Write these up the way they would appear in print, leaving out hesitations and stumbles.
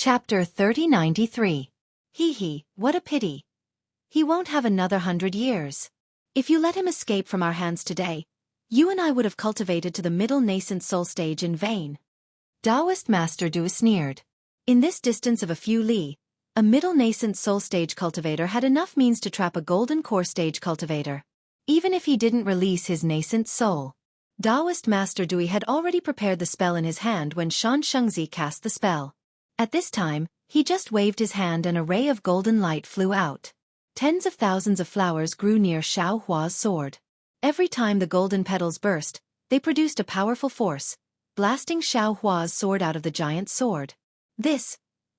Chapter 3093. Hee, what a pity. He won't have another 100 years. If you let him escape from our hands today, you and I would have cultivated to the middle nascent soul stage in vain. Taoist Master Du sneered. In this distance of a few li, a middle nascent soul stage cultivator had enough means to trap a golden core stage cultivator, even if he didn't release his nascent soul. Taoist Master Dui had already prepared the spell in his hand when Xianxia cast the spell. At this time, he just waved his hand and a ray of golden light flew out. Tens of thousands of flowers grew near Xiao Hua's sword. Every time the golden petals burst, they produced a powerful force, blasting Xiao Hua's sword out of the giant's sword.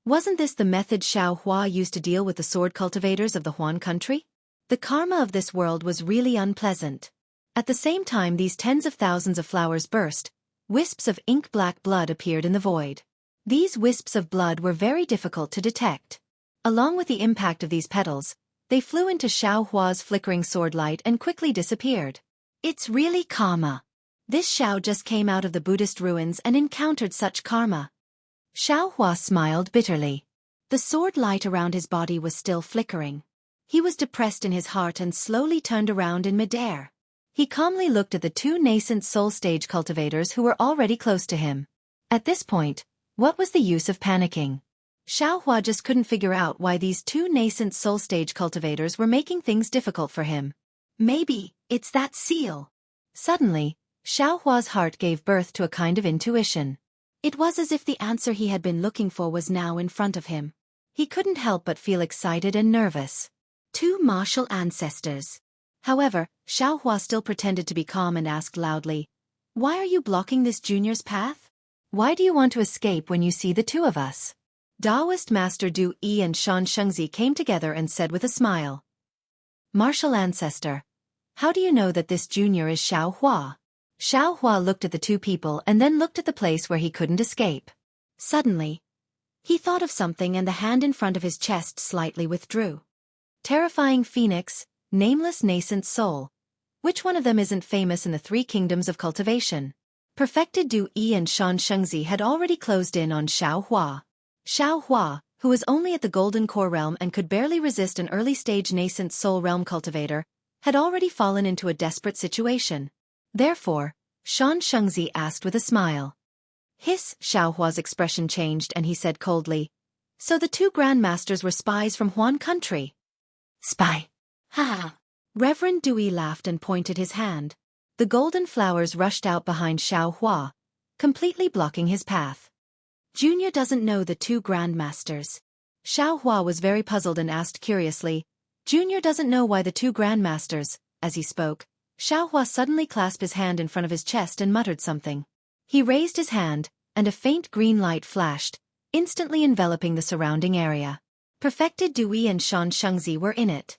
Wasn't this the method Xiao Hua used to deal with the sword cultivators of the Huan country? The karma of this world was really unpleasant. At the same time these tens of thousands of flowers burst, wisps of ink-black blood appeared in the void. These wisps of blood were very difficult to detect. Along with the impact of these petals, they flew into Xiao Hua's flickering sword light and quickly disappeared. It's really karma. This Xiao just came out of the Buddhist ruins and encountered such karma. Xiao Hua smiled bitterly. The sword light around his body was still flickering. He was depressed in his heart and slowly turned around in midair. He calmly looked at the two nascent soul stage cultivators who were already close to him. At this point, what was the use of panicking? Xiao Hua just couldn't figure out why these two nascent soul stage cultivators were making things difficult for him. Maybe it's that seal. Suddenly, Xiao Hua's heart gave birth to a kind of intuition. It was as if the answer he had been looking for was now in front of him. He couldn't help but feel excited and nervous. Two martial ancestors. However, Xiao Hua still pretended to be calm and asked loudly, "Why are you blocking this junior's path? Why do you want to escape when you see the two of us?" Taoist Master Du Yi and Xianxia came together and said with a smile, "Martial ancestor, how do you know that this junior is Xiao Hua?" Xiao Hua looked at the two people and then looked at the place where he couldn't escape. Suddenly, he thought of something and the hand in front of his chest slightly withdrew. Terrifying Phoenix, nameless nascent soul. Which one of them isn't famous in the three kingdoms of cultivation? Perfected Du Yi and Xianxia had already closed in on Xiao Hua. Xiao Hua, who was only at the Golden Core realm and could barely resist an early-stage nascent soul realm cultivator, had already fallen into a desperate situation. Therefore, Xianxia asked with a smile. Xiao Hua's expression changed and he said coldly, "So the two grandmasters were spies from Huan country?" "Spy? Ha!" Reverend Dui laughed and pointed his hand. The golden flowers rushed out behind Xiao Hua, completely blocking his path. Junior doesn't know the two grandmasters. Xiao Hua was very puzzled and asked curiously, "Junior doesn't know why the two grandmasters?" As he spoke, Xiao Hua suddenly clasped his hand in front of his chest and muttered something. He raised his hand, and a faint green light flashed, instantly enveloping the surrounding area. Perfected Dui and Xianxia were in it.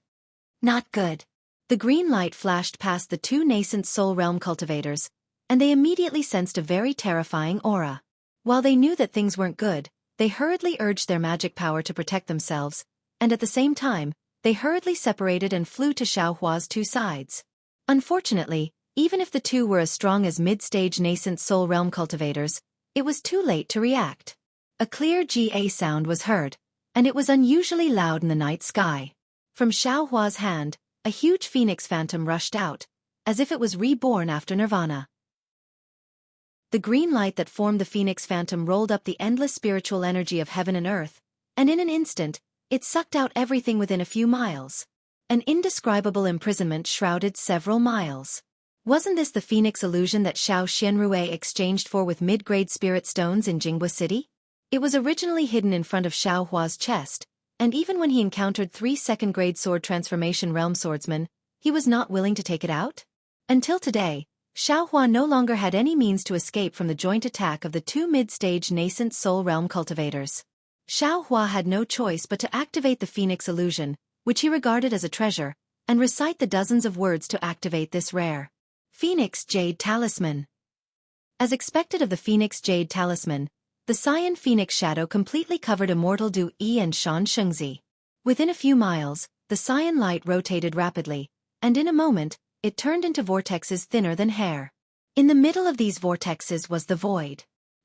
Not good. The green light flashed past the two nascent soul realm cultivators, and they immediately sensed a very terrifying aura. While they knew that things weren't good, they hurriedly urged their magic power to protect themselves, and at the same time, they hurriedly separated and flew to Xiao Hua's two sides. Unfortunately, even if the two were as strong as mid-stage nascent soul realm cultivators, it was too late to react. A clear GA sound was heard, and it was unusually loud in the night sky. From Xiao Hua's hand, a huge phoenix phantom rushed out, as if it was reborn after nirvana. The green light that formed the phoenix phantom rolled up the endless spiritual energy of heaven and earth, and in an instant, it sucked out everything within a few miles. An indescribable imprisonment shrouded several miles. Wasn't this the phoenix illusion that Xiao Xianrui exchanged with mid-grade spirit stones in Jianghu City? It was originally hidden in front of Xiao Hua's chest, and even when he encountered 3 second-grade sword transformation realm swordsmen, he was not willing to take it out? Until today, Xiao Hua no longer had any means to escape from the joint attack of the two mid-stage nascent soul realm cultivators. Xiao Hua had no choice but to activate the phoenix illusion, which he regarded as a treasure, and recite the dozens of words to activate this rare Phoenix Jade Talisman. As expected of the Phoenix Jade Talisman, the cyan phoenix shadow completely covered Immortal Du Yi and Xianxia. Within a few miles, the cyan light rotated rapidly, and in a moment, it turned into vortexes thinner than hair. In the middle of these vortexes was the void.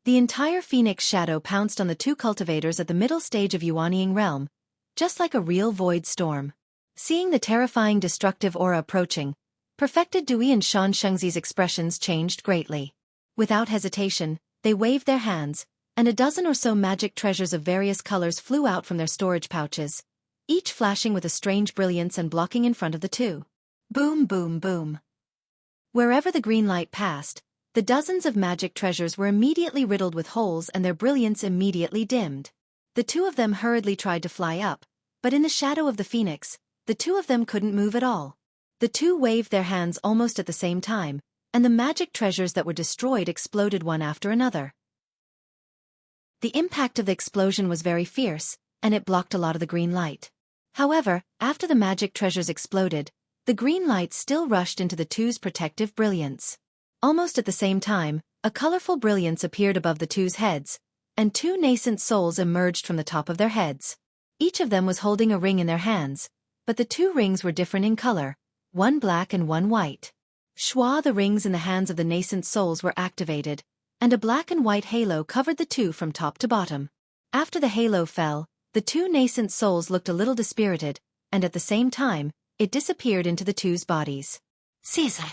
The entire phoenix shadow pounced on the two cultivators at the middle stage of Yuanying realm, just like a real void storm. Seeing the terrifying destructive aura approaching, Perfected Dui and Xianxia's expressions changed greatly. Without hesitation, they waved their hands, and a dozen or so magic treasures of various colors flew out from their storage pouches, each flashing with a strange brilliance and blocking in front of the two. Boom, boom, boom. Wherever the green light passed, the dozens of magic treasures were immediately riddled with holes and their brilliance immediately dimmed. The two of them hurriedly tried to fly up, but in the shadow of the phoenix, the two of them couldn't move at all. The two waved their hands almost at the same time, and the magic treasures that were destroyed exploded one after another. The impact of the explosion was very fierce, and it blocked a lot of the green light. However, after the magic treasures exploded, the green light still rushed into the two's protective brilliance. Almost at the same time, a colorful brilliance appeared above the two's heads, and two nascent souls emerged from the top of their heads. Each of them was holding a ring in their hands, but the two rings were different in color, one black and one white. Shua, the rings in the hands of the nascent souls were activated, and a black and white halo covered the two from top to bottom. After the halo fell, the two nascent souls looked a little dispirited, and at the same time, it disappeared into the two's bodies. Caesar!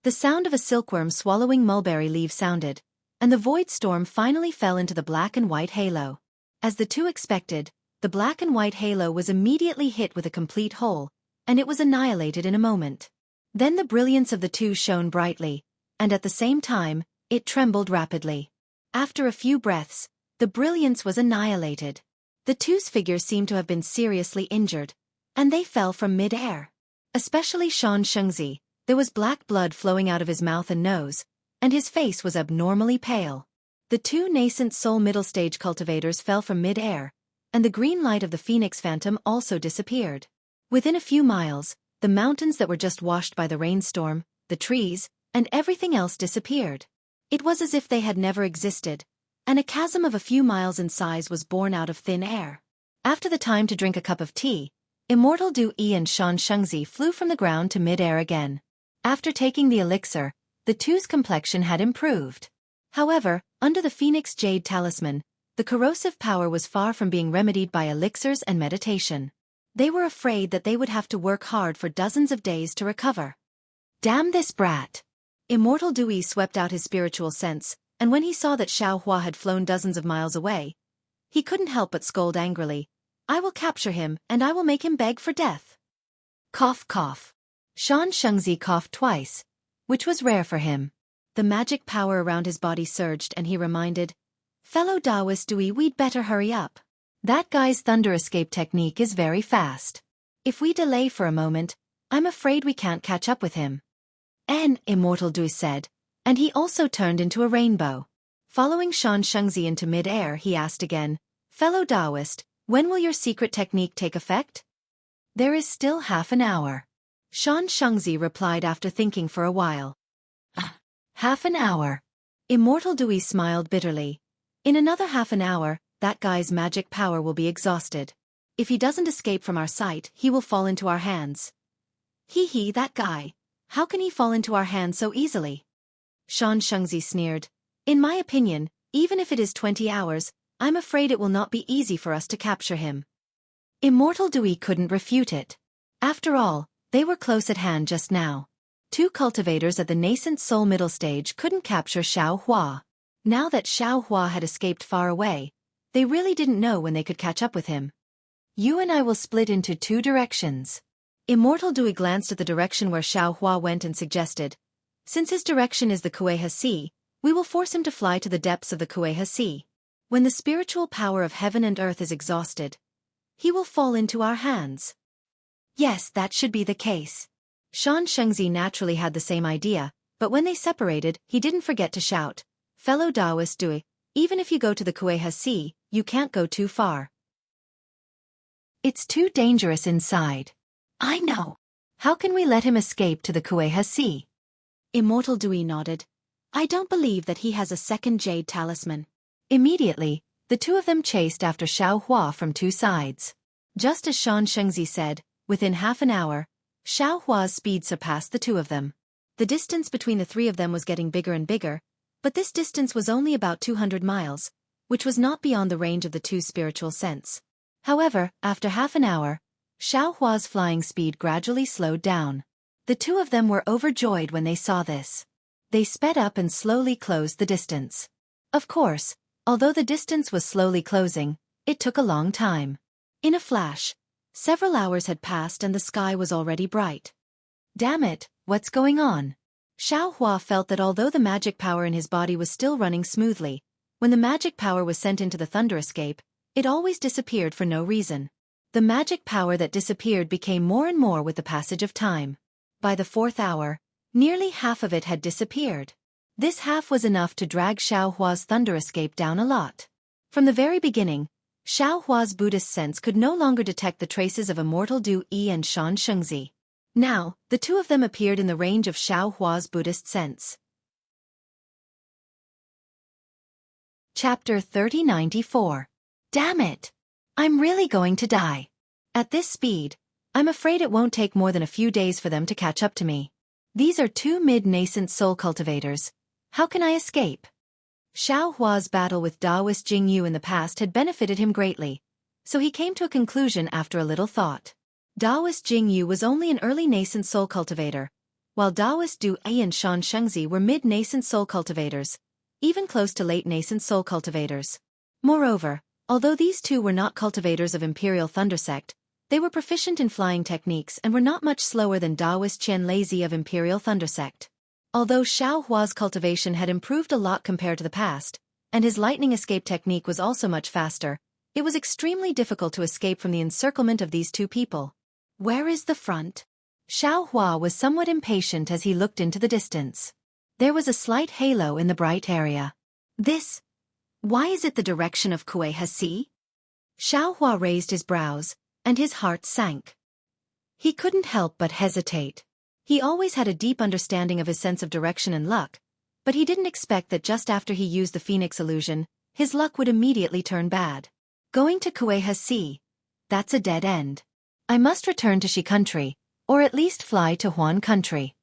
The sound of a silkworm swallowing mulberry leaves sounded, and the void storm finally fell into the black and white halo. As the two expected, the black and white halo was immediately hit with a complete hole, and it was annihilated in a moment. Then the brilliance of the two shone brightly, and at the same time, it trembled rapidly. After a few breaths, the brilliance was annihilated. The two's figures seemed to have been seriously injured, and they fell from mid-air. Especially Xianxia, there was black blood flowing out of his mouth and nose, and his face was abnormally pale. The two nascent soul middle-stage cultivators fell from mid-air, and the green light of the Phoenix Phantom also disappeared. Within a few miles, the mountains that were just washed by the rainstorm, the trees, and everything else disappeared. It was as if they had never existed, and a chasm of a few miles in size was born out of thin air. After the time to drink a cup of tea, Immortal Dui and Xianxia flew from the ground to mid-air again. After taking the elixir, the two's complexion had improved. However, under the Phoenix Jade Talisman, the corrosive power was far from being remedied by elixirs and meditation. They were afraid that they would have to work hard for dozens of days to recover. Damn this brat! Immortal Dui swept out his spiritual sense, and when he saw that Xiaohua had flown dozens of miles away, he couldn't help but scold angrily. I will capture him, and I will make him beg for death. Cough, cough. Xianxia coughed twice, which was rare for him. The magic power around his body surged and he reminded, Fellow Taoist Dui, we'd better hurry up. That guy's thunder escape technique is very fast. If we delay for a moment, I'm afraid we can't catch up with him. Immortal Dui said, and he also turned into a rainbow. Following Xianxia into mid-air, he asked again, Fellow Taoist, when will your secret technique take effect? There is still half an hour. Xianxia replied after thinking for a while. Half an hour. Immortal Dui smiled bitterly. In another half an hour, that guy's magic power will be exhausted. If he doesn't escape from our sight, he will fall into our hands. Hee, that guy. How can he fall into our hands so easily? Xianxia sneered. In my opinion, even if it is 20 hours, I'm afraid it will not be easy for us to capture him. Immortal Dui couldn't refute it. After all, they were close at hand just now. Two cultivators at the nascent soul middle stage couldn't capture Xiaohua. Now that Xiaohua had escaped far away, they really didn't know when they could catch up with him. You and I will split into two directions. Immortal Dui glanced at the direction where Xiaohua went and suggested, since his direction is the Kueha Sea, we will force him to fly to the depths of the Kueha Sea. When the spiritual power of heaven and earth is exhausted, he will fall into our hands. Yes, that should be the case. Xianxia naturally had the same idea, but when they separated, he didn't forget to shout, Fellow Taoist Dui, even if you go to the Kueha Sea, you can't go too far. It's too dangerous inside. I know. How can we let him escape to the Kueha Sea? Immortal Dui nodded. I don't believe that he has a second jade talisman. Immediately, the two of them chased after Xiaohua from two sides. Just as Xianxia said, within half an hour, Xiaohua's speed surpassed the two of them. The distance between the three of them was getting bigger and bigger, But this distance was only about 200 miles, which was not beyond the range of the two spiritual sense. However, after half an hour, Xiao Hua's flying speed gradually slowed down. The two of them were overjoyed when they saw this. They sped up and slowly closed the distance. Of course, although the distance was slowly closing, it took a long time. In a flash, several hours had passed and the sky was already bright. Damn it, what's going on? Xiao Hua felt that although the magic power in his body was still running smoothly, when the magic power was sent into the thunder escape, it always disappeared for no reason. The magic power that disappeared became more and more with the passage of time. By the 4th hour, nearly half of it had disappeared. This half was enough to drag Xiao Hua's thunder escape down a lot. From the very beginning, Xiao Hua's Buddhist sense could no longer detect the traces of Immortal and Xianxia. Now, the two of them appeared in the range of Xiao Hua's Buddhist sense. Chapter 3094. Damn it! I'm really going to die. At this speed, I'm afraid it won't take more than a few days for them to catch up to me. These are two mid-nascent soul cultivators. How can I escape? Xiao Hua's battle with Taoist Jianghu in the past had benefited him greatly, so he came to a conclusion after a little thought. Taoist Jianghu was only an early nascent soul cultivator, while Taoist Du Ai and Xianxia were mid-nascent soul cultivators, even close to late nascent soul cultivators. Moreover, although these two were not cultivators of Imperial Thunder Sect, they were proficient in flying techniques and were not much slower than Taoist Qian Lazy of Imperial Thunder Sect. Although Xiao Hua's cultivation had improved a lot compared to the past, and his lightning escape technique was also much faster, it was extremely difficult to escape from the encirclement of these two people. Where is the front? Xiao Hua was somewhat impatient as he looked into the distance. There was a slight halo in the bright area. Why is it the direction of Kuei-ha-Si? Xiao Hua raised his brows, and his heart sank. He couldn't help but hesitate. He always had a deep understanding of his sense of direction and luck, but he didn't expect that just after he used the Phoenix illusion, his luck would immediately turn bad. Going to Kuei-ha-Si, that's a dead end. I must return to Shi country, or at least fly to Huan country.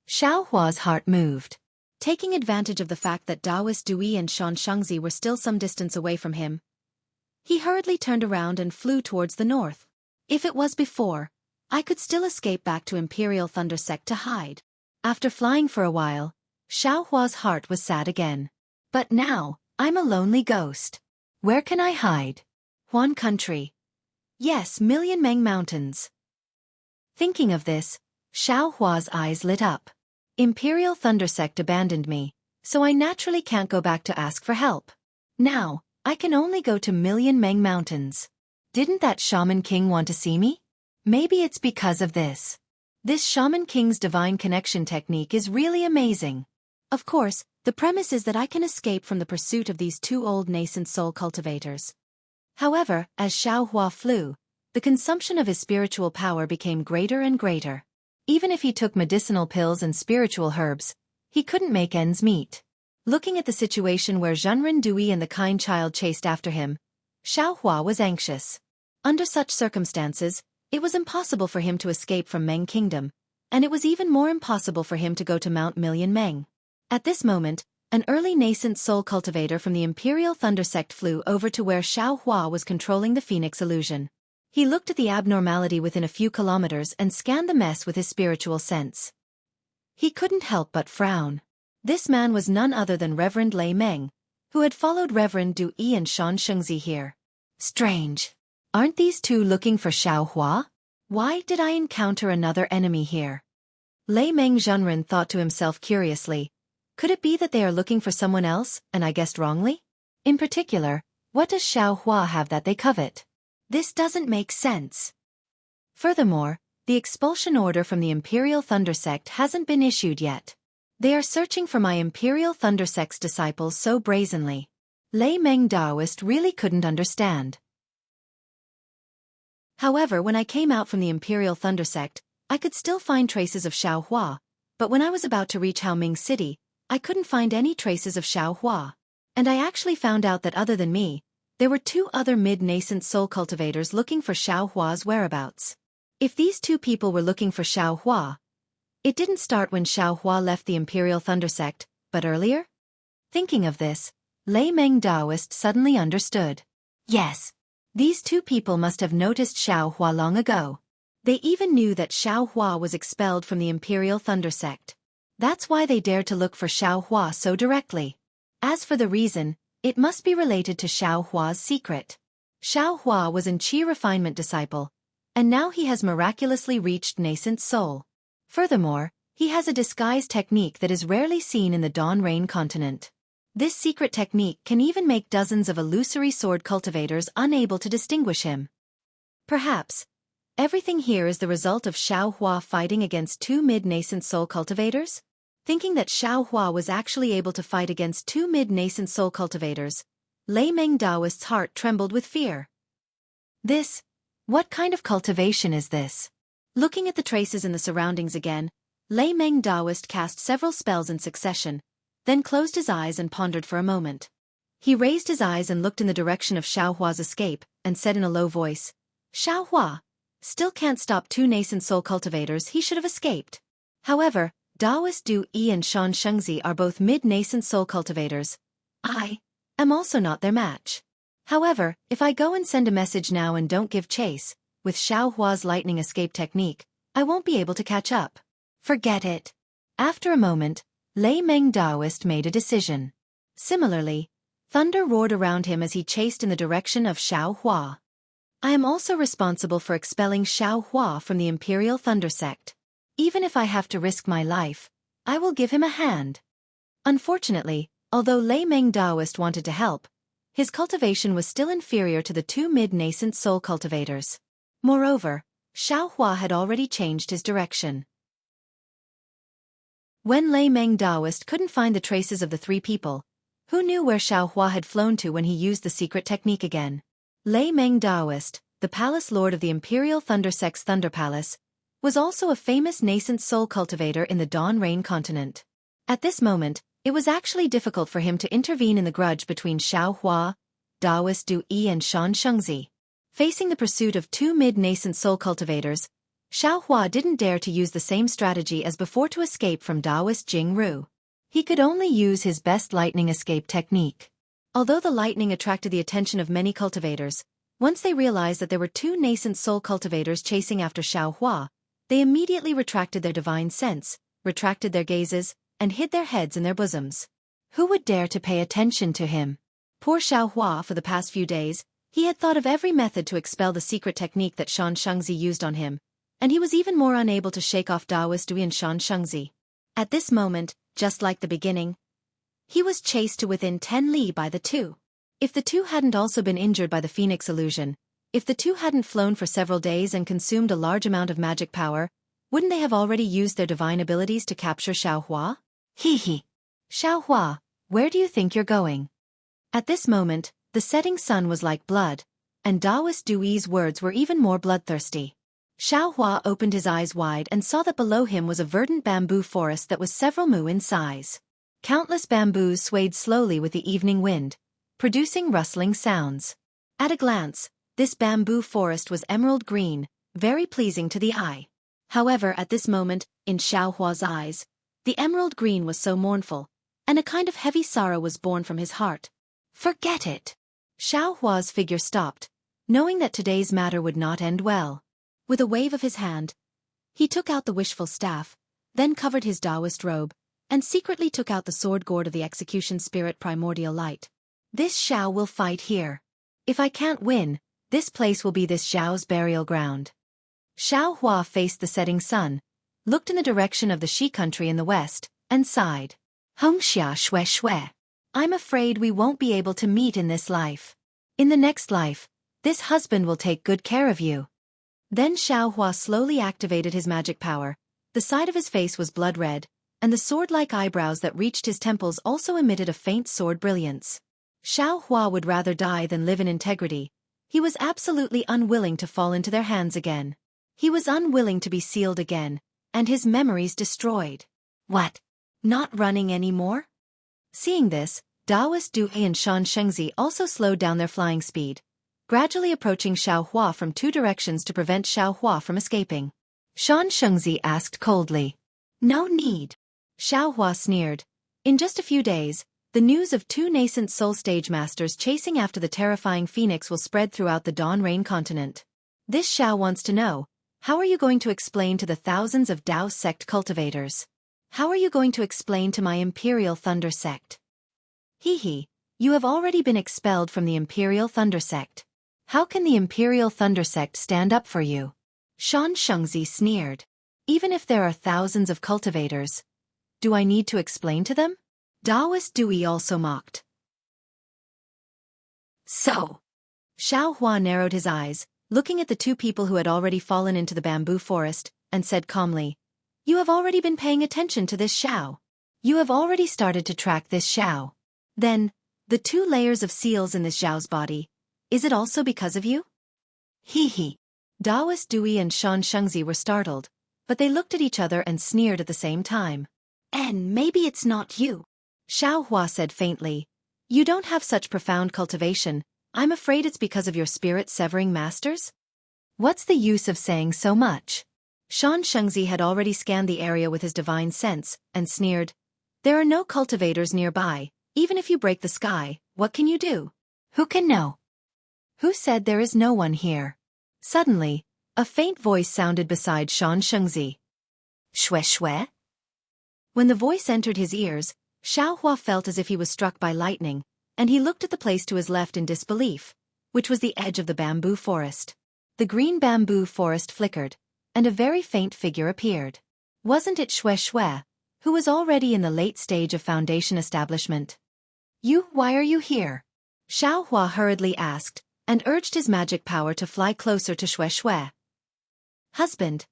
Xiao Hua's heart moved. Taking advantage of the fact that Taoist Dui and Xianxia were still some distance away from him, he hurriedly turned around and flew towards the north. If it was before, I could still escape back to Imperial Thunder Sect to hide. After flying for a while, Xiao Hua's heart was sad again. But now, I'm a lonely ghost. Where can I hide? Huan country. Yes, Million Meng Mountains. Thinking of this, Xiao Hua's eyes lit up. Imperial Thunder Sect abandoned me, so I naturally can't go back to ask for help. Now, I can only go to Million Meng Mountains. Didn't that Shaman King want to see me? Maybe it's because of this. This Shaman King's divine connection technique is really amazing. Of course, the premise is that I can escape from the pursuit of these two old nascent soul cultivators. However, as Xiao Hua flew, the consumption of his spiritual power became greater and greater. Even if he took medicinal pills and spiritual herbs, he couldn't make ends meet. Looking at the situation where Zhenren Dui and the kind child chased after him, Xiao Hua was anxious. Under such circumstances, it was impossible for him to escape from Meng Kingdom, and it was even more impossible for him to go to Mount Million Meng. At this moment, an early nascent soul cultivator from the Imperial Thunder Sect flew over to where Xiao Hua was controlling the Phoenix illusion. He looked at the abnormality within a few kilometers and scanned the mess with his spiritual sense. He couldn't help but frown. This man was none other than Reverend Lei Meng, who had followed Reverend Du Yi and Xianxia here. Strange. Aren't these two looking for Xiao Hua? Why did I encounter another enemy here? Lei Meng Zhenren thought to himself curiously. Could it be that they are looking for someone else, and I guessed wrongly? In particular, what does Xiao Hua have that they covet? This doesn't make sense. Furthermore, the expulsion order from the Imperial Thunder Sect hasn't been issued yet. They are searching for my Imperial Thunder Sect's disciples so brazenly. Lei Meng Daoist really couldn't understand. However, when I came out from the Imperial Thunder Sect, I could still find traces of Xiao Hua, but when I was about to reach Haoming City, I couldn't find any traces of Xiao Hua. And I actually found out that other than me, there were two other mid-nascent soul cultivators looking for Xiao Hua's whereabouts. If these two people were looking for Xiao Hua, it didn't start when Xiao Hua left the Imperial Thunder Sect, but earlier? Thinking of this, Lei Meng Daoist suddenly understood. Yes. These two people must have noticed Xiao Hua long ago. They even knew that Xiao Hua was expelled from the Imperial Thunder Sect. That's why they dared to look for Xiao Hua so directly. As for the reason, it must be related to Xiao Hua's secret. Xiao Hua was an Qi refinement disciple, and now he has miraculously reached nascent soul. Furthermore, he has a disguise technique that is rarely seen in the Dawn Rain continent. This secret technique can even make dozens of illusory sword cultivators unable to distinguish him. Perhaps, everything here is the result of Xiao Hua fighting against two mid-nascent soul cultivators? Thinking that Xiao Hua was actually able to fight against two mid-nascent soul cultivators, Lei Meng Daoist's heart trembled with fear. What kind of cultivation is this? Looking at the traces in the surroundings again, Lei Meng Daoist cast several spells in succession, then closed his eyes and pondered for a moment. He raised his eyes and looked in the direction of Xiao Hua's escape, and said in a low voice, Xiao Hua still can't stop two nascent soul cultivators, he should have escaped. However, Daoist Du Yi and Xianxia are both mid-nascent soul cultivators. I am also not their match. However, if I go and send a message now and don't give chase, with Xiao Hua's lightning escape technique, I won't be able to catch up. Forget it. After a moment, Lei Meng Daoist made a decision. Similarly, thunder roared around him as he chased in the direction of Xiao Hua. I am also responsible for expelling Xiao Hua from the Imperial Thunder Sect. Even if I have to risk my life, I will give him a hand. Unfortunately, although Lei Meng Daoist wanted to help, his cultivation was still inferior to the two mid-nascent soul cultivators. Moreover, Xiao Hua had already changed his direction. When Lei Meng Daoist couldn't find the traces of the three people, who knew where Xiao Hua had flown to when he used the secret technique again? Lei Meng Daoist, the palace lord of the Imperial Thunder Sect's Thunder Palace, was also a famous nascent soul cultivator in the Dawn Rain continent. At this moment, it was actually difficult for him to intervene in the grudge between Xiao Hua, Daoist Du Yi and Xianxia. Facing the pursuit of two mid-nascent soul cultivators, Xiao Hua didn't dare to use the same strategy as before to escape from Daoist Jianghu. He could only use his best lightning escape technique. Although the lightning attracted the attention of many cultivators, once they realized that there were two nascent soul cultivators chasing after Xiao Hua, they immediately retracted their divine sense, retracted their gazes, and hid their heads in their bosoms. Who would dare to pay attention to him? Poor Xiao Hua, for the past few days, he had thought of every method to expel the secret technique that Xianxia used on him, and he was even more unable to shake off Daoist Du Yi and Xianxia. At this moment, just like the beginning, he was chased to within 10 li by the two. If the two hadn't also been injured by the Phoenix illusion, if the two hadn't flown for several days and consumed a large amount of magic power, wouldn't they have already used their divine abilities to capture Xiao Hua? Xiao Hua, where do you think you're going? At this moment, the setting sun was like blood, and Daoist Du Yi's words were even more bloodthirsty. Xiao Hua opened his eyes wide and saw that below him was a verdant bamboo forest that was several mu in size. Countless bamboos swayed slowly with the evening wind, producing rustling sounds. At a glance, this bamboo forest was emerald green, very pleasing to the eye. However, at this moment, in Xiao Hua's eyes, the emerald green was so mournful, and a kind of heavy sorrow was born from his heart. Forget it! Xiao Hua's figure stopped, knowing that today's matter would not end well. With a wave of his hand, he took out the wishful staff, then covered his Taoist robe, and secretly took out the sword gourd of the execution spirit primordial light. This Xiao will fight here. If I can't win, this place will be this Xiao's burial ground. Xiao Hua faced the setting sun, looked in the direction of the Shi country in the west, and sighed. Hongxia shui shui. I'm afraid we won't be able to meet in this life. In the next life, this husband will take good care of you. Then Xiao Hua slowly activated his magic power. The side of his face was blood red, and the sword-like eyebrows that reached his temples also emitted a faint sword brilliance. Xiao Hua would rather die than live in integrity. He was absolutely unwilling to fall into their hands again. He was unwilling to be sealed again, and his memories destroyed. What? Not running anymore? Seeing this, Daoist Du Yi and Xianxia also slowed down their flying speed, gradually approaching Xiao Hua from two directions to prevent Xiao Hua from escaping. Xianxia asked coldly. No need. Xiao Hua sneered. In just a few days, The news of two nascent soul stage masters chasing after the terrifying phoenix will spread throughout the Dawn Rain continent. This Xiao wants to know, how are you going to explain to the thousands of Dao sect cultivators? How are you going to explain to my Imperial Thunder sect? Hee, you have already been expelled from the Imperial Thunder sect. How can the Imperial Thunder sect stand up for you? Xianxia sneered. Even if there are thousands of cultivators, do I need to explain to them? Daoist Dui also mocked. So. Xiao Hua narrowed his eyes, looking at the two people who had already fallen into the bamboo forest, and said calmly, You have already been paying attention to this Xiao. You have already started to track this Xiao. Then, the 2 layers of seals in this Xiao's body, is it also because of you? Hee. Daoist Dui and Xianxia were startled, but they looked at each other and sneered at the same time. And maybe it's not you. Xiao Hua said faintly, You don't have such profound cultivation, I'm afraid it's because of your spirit-severing masters? What's the use of saying so much? Xianxia had already scanned the area with his divine sense, and sneered, There are no cultivators nearby, even if you break the sky, what can you do? Who can know? Who said there is no one here? Suddenly, a faint voice sounded beside Xianxia. Shue? When the voice entered his ears, Xiao Hua felt as if he was struck by lightning, and he looked at the place to his left in disbelief, which was the edge of the bamboo forest. The green bamboo forest flickered, and a very faint figure appeared. Wasn't it Shue, who was already in the late stage of foundation establishment? Why are you here? Xiao Hua hurriedly asked, and urged his magic power to fly closer to Shue. Husband,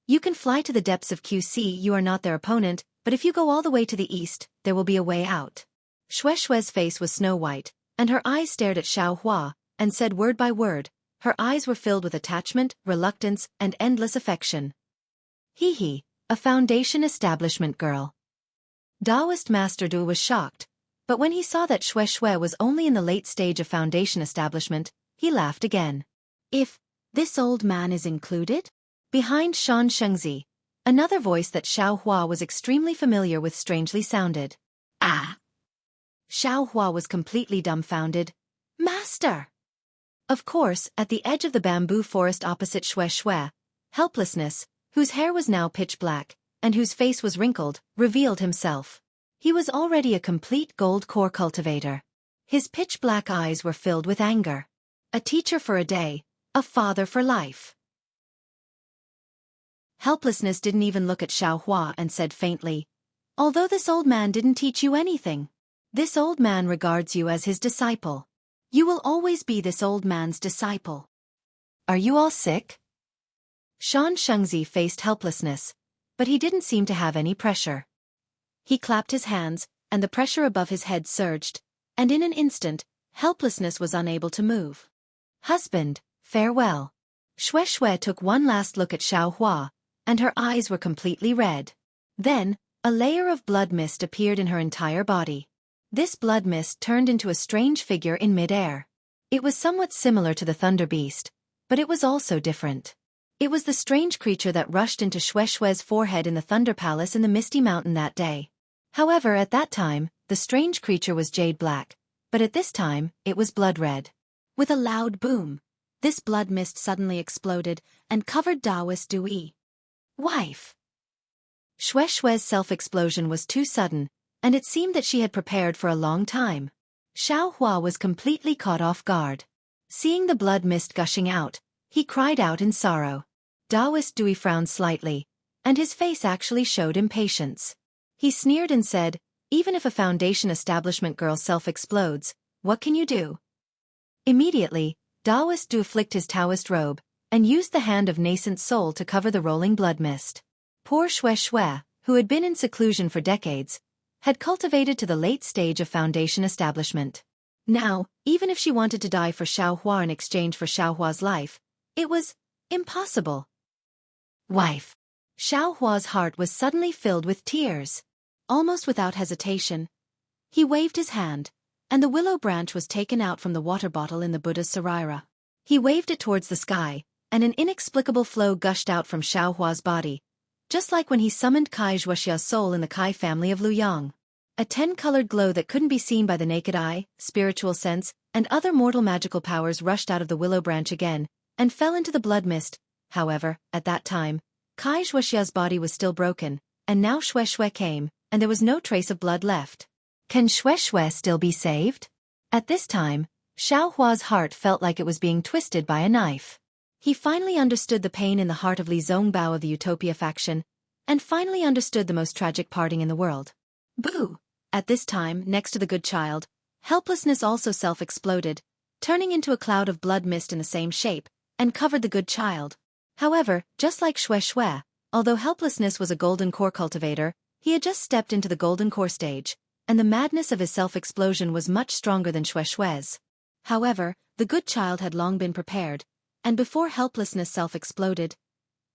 you can fly to the depths of QC, you are not their opponent, but if you go all the way to the east, there will be a way out. Shue's face was snow-white, and her eyes stared at Xiao Hua, and said word by word, her eyes were filled with attachment, reluctance, and endless affection. Hee, a foundation establishment girl. Daoist Master Du was shocked, but when he saw that Shue was only in the late stage of foundation establishment, he laughed again. If this old man is included? Behind Xianxia, another voice that Xiao Hua was extremely familiar with strangely sounded. Ah! Xiao Hua was completely dumbfounded. Master! Of course, at the edge of the bamboo forest opposite Shue, helplessness, whose hair was now pitch black, and whose face was wrinkled, revealed himself. He was already a complete gold core cultivator. His pitch-black eyes were filled with anger. A teacher for a day, a father for life. Helplessness didn't even look at Xiao Hua and said faintly, Although this old man didn't teach you anything, this old man regards you as his disciple. You will always be this old man's disciple. Are you all sick? Xianxia faced helplessness, but he didn't seem to have any pressure. He clapped his hands, and the pressure above his head surged, and in an instant, helplessness was unable to move. Husband, farewell. Shue took one last look at Xiao Hua, and her eyes were completely red. Then, a layer of blood mist appeared in her entire body. This blood mist turned into a strange figure in mid-air. It was somewhat similar to the Thunder Beast, but it was also different. It was the strange creature that rushed into Shue's forehead in the Thunder Palace in the Misty Mountain that day. However, at that time, the strange creature was jade black, but at this time, it was blood red. With a loud boom, this blood mist suddenly exploded and covered Daoist Dui. Wife! Shue's self-explosion was too sudden, and it seemed that she had prepared for a long time. Xiao Hua was completely caught off guard. Seeing the blood mist gushing out, he cried out in sorrow. Daoist Dui frowned slightly, and his face actually showed impatience. He sneered and said, Even if a foundation establishment girl self-explodes, what can you do? Immediately, Daoist Du flicked his Taoist robe, and used the hand of nascent soul to cover the rolling blood mist. Poor Shue, who had been in seclusion for decades, had cultivated to the late stage of foundation establishment. Now, even if she wanted to die for Xiao Hua in exchange for Xiao Hua's life, it was impossible. Wife! Xiao Hua's heart was suddenly filled with tears. Almost without hesitation, he waved his hand, and the willow branch was taken out from the water bottle in the Buddha's sarira. He waved it towards the sky, and an inexplicable flow gushed out from Xiao Hua's body, just like when he summoned Kai Wuxia's soul in the Kai family of Luyang. A 10-colored glow that couldn't be seen by the naked eye, spiritual sense, and other mortal magical powers rushed out of the willow branch again, and fell into the blood mist. However, at that time, Wuxia's body was still broken, and now Shui came, and there was no trace of blood left. Can Shui still be saved? At this time, Xiaohua's heart felt like it was being twisted by a knife. He finally understood the pain in the heart of Li Zongbao of the Utopia faction, and finally understood the most tragic parting in the world. Boo! At this time, next to the good child, helplessness also self-exploded, turning into a cloud of blood mist in the same shape, and covered the good child. However, just like Shui, although helplessness was a golden core cultivator, he had just stepped into the golden core stage, and the madness of his self-explosion was much stronger than Shui's. However, the good child had long been prepared, and before helplessness self-exploded,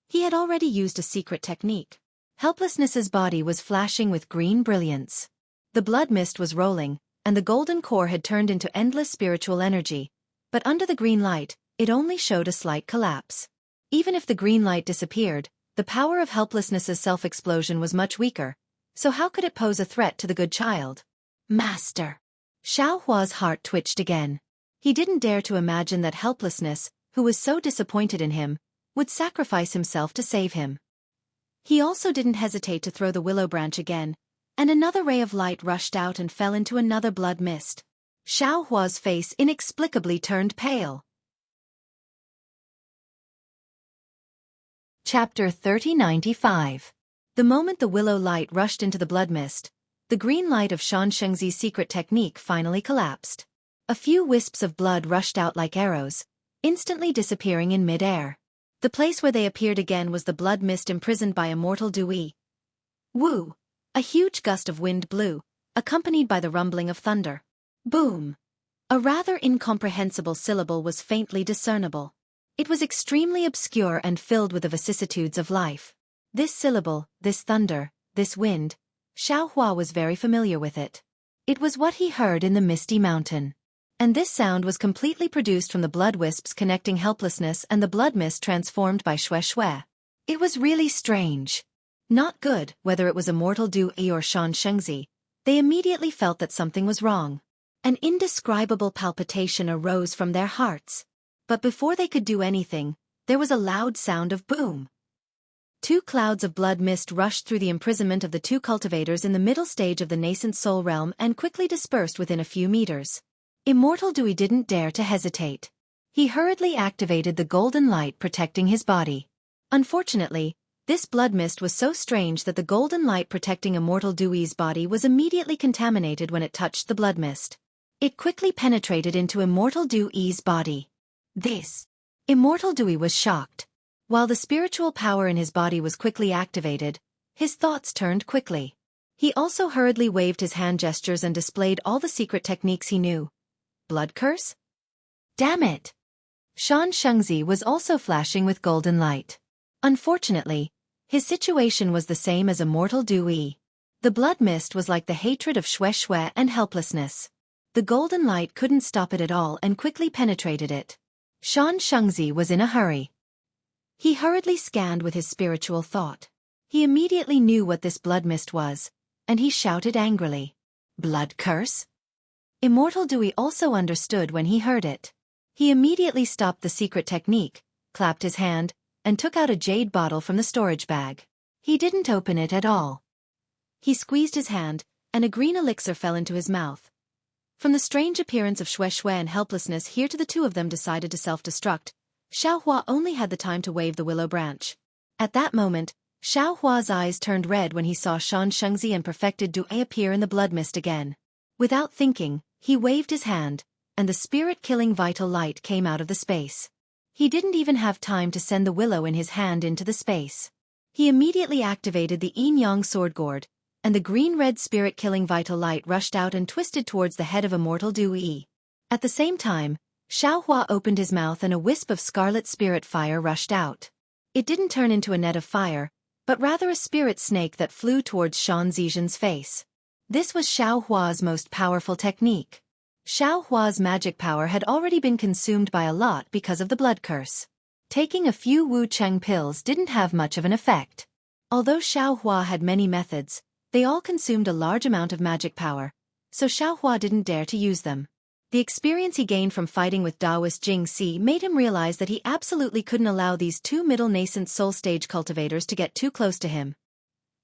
he had already used a secret technique. Helplessness's body was flashing with green brilliance. The blood mist was rolling, and the golden core had turned into endless spiritual energy, but under the green light, it only showed a slight collapse. Even if the green light disappeared, the power of helplessness's self-explosion was much weaker, so how could it pose a threat to the good child? Master! Xiaohua's heart twitched again. He didn't dare to imagine that helplessness, who was so disappointed in him, would sacrifice himself to save him. He also didn't hesitate to throw the willow branch again, and another ray of light rushed out and fell into another blood mist. Xiaohua's face inexplicably turned pale. Chapter 3095. The moment the willow light rushed into the blood mist, the green light of Xianxia's secret technique finally collapsed. A few wisps of blood rushed out like arrows, instantly disappearing in mid-air. The place where they appeared again was the blood mist imprisoned by Immortal Dui. Woo! A huge gust of wind blew, accompanied by the rumbling of thunder. Boom! A rather incomprehensible syllable was faintly discernible. It was extremely obscure and filled with the vicissitudes of life. This syllable, this thunder, this wind, Xiaohua was very familiar with it. It was what he heard in the misty mountain. And this sound was completely produced from the blood wisps connecting helplessness and the blood mist transformed by Shui. It was really strange. Not good, whether it was Immortal Dui or Xianxia, they immediately felt that something was wrong. An indescribable palpitation arose from their hearts. But before they could do anything, there was a loud sound of boom. 2 clouds of blood mist rushed through the imprisonment of the 2 cultivators in the middle stage of the nascent soul realm and quickly dispersed within a few meters. Immortal Dui didn't dare to hesitate. He hurriedly activated the golden light protecting his body. Unfortunately, this blood mist was so strange that the golden light protecting Immortal Dui's body was immediately contaminated when it touched the blood mist. It quickly penetrated into Immortal Dui's body. Immortal Dui was shocked. While the spiritual power in his body was quickly activated, his thoughts turned quickly. He also hurriedly waved his hand gestures and displayed all the secret techniques he knew. Blood curse? Damn it! Xianxia was also flashing with golden light. Unfortunately, his situation was the same as Immortal Dui. The blood mist was like the hatred of Shui and helplessness. The golden light couldn't stop it at all and quickly penetrated it. Xianxia was in a hurry. He hurriedly scanned with his spiritual thought. He immediately knew what this blood mist was, and he shouted angrily. Blood curse? Immortal Dui also understood when he heard it. He immediately stopped the secret technique, clapped his hand, and took out a jade bottle from the storage bag. He didn't open it at all. He squeezed his hand, and a green elixir fell into his mouth. From the strange appearance of Shui and helplessness here to the 2 of them decided to self-destruct, Xiaohua only had the time to wave the willow branch. At that moment, Xiaohua's eyes turned red when he saw Xianxia and perfected Dui appear in the blood mist again. Without thinking, he waved his hand, and the spirit-killing vital light came out of the space. He didn't even have time to send the willow in his hand into the space. He immediately activated the yin-yang sword gourd, and the green-red spirit-killing vital light rushed out and twisted towards the head of Immortal Dui. At the same time, Xiaohua opened his mouth and a wisp of scarlet spirit fire rushed out. It didn't turn into a net of fire, but rather a spirit snake that flew towards Xianxia's face. This was Xiaohua's most powerful technique. Xiaohua's magic power had already been consumed by a lot because of the blood curse. Taking a few Wu Cheng pills didn't have much of an effect. Although Xiaohua had many methods, They all consumed a large amount of magic power, so Xiaohua didn't dare to use them. The experience he gained from fighting with Taoist Jianghu made him realize that he absolutely couldn't allow these two middle nascent soul stage cultivators to get too close to him.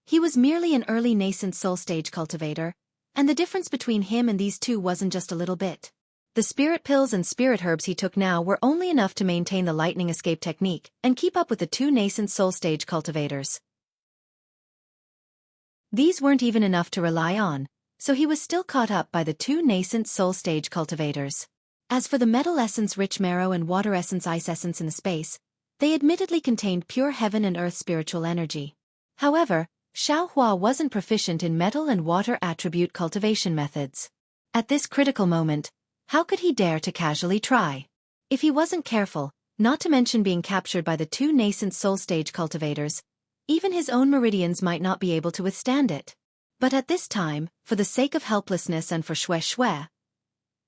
He was merely an early nascent soul stage cultivator, and the difference between him and these two wasn't just a little bit. The spirit pills and spirit herbs he took now were only enough to maintain the lightning escape technique and keep up with the two nascent soul stage cultivators. These weren't even enough to rely on, so he was still caught up by the two nascent soul stage cultivators. As for the metal essence rich marrow and water essence ice essence in the space, they admittedly contained pure heaven and earth spiritual energy. However, Xiaohua wasn't proficient in metal and water attribute cultivation methods. At this critical moment, how could he dare to casually try? If he wasn't careful, not to mention being captured by the two nascent soul stage cultivators, even his own meridians might not be able to withstand it. But at this time, for the sake of helplessness and for Shui,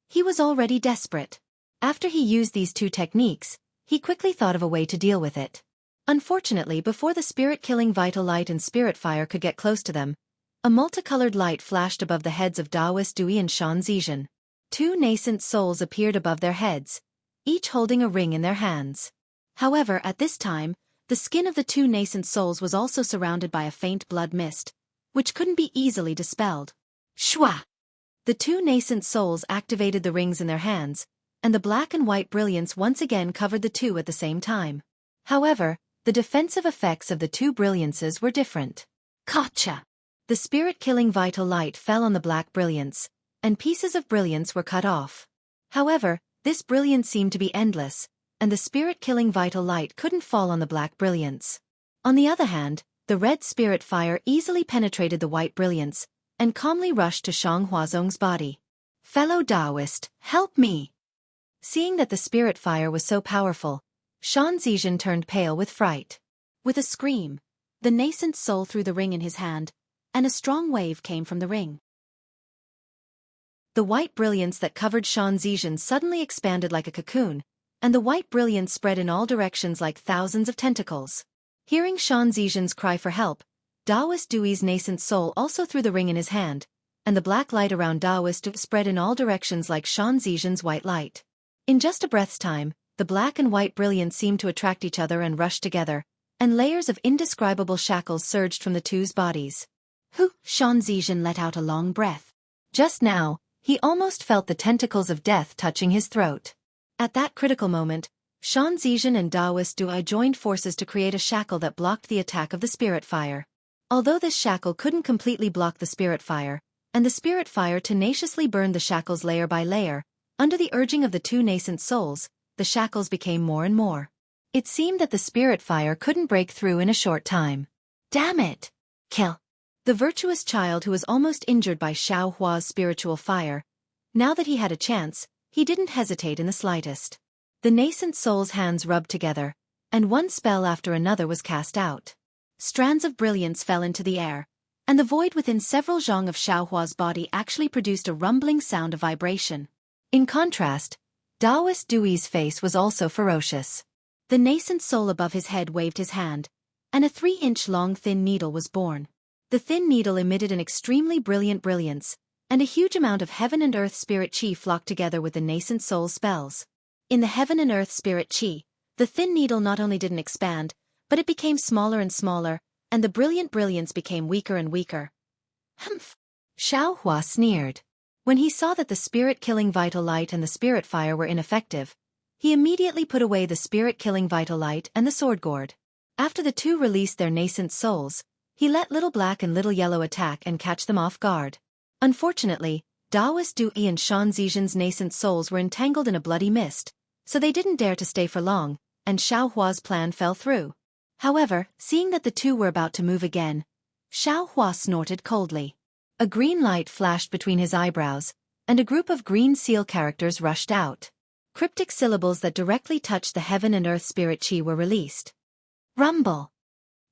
he was already desperate. After he used these two techniques, he quickly thought of a way to deal with it. Unfortunately, before the spirit-killing vital light and spirit fire could get close to them, a multicolored light flashed above the heads of Taoist Dui and Xianxia. Two nascent souls appeared above their heads, each holding a ring in their hands. However, at this time, the skin of the two nascent souls was also surrounded by a faint blood mist, which couldn't be easily dispelled. Shwa! The two nascent souls activated the rings in their hands, and the black and white brilliance once again covered the two at the same time. However, the defensive effects of the two brilliances were different. Gotcha! The spirit-killing vital light fell on the black brilliance, and pieces of brilliance were cut off. However, this brilliance seemed to be endless, and the spirit-killing vital light couldn't fall on the black brilliance. On the other hand, the red spirit fire easily penetrated the white brilliance, and calmly rushed to Shang Huazong's body. Fellow Taoist, help me! Seeing that the spirit fire was so powerful, Xianxia turned pale with fright. With a scream, the nascent soul threw the ring in his hand, and a strong wave came from the ring. The white brilliance that covered Xianxia suddenly expanded like a cocoon, and the white brilliance spread in all directions like thousands of tentacles. Hearing Xianxia's cry for help, Taoist Dui's nascent soul also threw the ring in his hand, and the black light around Taoist Dui spread in all directions like Xianxia's white light. In just a breath's time, the black and white brilliance seemed to attract each other and rush together, and layers of indescribable shackles surged from the two's bodies. Xianxia let out a long breath. Just now, he almost felt the tentacles of death touching his throat. At that critical moment, Xianxia and Taoist Dui joined forces to create a shackle that blocked the attack of the spirit fire. Although this shackle couldn't completely block the spirit fire, and the spirit fire tenaciously burned the shackles layer by layer, under the urging of the two nascent souls, the shackles became more and more. It seemed that the spirit fire couldn't break through in a short time. Damn it! Kill! The virtuous child who was almost injured by Xiao Hua's spiritual fire. Now that he had a chance, he didn't hesitate in the slightest. The nascent soul's hands rubbed together, and one spell after another was cast out. Strands of brilliance fell into the air, and the void within several zhang of Xiaohua's body actually produced a rumbling sound of vibration. In contrast, Taoist Dui's face was also ferocious. The nascent soul above his head waved his hand, and a 3-inch-long thin needle was born. The thin needle emitted an extremely brilliant brilliance, and a huge amount of heaven and earth spirit chi flocked together with the nascent soul's spells. In the heaven and earth spirit chi, the thin needle not only didn't expand, but it became smaller and smaller, and the brilliant brilliance became weaker and weaker. Humph! Xiao Hua sneered. When he saw that the spirit-killing vital light and the spirit fire were ineffective, he immediately put away the spirit-killing vital light and the sword gourd. After the two released their nascent souls, he let Little Black and Little Yellow attack and catch them off guard. Unfortunately, Taoist Dui and Xianxia's nascent souls were entangled in a bloody mist, so they didn't dare to stay for long, and Xiao Hua's plan fell through. However, seeing that the two were about to move again, Xiao Hua snorted coldly. A green light flashed between his eyebrows, and a group of green seal characters rushed out. Cryptic syllables that directly touched the heaven and earth spirit chi were released. Rumble!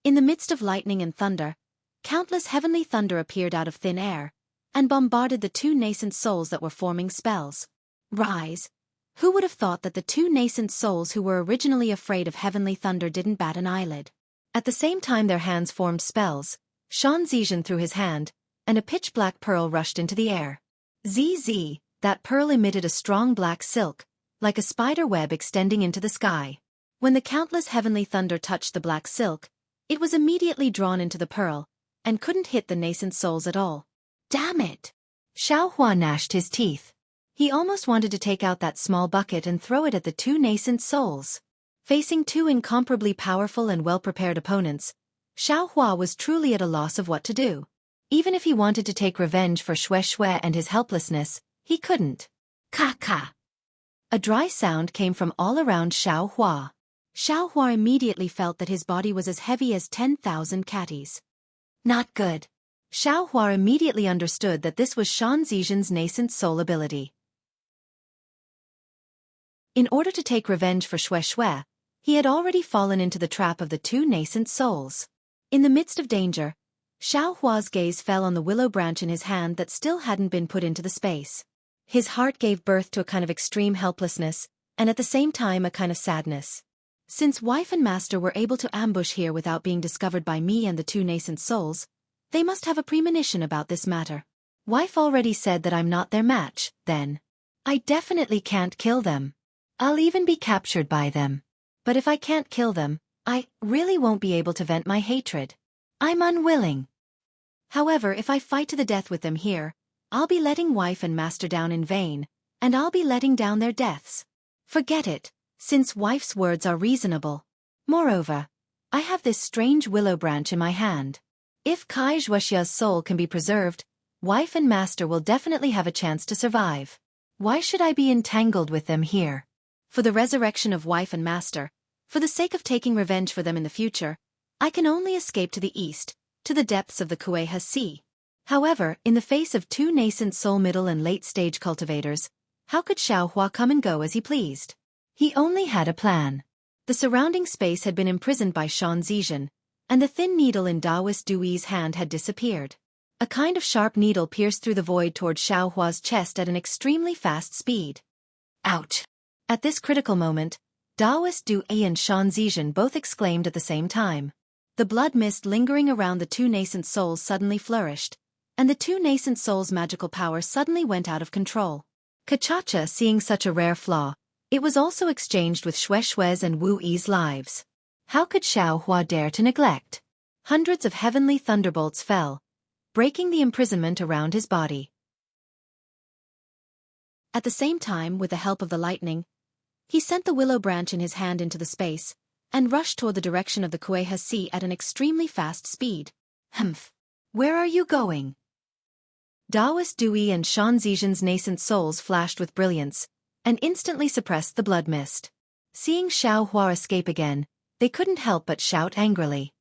In the midst of lightning and thunder, countless heavenly thunder appeared out of thin air, and bombarded the two nascent souls that were forming spells. Rise! Who would have thought that the two nascent souls who were originally afraid of heavenly thunder didn't bat an eyelid? At the same time their hands formed spells, Xianxia threw his hand, and a pitch-black pearl rushed into the air. ZZ, that pearl emitted a strong black silk, like a spider web extending into the sky. When the countless heavenly thunder touched the black silk, it was immediately drawn into the pearl, and couldn't hit the nascent souls at all. Damn it! Xiaohua gnashed his teeth. He almost wanted to take out that small bucket and throw it at the two nascent souls. Facing two incomparably powerful and well-prepared opponents, Xiaohua was truly at a loss of what to do. Even if he wanted to take revenge for Xue and his helplessness, he couldn't. Ka-ka! A dry sound came from all around Xiaohua. Xiaohua immediately felt that his body was as heavy as 10,000 catties. Not good. Xiaohua immediately understood that this was Xianxia's nascent soul ability. In order to take revenge for Xue, he had already fallen into the trap of the two nascent souls. In the midst of danger, Xiaohua's gaze fell on the willow branch in his hand that still hadn't been put into the space. His heart gave birth to a kind of extreme helplessness, and at the same time a kind of sadness. Since wife and master were able to ambush here without being discovered by me and the two nascent souls, they must have a premonition about this matter. Wife already said that I'm not their match, then. I definitely can't kill them. I'll even be captured by them. But if I can't kill them, I really won't be able to vent my hatred. I'm unwilling. However, if I fight to the death with them here, I'll be letting wife and master down in vain, and I'll be letting down their deaths. Forget it, since wife's words are reasonable. Moreover, I have this strange willow branch in my hand. If Wuxia's soul can be preserved, wife and master will definitely have a chance to survive. Why should I be entangled with them here? For the resurrection of wife and master, for the sake of taking revenge for them in the future, I can only escape to the east, to the depths of the Kuei Sea. However, in the face of two nascent soul middle and late-stage cultivators, how could Xiaohua come and go as he pleased? He only had a plan. The surrounding space had been imprisoned by Xianxia, and the thin needle in Taoist Dui's hand had disappeared. A kind of sharp needle pierced through the void toward Xiaohua's chest at an extremely fast speed. Ouch! At this critical moment, Taoist Dui and Xianxia both exclaimed at the same time. The blood mist lingering around the two nascent souls suddenly flourished, and the two nascent souls' magical power suddenly went out of control. Kachacha, seeing such a rare flaw, it was also exchanged with Xue's and Wu Yi's lives. How could Xiaohua dare to neglect? Hundreds of heavenly thunderbolts fell, breaking the imprisonment around his body. At the same time, with the help of the lightning, he sent the willow branch in his hand into the space, and rushed toward the direction of the Kuei Sea at an extremely fast speed. Humph! Where are you going? Taoist Dui and Xianxia's nascent souls flashed with brilliance, and instantly suppressed the blood mist. Seeing Xiaohua escape again, they couldn't help but shout angrily.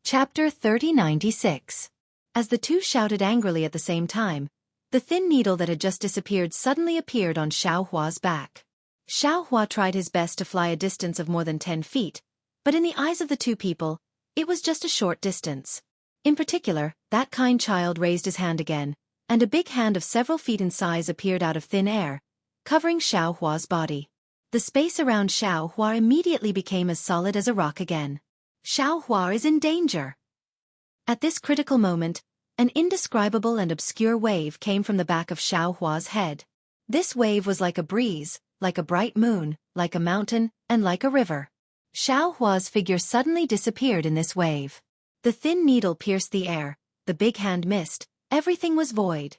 Chapter 3096. As the two shouted angrily at the same time, the thin needle that had just disappeared suddenly appeared on Xiaohua's back. Xiaohua tried his best to fly a distance of more than 10 feet, but in the eyes of the two people, it was just a short distance. In particular, that kind child raised his hand again, and a big hand of several feet in size appeared out of thin air, covering Xiaohua's body. The space around Xiaohua immediately became as solid as a rock again. Xiaohua is in danger. At this critical moment, an indescribable and obscure wave came from the back of Xiaohua's head. This wave was like a breeze, like a bright moon, like a mountain, and like a river. Xiaohua's figure suddenly disappeared in this wave. The thin needle pierced the air, the big hand missed, everything was void.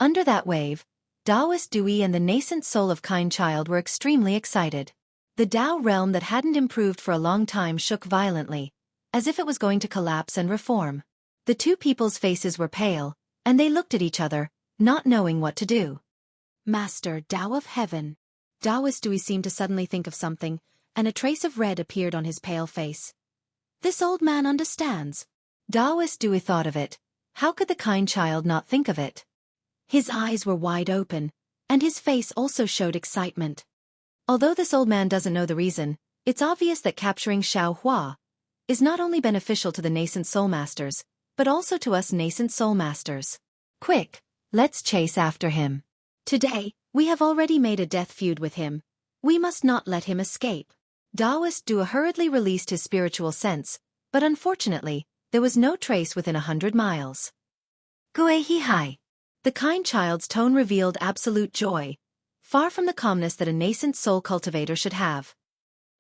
Under that wave, Taoist Dui and the nascent soul of kind child were extremely excited. The Tao realm that hadn't improved for a long time shook violently, as if it was going to collapse and reform. The two people's faces were pale, and they looked at each other, not knowing what to do. Master Tao of Heaven. Taoist Dui seemed to suddenly think of something, and a trace of red appeared on his pale face. This old man understands. Taoist Dui thought of it. How could the kind child not think of it? His eyes were wide open, and his face also showed excitement. Although this old man doesn't know the reason, it's obvious that capturing Xiaohua is not only beneficial to the nascent soul masters, but also to us nascent soul masters. Quick, let's chase after him. Today, we have already made a death feud with him. We must not let him escape. Taoist Dui hurriedly released his spiritual sense, But unfortunately, there was no trace within 100 miles. Guehihai. The kind child's tone revealed absolute joy, far from the calmness that a nascent soul cultivator should have.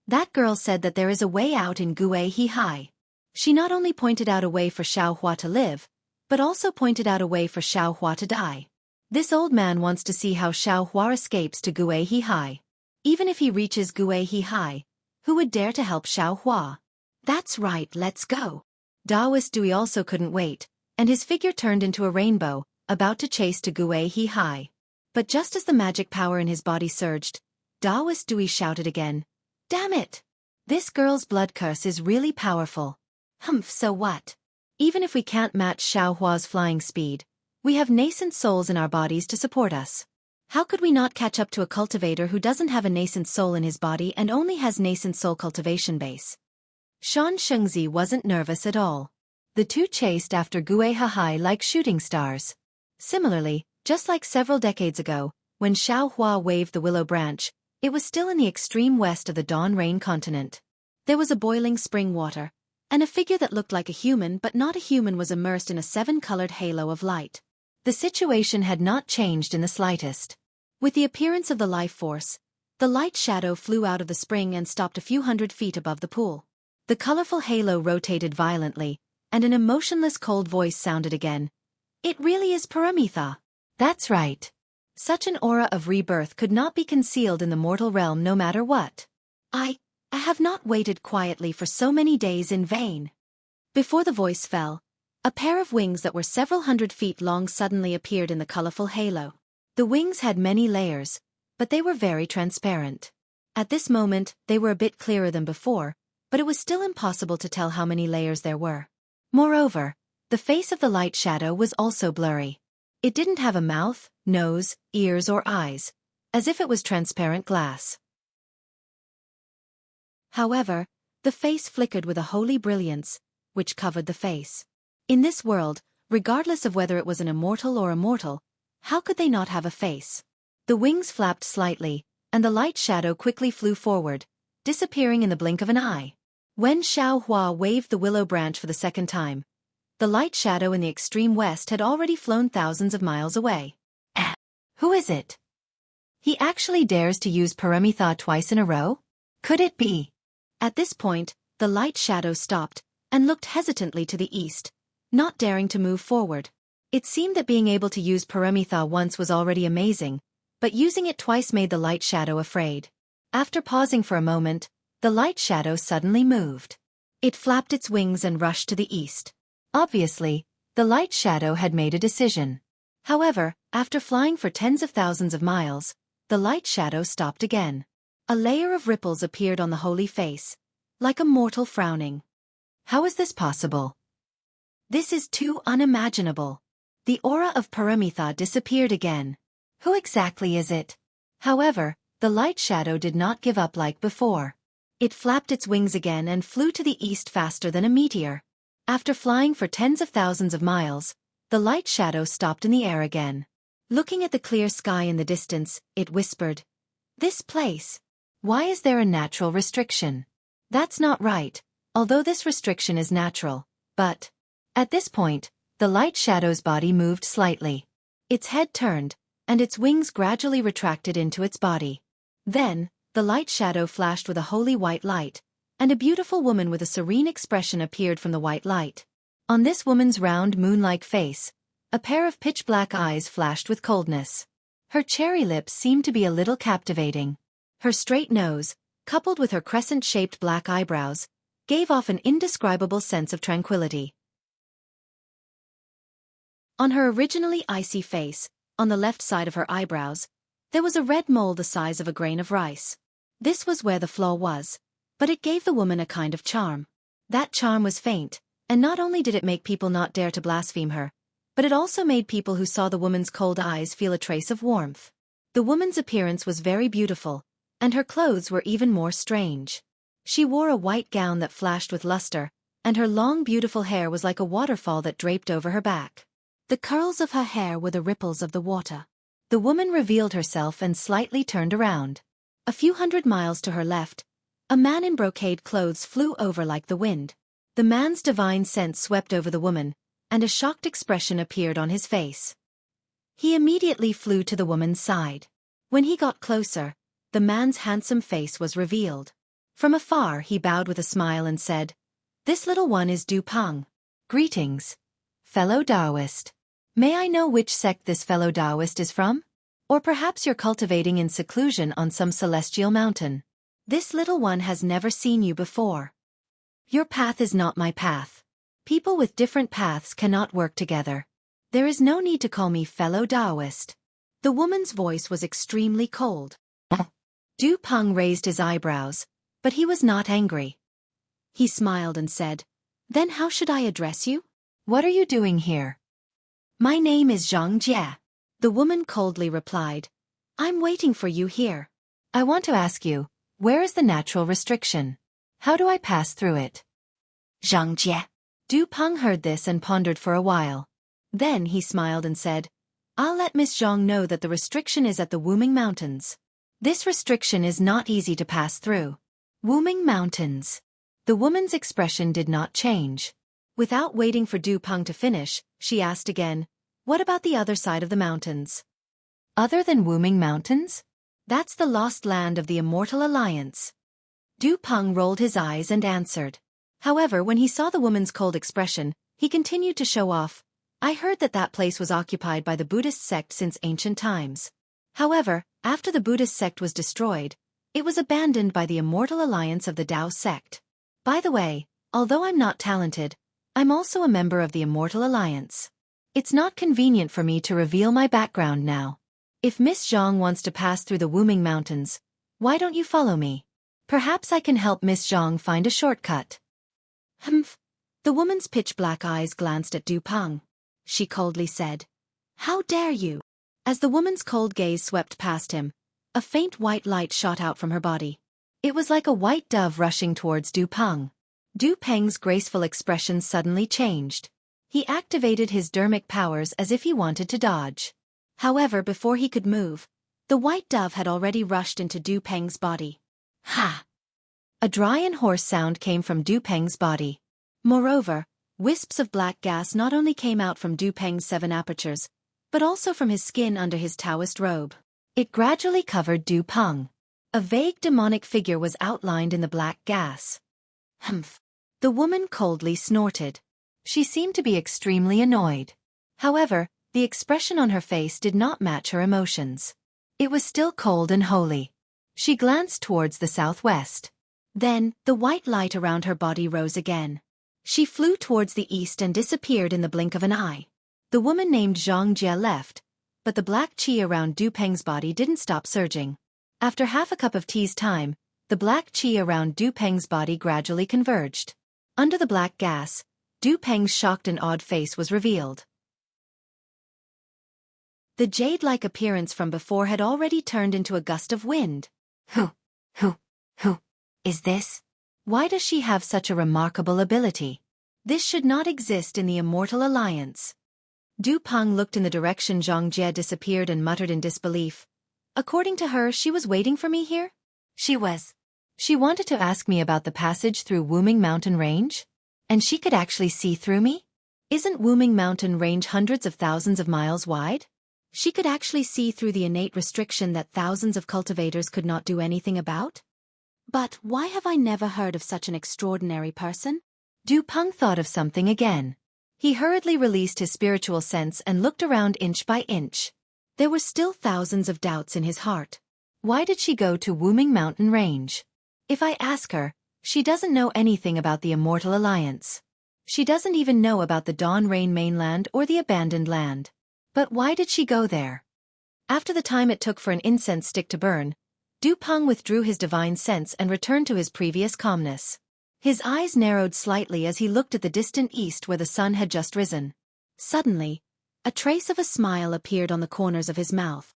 That girl said that there is a way out in Guehihai. She not only pointed out a way for Xiaohua to live, but also pointed out a way for Xiaohua to die. This old man wants to see how Xiaohua escapes to Guehihai. Even if he reaches Guehihai, who would dare to help Xiaohua? That's right, let's go. Daoist Dewey also couldn't wait, and his figure turned into a rainbow, about to chase to Guehihai. But just as the magic power in his body surged, Daoist Dewey shouted again, "Damn it! This girl's blood curse is really powerful." Humph, so what? Even if we can't match Xiaohua's flying speed, we have nascent souls in our bodies to support us. How could we not catch up to a cultivator who doesn't have a nascent soul in his body and only has nascent soul cultivation base? Xianxia wasn't nervous at all. The two chased after Guehihai like shooting stars. Similarly, just like several decades ago, when Xiaohua waved the willow branch, it was still in the extreme west of the Dawn Rain continent. There was a boiling spring water, and a figure that looked like a human but not a human was immersed in a seven-colored halo of light. The situation had not changed in the slightest. With the appearance of the life force, the light shadow flew out of the spring and stopped a few hundred feet above the pool. The colorful halo rotated violently, and an emotionless cold voice sounded again. "It really is Paramitha." That's right. Such an aura of rebirth could not be concealed in the mortal realm no matter what. I have not waited quietly for so many days in vain. Before the voice fell, a pair of wings that were several hundred feet long suddenly appeared in the colorful halo. The wings had many layers, but they were very transparent. At this moment, they were a bit clearer than before, but it was still impossible to tell how many layers there were. Moreover, the face of the light shadow was also blurry. It didn't have a mouth, nose, ears or eyes, as if it was transparent glass. However, the face flickered with a holy brilliance, which covered the face. In this world, regardless of whether it was an immortal or a mortal, how could they not have a face? The wings flapped slightly, and the light shadow quickly flew forward, disappearing in the blink of an eye. When Xiaohua waved the willow branch for the second time, the light shadow in the extreme west had already flown thousands of miles away. Who is it? He actually dares to use Paramitha twice in a row? Could it be? At this point, the light shadow stopped, and looked hesitantly to the east, not daring to move forward. It seemed that being able to use Paramitha once was already amazing, but using it twice made the light shadow afraid. After pausing for a moment, the light shadow suddenly moved. It flapped its wings and rushed to the east. Obviously, the light shadow had made a decision. However, after flying for tens of thousands of miles, the light shadow stopped again. A layer of ripples appeared on the holy face, like a mortal frowning. How is this possible? This is too unimaginable. The aura of Paramitha disappeared again. Who exactly is it? However, the light shadow did not give up like before. It flapped its wings again and flew to the east faster than a meteor. After flying for tens of thousands of miles, the light shadow stopped in the air again. Looking at the clear sky in the distance, it whispered, "This place. Why is there a natural restriction? That's not right, although this restriction is natural, but..." At this point, the light shadow's body moved slightly. Its head turned, and its wings gradually retracted into its body. Then, the light shadow flashed with a holy white light, and a beautiful woman with a serene expression appeared from the white light. On this woman's round moon-like face, a pair of pitch-black eyes flashed with coldness. Her cherry lips seemed to be a little captivating. Her straight nose, coupled with her crescent-shaped black eyebrows, gave off an indescribable sense of tranquility. On her originally icy face, on the left side of her eyebrows, there was a red mole the size of a grain of rice. This was where the flaw was, but it gave the woman a kind of charm. That charm was faint, and not only did it make people not dare to blaspheme her, but it also made people who saw the woman's cold eyes feel a trace of warmth. The woman's appearance was very beautiful, and her clothes were even more strange. She wore a white gown that flashed with luster, and her long beautiful hair was like a waterfall that draped over her back. The curls of her hair were the ripples of the water. The woman revealed herself and slightly turned around. A few hundred miles to her left, a man in brocade clothes flew over like the wind. The man's divine sense swept over the woman, and a shocked expression appeared on his face. He immediately flew to the woman's side. When he got closer, the man's handsome face was revealed. From afar he bowed with a smile and said, "This little one is Du Peng. Greetings, fellow Taoist. May I know which sect this fellow Taoist is from? Or perhaps you're cultivating in seclusion on some celestial mountain. This little one has never seen you before. Your path is not my path. People with different paths cannot work together. There is no need to call me fellow Taoist." The woman's voice was extremely cold. Du Peng raised his eyebrows, but he was not angry. He smiled and said, "Then how should I address you? What are you doing here?" "My name is Xianxia," the woman coldly replied. "I'm waiting for you here. I want to ask you, where is the natural restriction? How do I pass through it?" "Xianxia." Du Peng heard this and pondered for a while. Then he smiled and said, "I'll let Miss Zhang know that the restriction is at the Wuming Mountains. This restriction is not easy to pass through." Wuming Mountains. The woman's expression did not change. Without waiting for Du Peng to finish, she asked again, "What about the other side of the mountains?" "Other than Wuming Mountains? That's the lost land of the Immortal Alliance." Du Peng rolled his eyes and answered. However, when he saw the woman's cold expression, he continued to show off. "I heard that that place was occupied by the Buddhist sect since ancient times. However, after the Buddhist sect was destroyed, it was abandoned by the Immortal Alliance of the Tao sect. By the way, although I'm not talented, I'm also a member of the Immortal Alliance. It's not convenient for me to reveal my background now. If Miss Zhang wants to pass through the Wuming Mountains, why don't you follow me? Perhaps I can help Miss Zhang find a shortcut." "Humph." The woman's pitch-black eyes glanced at Du Peng. She coldly said, "How dare you?" As the woman's cold gaze swept past him, a faint white light shot out from her body. It was like a white dove rushing towards Du Peng. Du Peng's graceful expression suddenly changed. He activated his dermic powers as if he wanted to dodge. However, before he could move, the white dove had already rushed into Du Peng's body. Ha! A dry and hoarse sound came from Du Peng's body. Moreover, wisps of black gas not only came out from Du Peng's 7 apertures, but also from his skin under his Taoist robe. It gradually covered Du Peng. A vague demonic figure was outlined in the black gas. "Humph." The woman coldly snorted. She seemed to be extremely annoyed. However, the expression on her face did not match her emotions. It was still cold and holy. She glanced towards the southwest. Then, the white light around her body rose again. She flew towards the east and disappeared in the blink of an eye. The woman named Zhang Jie left, but the black qi around Du Peng's body didn't stop surging. After half a cup of tea's time, the black qi around Du Peng's body gradually converged. Under the black gas, Du Peng's shocked and awed face was revealed. The jade-like appearance from before had already turned into a gust of wind. Who is this? Why does she have such a remarkable ability? This should not exist in the Immortal Alliance. Du Peng looked in the direction Zhang Jie disappeared and muttered in disbelief. According to her, she was waiting for me here? She was. She wanted to ask me about the passage through Wuming Mountain Range? And she could actually see through me? Isn't Wuming Mountain Range hundreds of thousands of miles wide? She could actually see through the innate restriction that thousands of cultivators could not do anything about? But why have I never heard of such an extraordinary person? Du Peng thought of something again. He hurriedly released his spiritual sense and looked around inch by inch. There were still thousands of doubts in his heart. Why did she go to Wuming Mountain Range? If I ask her, she doesn't know anything about the Immortal Alliance. She doesn't even know about the Dawn Rain mainland or the abandoned land. But why did she go there? After the time it took for an incense stick to burn, Du Peng withdrew his divine sense and returned to his previous calmness. His eyes narrowed slightly as he looked at the distant east where the sun had just risen. Suddenly, a trace of a smile appeared on the corners of his mouth.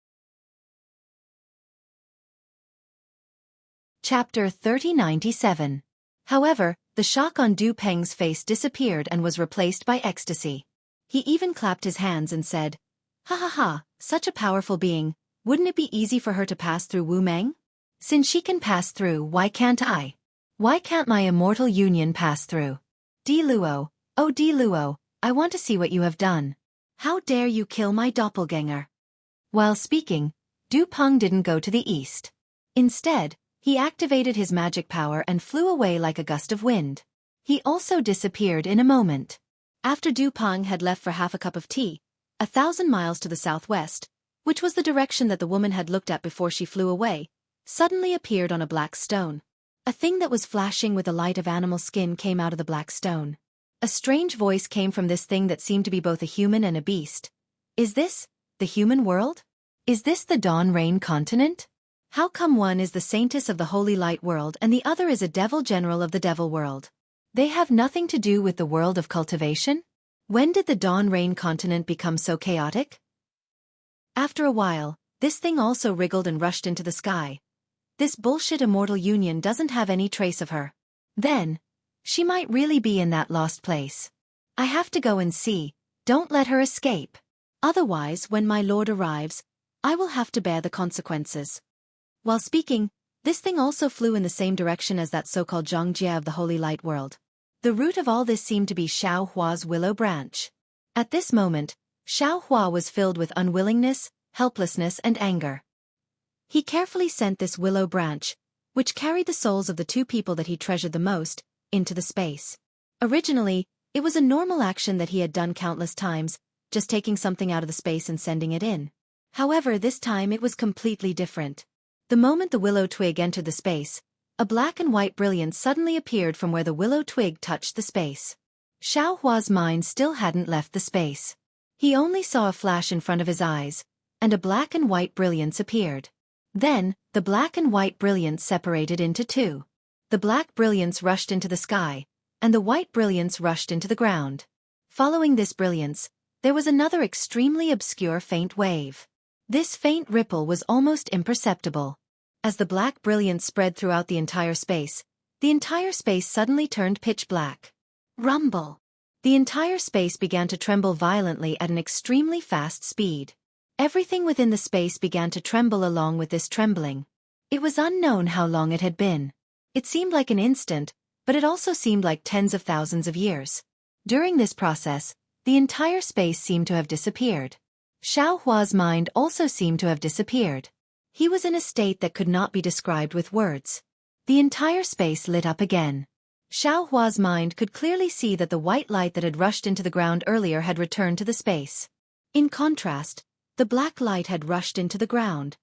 Chapter 3097. However, the shock on Du Peng's face disappeared and was replaced by ecstasy. He even clapped his hands and said, "Ha ha ha, such a powerful being, wouldn't it be easy for her to pass through Wu Meng? Since she can pass through, why can't I? Why can't my immortal union pass through?" Diluo, oh Diluo, I want to see what you have done. How dare you kill my doppelganger? While speaking, Du Peng didn't go to the east. Instead, he activated his magic power and flew away like a gust of wind. He also disappeared in a moment. After Du Peng had left for half a cup of tea, 1,000 miles to the southwest, which was the direction that the woman had looked at before she flew away, suddenly appeared on a black stone. A thing that was flashing with the light of animal skin came out of the black stone. A strange voice came from this thing that seemed to be both a human and a beast. Is this the human world? Is this the Dawn Rain continent? How come one is the saintess of the holy light world and the other is a devil general of the devil world? They have nothing to do with the world of cultivation? When did the Dawn Rain continent become so chaotic? After a while, this thing also wriggled and rushed into the sky. This bullshit Immortal Union doesn't have any trace of her. Then, she might really be in that lost place. I have to go and see. Don't let her escape. Otherwise, when my lord arrives, I will have to bear the consequences. While speaking, this thing also flew in the same direction as that so-called Xianxia of the holy light world. The root of all this seemed to be Xiao Hua's willow branch. At this moment, Xiao Hua was filled with unwillingness, helplessness and anger. He carefully sent this willow branch, which carried the souls of the two people that he treasured the most, into the space. Originally, it was a normal action that he had done countless times, just taking something out of the space and sending it in. However, this time it was completely different. The moment the willow twig entered the space, a black and white brilliance suddenly appeared from where the willow twig touched the space. Xiao Hua's mind still hadn't left the space. He only saw a flash in front of his eyes, and a black and white brilliance appeared. Then, the black and white brilliance separated into two. The black brilliance rushed into the sky, and the white brilliance rushed into the ground. Following this brilliance, there was another extremely obscure faint wave. This faint ripple was almost imperceptible. As the black brilliance spread throughout the entire space suddenly turned pitch black. Rumble! The entire space began to tremble violently at an extremely fast speed. Everything within the space began to tremble along with this trembling. It was unknown how long it had been. It seemed like an instant, but it also seemed like tens of thousands of years. During this process, the entire space seemed to have disappeared. Xiao Hua's mind also seemed to have disappeared. He was in a state that could not be described with words. The entire space lit up again. Xiao Hua's mind could clearly see that the white light that had rushed into the ground earlier had returned to the space. In contrast, the black light had rushed into the ground.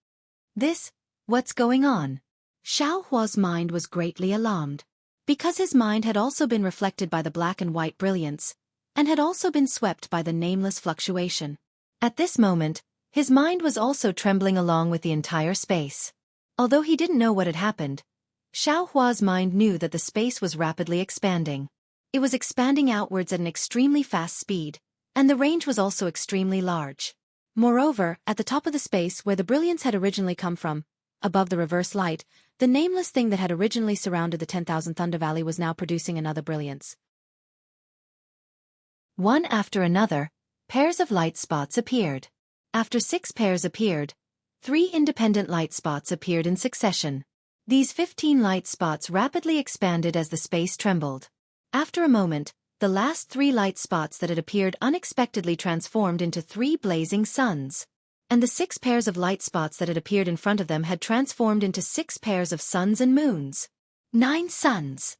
What's going on? Xiao Hua's mind was greatly alarmed. Because his mind had also been reflected by the black and white brilliance, and had also been swept by the nameless fluctuation. At this moment, his mind was also trembling along with the entire space. Although he didn't know what had happened, Xiao Hua's mind knew that the space was rapidly expanding. It was expanding outwards at an extremely fast speed, and the range was also extremely large. Moreover, at the top of the space where the brilliance had originally come from, above the reverse light, the nameless thing that had originally surrounded the 10,000 Thunder Valley was now producing another brilliance. One after another, pairs of light spots appeared. After 6 pairs appeared, 3 independent light spots appeared in succession. These 15 light spots rapidly expanded as the space trembled. After a moment, the last 3 light spots that had appeared unexpectedly transformed into 3 blazing suns. And the 6 pairs of light spots that had appeared in front of them had transformed into 6 pairs of suns and moons. 9 suns!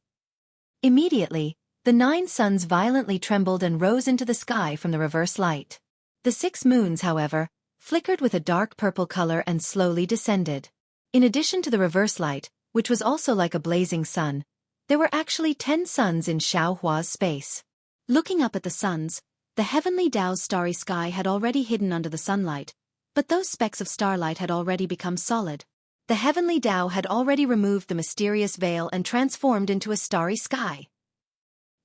Immediately, the 9 suns violently trembled and rose into the sky from the reverse light. The 6 moons, however, flickered with a dark purple color and slowly descended. In addition to the reverse light, which was also like a blazing sun, there were actually 10 suns in Xiao Hua's space. Looking up at the suns, the heavenly Tao's starry sky had already hidden under the sunlight, but those specks of starlight had already become solid. The heavenly Tao had already removed the mysterious veil and transformed into a starry sky.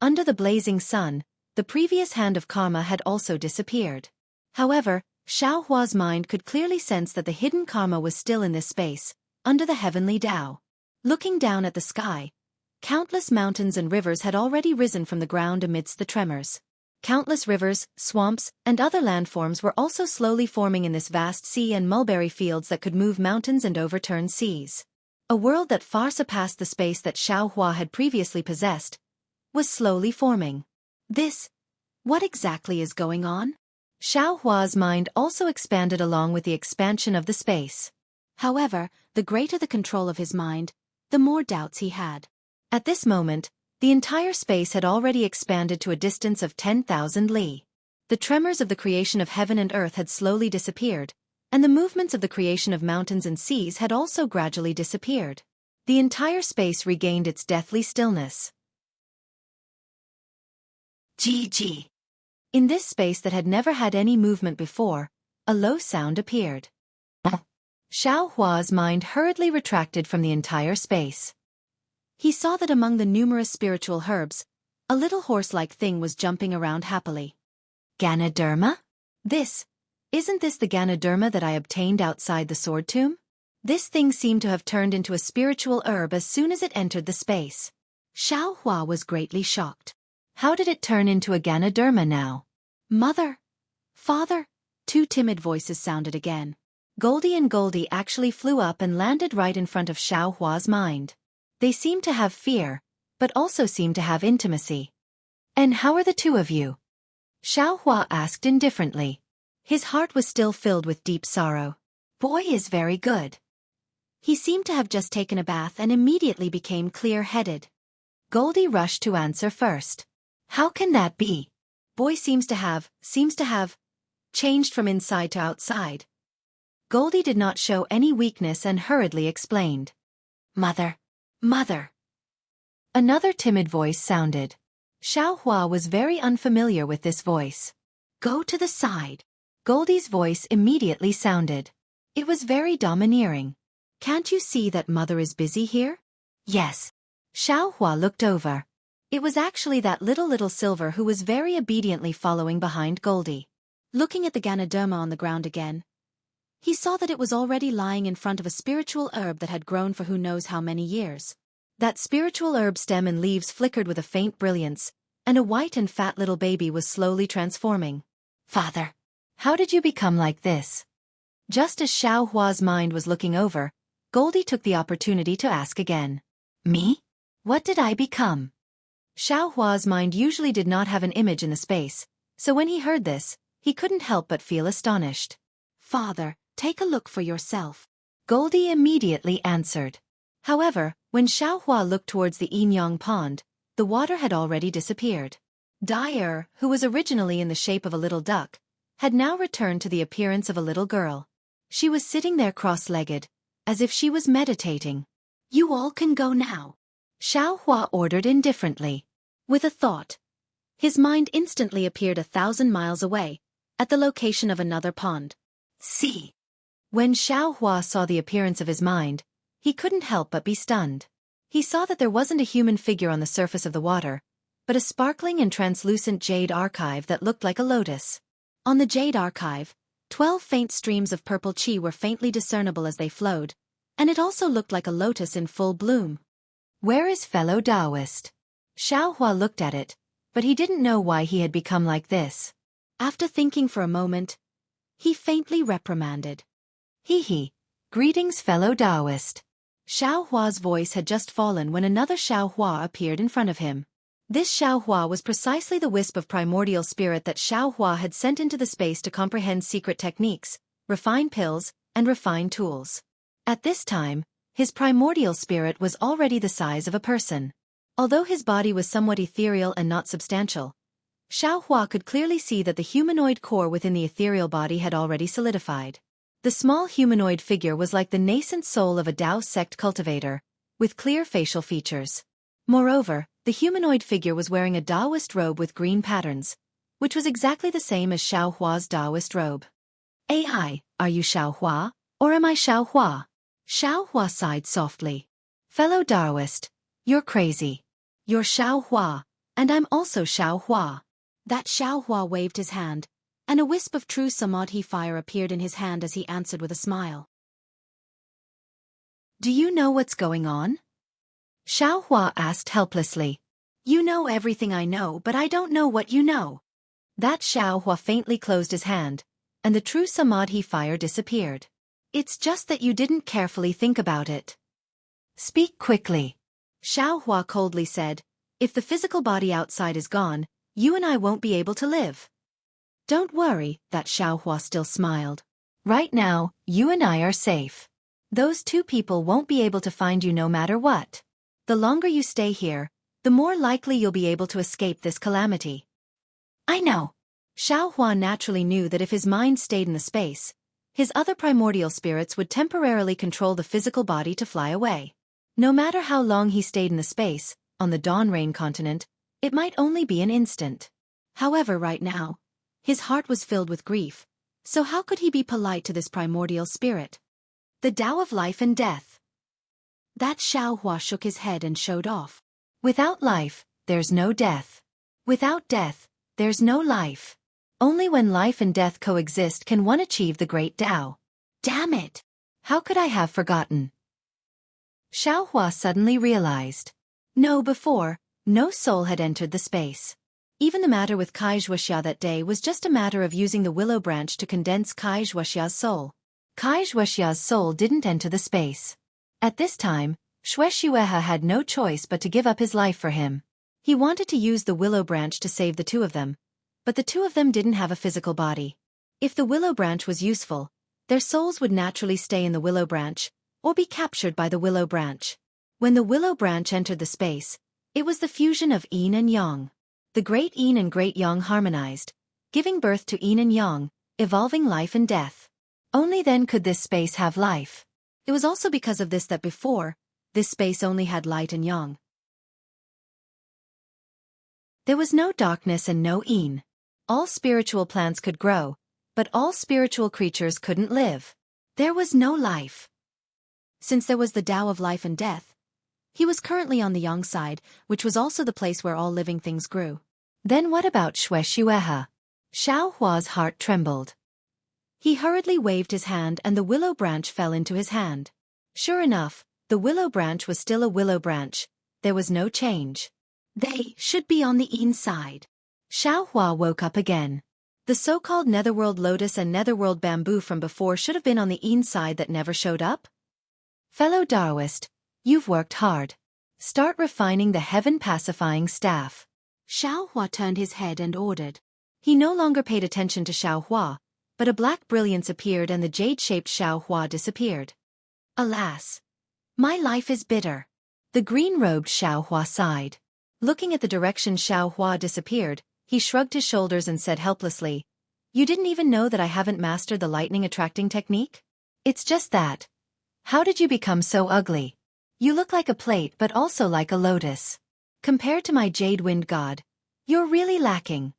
Under the blazing sun, the previous hand of karma had also disappeared. However, Xiao Hua's mind could clearly sense that the hidden karma was still in this space, under the heavenly Tao. Looking down at the sky, countless mountains and rivers had already risen from the ground amidst the tremors. Countless rivers, swamps, and other landforms were also slowly forming in this vast sea and mulberry fields that could move mountains and overturn seas. A world that far surpassed the space that Xiao Hua had previously possessed, was slowly forming. What exactly is going on? Xiao Hua's mind also expanded along with the expansion of the space. However, the greater the control of his mind, the more doubts he had. At this moment, the entire space had already expanded to a distance of 10,000 li. The tremors of the creation of heaven and earth had slowly disappeared, and the movements of the creation of mountains and seas had also gradually disappeared. The entire space regained its deathly stillness. GG. In this space that had never had any movement before, a low sound appeared. Xiao Hua's mind hurriedly retracted from the entire space. He saw that among the numerous spiritual herbs, a little horse-like thing was jumping around happily. Ganoderma? Isn't this the Ganoderma that I obtained outside the sword tomb? This thing seemed to have turned into a spiritual herb as soon as it entered the space. Xiao Hua was greatly shocked. How did it turn into a Ganoderma now? Mother? Father? Two timid voices sounded again. Goldie and Goldie actually flew up and landed right in front of Xiao Hua's mind. They seemed to have fear, but also seemed to have intimacy. And how are the two of you? Xiao Hua asked indifferently. His heart was still filled with deep sorrow. Boy is very good. He seemed to have just taken a bath and immediately became clear-headed. Goldie rushed to answer first. How can that be? Boy seems to have changed from inside to outside. Goldie did not show any weakness and hurriedly explained. Mother. Another timid voice sounded. Xiao Hua was very unfamiliar with this voice. Go to the side. Goldie's voice immediately sounded. It was very domineering. Can't you see that Mother is busy here? Yes. Xiao Hua looked over. It was actually that little Silver who was very obediently following behind Goldie. Looking at the Ganoderma on the ground again, he saw that it was already lying in front of a spiritual herb that had grown for who knows how many years. That spiritual herb stem and leaves flickered with a faint brilliance, and a white and fat little baby was slowly transforming. Father, how did you become like this? Just as Xiao Hua's mind was looking over, Goldie took the opportunity to ask again. Me? What did I become? Xiao Hua's mind usually did not have an image in the space, so when he heard this, he couldn't help but feel astonished. Father, take a look for yourself. Goldie immediately answered. However, when Xiao Hua looked towards the Yinyang pond, the water had already disappeared. Dai, who was originally in the shape of a little duck, had now returned to the appearance of a little girl. She was sitting there cross-legged, as if she was meditating. You all can go now. Xiao Hua ordered indifferently. With a thought, his mind instantly appeared 1,000 miles away, at the location of another pond. See. When Xiao Hua saw the appearance of his mind, he couldn't help but be stunned. He saw that there wasn't a human figure on the surface of the water, but a sparkling and translucent jade archive that looked like a lotus. On the jade archive, 12 faint streams of purple qi were faintly discernible as they flowed, and it also looked like a lotus in full bloom. Where is fellow Taoist? Xiao Hua looked at it, but he didn't know why he had become like this. After thinking for a moment, he faintly reprimanded. Greetings fellow Taoist. Xiao Hua's voice had just fallen when another Xiao Hua appeared in front of him. This Xiao Hua was precisely the wisp of primordial spirit that Xiao Hua had sent into the space to comprehend secret techniques, refine pills, and refine tools. At this time, his primordial spirit was already the size of a person. Although his body was somewhat ethereal and not substantial, Xiao Hua could clearly see that the humanoid core within the ethereal body had already solidified. The small humanoid figure was like the nascent soul of a Dao sect cultivator, with clear facial features. Moreover, the humanoid figure was wearing a Taoist robe with green patterns, which was exactly the same as Xiao Hua's Taoist robe. Ai, are you Xiao Hua, or am I Xiao Hua? Xiao Hua sighed softly. Fellow Taoist, you're crazy. You're Xiao Hua, and I'm also Xiao Hua. That Xiao Hua waved his hand, and a wisp of true samadhi fire appeared in his hand as he answered with a smile. Do you know what's going on? Xiao Hua asked helplessly. You know everything I know, but I don't know what you know. That Xiao Hua faintly closed his hand, and the true samadhi fire disappeared. It's just that you didn't carefully think about it. Speak quickly. Xiao Hua coldly said, If the physical body outside is gone, you and I won't be able to live. Don't worry, that Xiaohua still smiled. Right now, you and I are safe. Those two people won't be able to find you no matter what. The longer you stay here, the more likely you'll be able to escape this calamity. I know. Xiaohua naturally knew that if his mind stayed in the space, his other primordial spirits would temporarily control the physical body to fly away. No matter how long he stayed in the space, on the Dawn Rain continent, it might only be an instant. However, right now, his heart was filled with grief, so how could he be polite to this primordial spirit? The Tao of life and death. That Xiaohua shook his head and showed off. Without life, there's no death. Without death, there's no life. Only when life and death coexist can one achieve the great Tao. Damn it! How could I have forgotten? Xiaohua suddenly realized. No, before, no soul had entered the space. Even the matter with Wuxia that day was just a matter of using the willow branch to condense Wuxia's soul. Wuxia's soul didn't enter the space. At this time, Xianxia had no choice but to give up his life for him. He wanted to use the willow branch to save the two of them, but the two of them didn't have a physical body. If the willow branch was useful, their souls would naturally stay in the willow branch, or be captured by the willow branch. When the willow branch entered the space, it was the fusion of yin and yang. The great yin and great yang harmonized, giving birth to yin and yang, evolving life and death. Only then could this space have life. It was also because of this that before, this space only had light and yang. There was no darkness and no yin. All spiritual plants could grow, but all spiritual creatures couldn't live. There was no life. Since there was the Tao of life and death, he was currently on the yang side, which was also the place where all living things grew. Then what about Xianxia? Xiaohua's heart trembled. He hurriedly waved his hand and the willow branch fell into his hand. Sure enough, the willow branch was still a willow branch. There was no change. They should be on the yin side. Xiaohua woke up again. The so-called netherworld lotus and netherworld bamboo from before should have been on the yin side that never showed up? Fellow Taoist, you've worked hard. Start refining the heaven-pacifying staff. Xiaohua turned his head and ordered. He no longer paid attention to Xiaohua, but a black brilliance appeared and the jade-shaped Xiaohua disappeared. Alas! My life is bitter. The green-robed Xiaohua sighed. Looking at the direction Xiaohua disappeared, he shrugged his shoulders and said helplessly, "You didn't even know that I haven't mastered the lightning-attracting technique? It's just that. How did you become so ugly? You look like a plate but also like a lotus. Compared to my jade wind god, you're really lacking."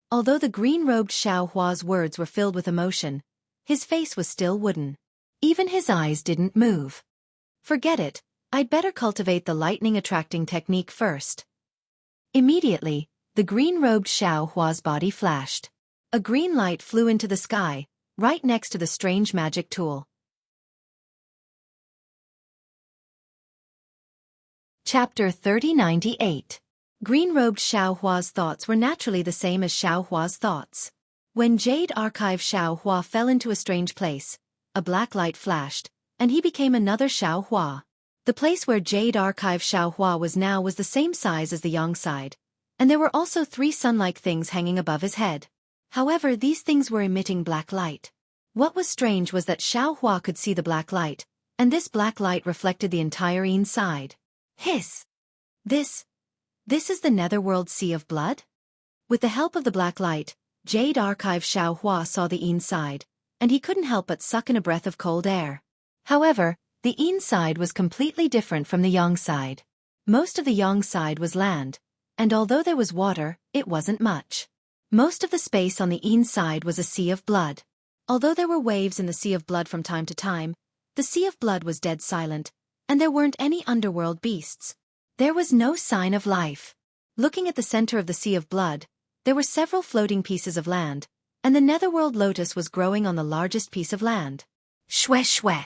Although the green-robed Xiaohua's words were filled with emotion, his face was still wooden. Even his eyes didn't move. Forget it, I'd better cultivate the lightning-attracting technique first. Immediately, the green-robed Xiaohua's body flashed. A green light flew into the sky, right next to the strange magic tool. Chapter 3098. Green-robed Xiaohua's thoughts were naturally the same as Xiaohua's thoughts. When Jade Archive Xiaohua fell into a strange place, a black light flashed, and he became another Xiaohua. The place where Jade Archive Xiaohua was now was the same size as the yang side, and there were also 3 sun-like things hanging above his head. However, these things were emitting black light. What was strange was that Xiaohua could see the black light, and this black light reflected the entire yin side. Hiss! This is the netherworld sea of blood? With the help of the black light, Jade Archive Xiaohua saw the yin side, and he couldn't help but suck in a breath of cold air. However, the yin side was completely different from the yang side. Most of the yang side was land, and although there was water, it wasn't much. Most of the space on the yin side was a sea of blood. Although there were waves in the sea of blood from time to time, the sea of blood was dead silent, and there weren't any underworld beasts. There was no sign of life. Looking at the center of the sea of blood, there were several floating pieces of land, and the netherworld lotus was growing on the largest piece of land. Shwe.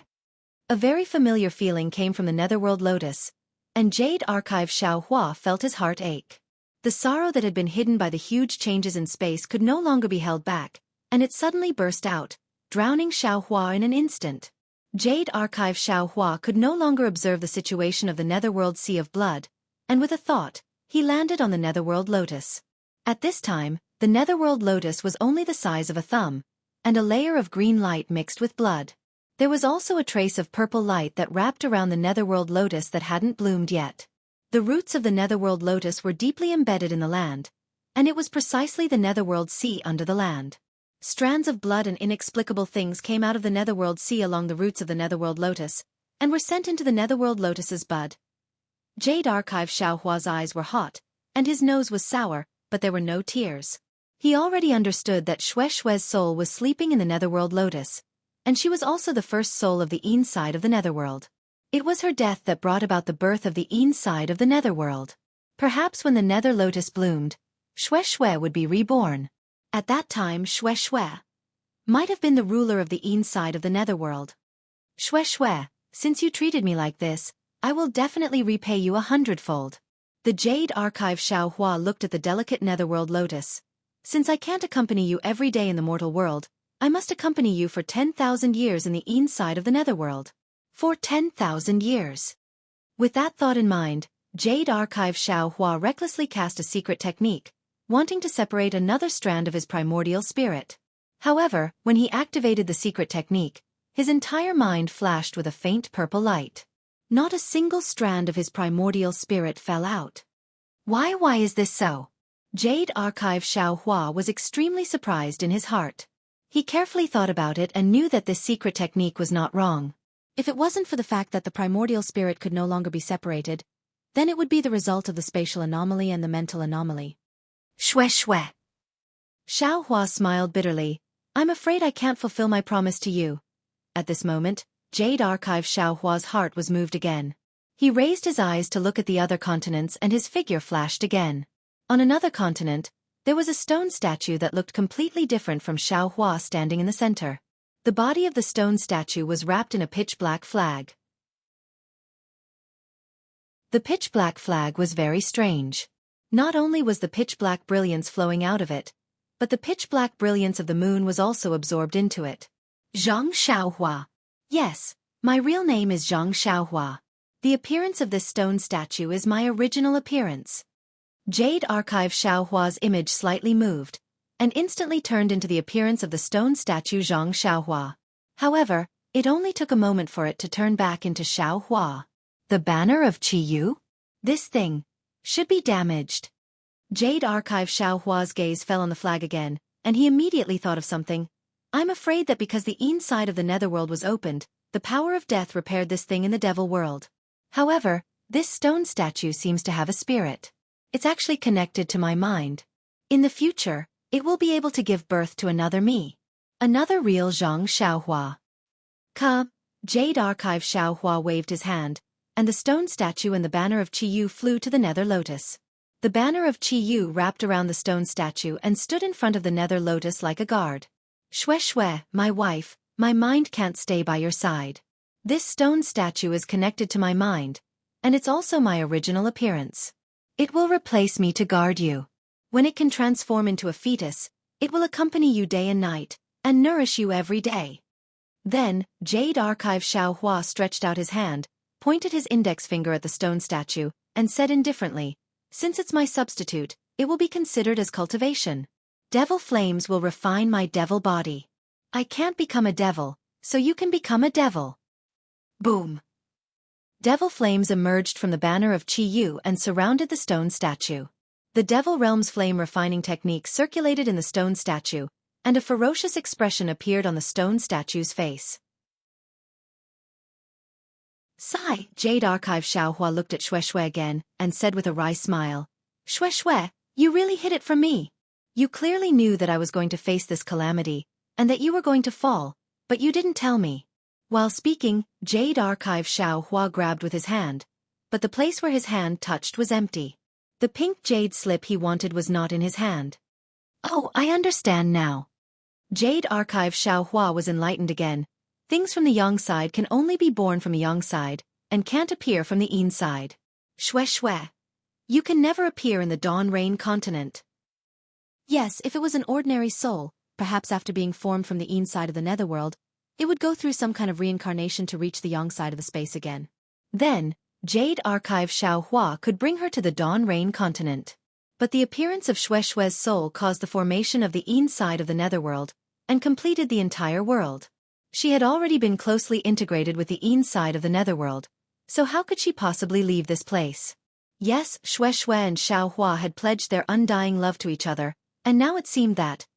A very familiar feeling came from the netherworld lotus, and Jade Archive Xiaohua felt his heart ache. The sorrow that had been hidden by the huge changes in space could no longer be held back, and it suddenly burst out, drowning Xiaohua in an instant. Jade Archive Xiaohua could no longer observe the situation of the netherworld sea of blood, and with a thought, he landed on the Netherworld Lotus. At this time, the Netherworld Lotus was only the size of a thumb, and a layer of green light mixed with blood. There was also a trace of purple light that wrapped around the Netherworld Lotus that hadn't bloomed yet. The roots of the Netherworld Lotus were deeply embedded in the land, and it was precisely the Netherworld Sea under the land. Strands of blood and inexplicable things came out of the Netherworld Sea along the roots of the Netherworld Lotus, and were sent into the Netherworld Lotus's bud. Jade Archive Xiaohua's eyes were hot, and his nose was sour, but there were no tears. He already understood that Shue's soul was sleeping in the Netherworld Lotus, and she was also the first soul of the inside of the Netherworld. It was her death that brought about the birth of the inside of the Netherworld. Perhaps when the Nether Lotus bloomed, Shui would be reborn. At that time Shui might have been the ruler of the inside of the Netherworld. Shui, since you treated me like this, I will definitely repay you 100-fold. The Jade Archive Xiaohua looked at the delicate Netherworld Lotus. Since I can't accompany you every day in the mortal world, I must accompany you for 10,000 years in the inside of the Netherworld. For 10,000 years. With that thought in mind, Jade Archive Xiaohua recklessly cast a secret technique, wanting to separate another strand of his primordial spirit. However, when he activated the secret technique, his entire mind flashed with a faint purple light. Not a single strand of his primordial spirit fell out. Why is this so? Jade Archive Xiaohua was extremely surprised in his heart. He carefully thought about it and knew that this secret technique was not wrong. If it wasn't for the fact that the primordial spirit could no longer be separated, then it would be the result of the spatial anomaly and the mental anomaly. Shui. Xiaohua smiled bitterly. I'm afraid I can't fulfill my promise to you. At this moment, Jade Archive Xiaohua's heart was moved again. He raised his eyes to look at the other continents and his figure flashed again. On another continent, there was a stone statue that looked completely different from Xiaohua standing in the center. The body of the stone statue was wrapped in a pitch-black flag. The pitch-black flag was very strange. Not only was the pitch-black brilliance flowing out of it, but the pitch-black brilliance of the moon was also absorbed into it. Zhang Xiaohua. Yes, my real name is Zhang Xiaohua. The appearance of this stone statue is my original appearance. Jade Archive Xiaohua's image slightly moved, and instantly turned into the appearance of the stone statue Zhang Xiaohua. However, it only took a moment for it to turn back into Xiaohua. The banner of Qiyu? This thing should be damaged. Jade Archive Xiaohua's gaze fell on the flag again, and he immediately thought of something. I'm afraid that because the inside of the Netherworld was opened, the power of death repaired this thing in the Devil World. However, this stone statue seems to have a spirit. It's actually connected to my mind. In the future, it will be able to give birth to another me. Another real Zhang Xiaohua. Jade Archive Xiaohua waved his hand, and the stone statue and the banner of Qiyu flew to the Nether Lotus. The banner of Qiyu wrapped around the stone statue and stood in front of the Nether Lotus like a guard. Shui, my wife, my mind can't stay by your side. This stone statue is connected to my mind, and it's also my original appearance. It will replace me to guard you. When it can transform into a fetus, it will accompany you day and night, and nourish you every day. Then, Jade Archive Xiaohua stretched out his hand, pointed his index finger at the stone statue, and said indifferently, since it's my substitute, it will be considered as cultivation. Devil flames will refine my devil body. I can't become a devil, so you can become a devil. Boom. Devil flames emerged from the banner of Qiyu and surrounded the stone statue. The Devil Realm's flame refining technique circulated in the stone statue, and a ferocious expression appeared on the stone statue's face. Sigh. Jade Archive Xiaohua looked at Shui again, and said with a wry smile, Shui, you really hid it from me. You clearly knew that I was going to face this calamity, and that you were going to fall, but you didn't tell me. While speaking, Jade Archive Xiaohua grabbed with his hand, but the place where his hand touched was empty. The pink jade slip he wanted was not in his hand. Oh, I understand now. Jade Archive Xiaohua was enlightened again. Things from the yang side can only be born from the yang side, and can't appear from the yin side. Shui. You can never appear in the Dawn Rain continent. Yes, if it was an ordinary soul, perhaps after being formed from the yin side of the netherworld, it would go through some kind of reincarnation to reach the yang side of the space again. Then, Jade Archive Xiaohua could bring her to the Dawn Rain continent. But the appearance of Shue's soul caused the formation of the inside of the netherworld, and completed the entire world. She had already been closely integrated with the inside of the netherworld, so how could she possibly leave this place? Yes, Shue and Xiaohua had pledged their undying love to each other, and now it seemed that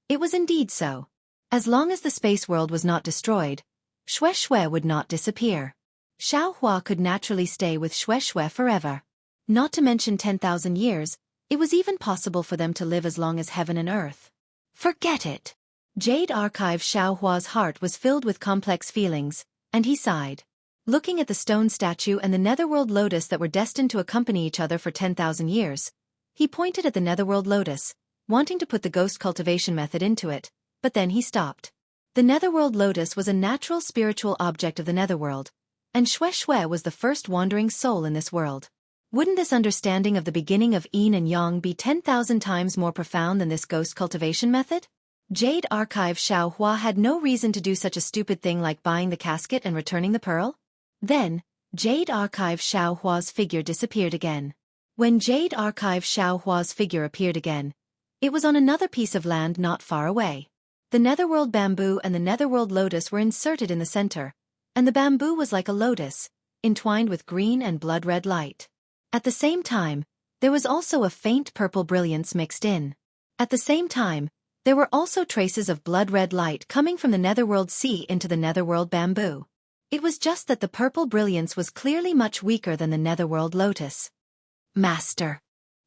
it was indeed so. As long as the space world was not destroyed, Shue would not disappear. Xiaohua could naturally stay with Shue forever. Not to mention 10,000 years, it was even possible for them to live as long as heaven and earth. Forget it. Jade Archive Xiaohua's heart was filled with complex feelings, and he sighed. Looking at the stone statue and the netherworld lotus that were destined to accompany each other for 10,000 years, he pointed at the netherworld lotus, wanting to put the ghost cultivation method into it, but then he stopped. The netherworld lotus was a natural spiritual object of the netherworld, and Shue was the first wandering soul in this world. Wouldn't this understanding of the beginning of yin and yang be 10,000 times more profound than this ghost cultivation method? Jade Archive Xiaohua had no reason to do such a stupid thing like buying the casket and returning the pearl. Then, Jade Archive Xiaohua's figure disappeared again. When Jade Archive Xiaohua's figure appeared again, it was on another piece of land not far away. The netherworld bamboo and the netherworld lotus were inserted in the center, and the bamboo was like a lotus, entwined with green and blood-red light. At the same time, there was also a faint purple brilliance mixed in. At the same time, there were also traces of blood-red light coming from the netherworld sea into the netherworld bamboo. It was just that the purple brilliance was clearly much weaker than the netherworld lotus. Master.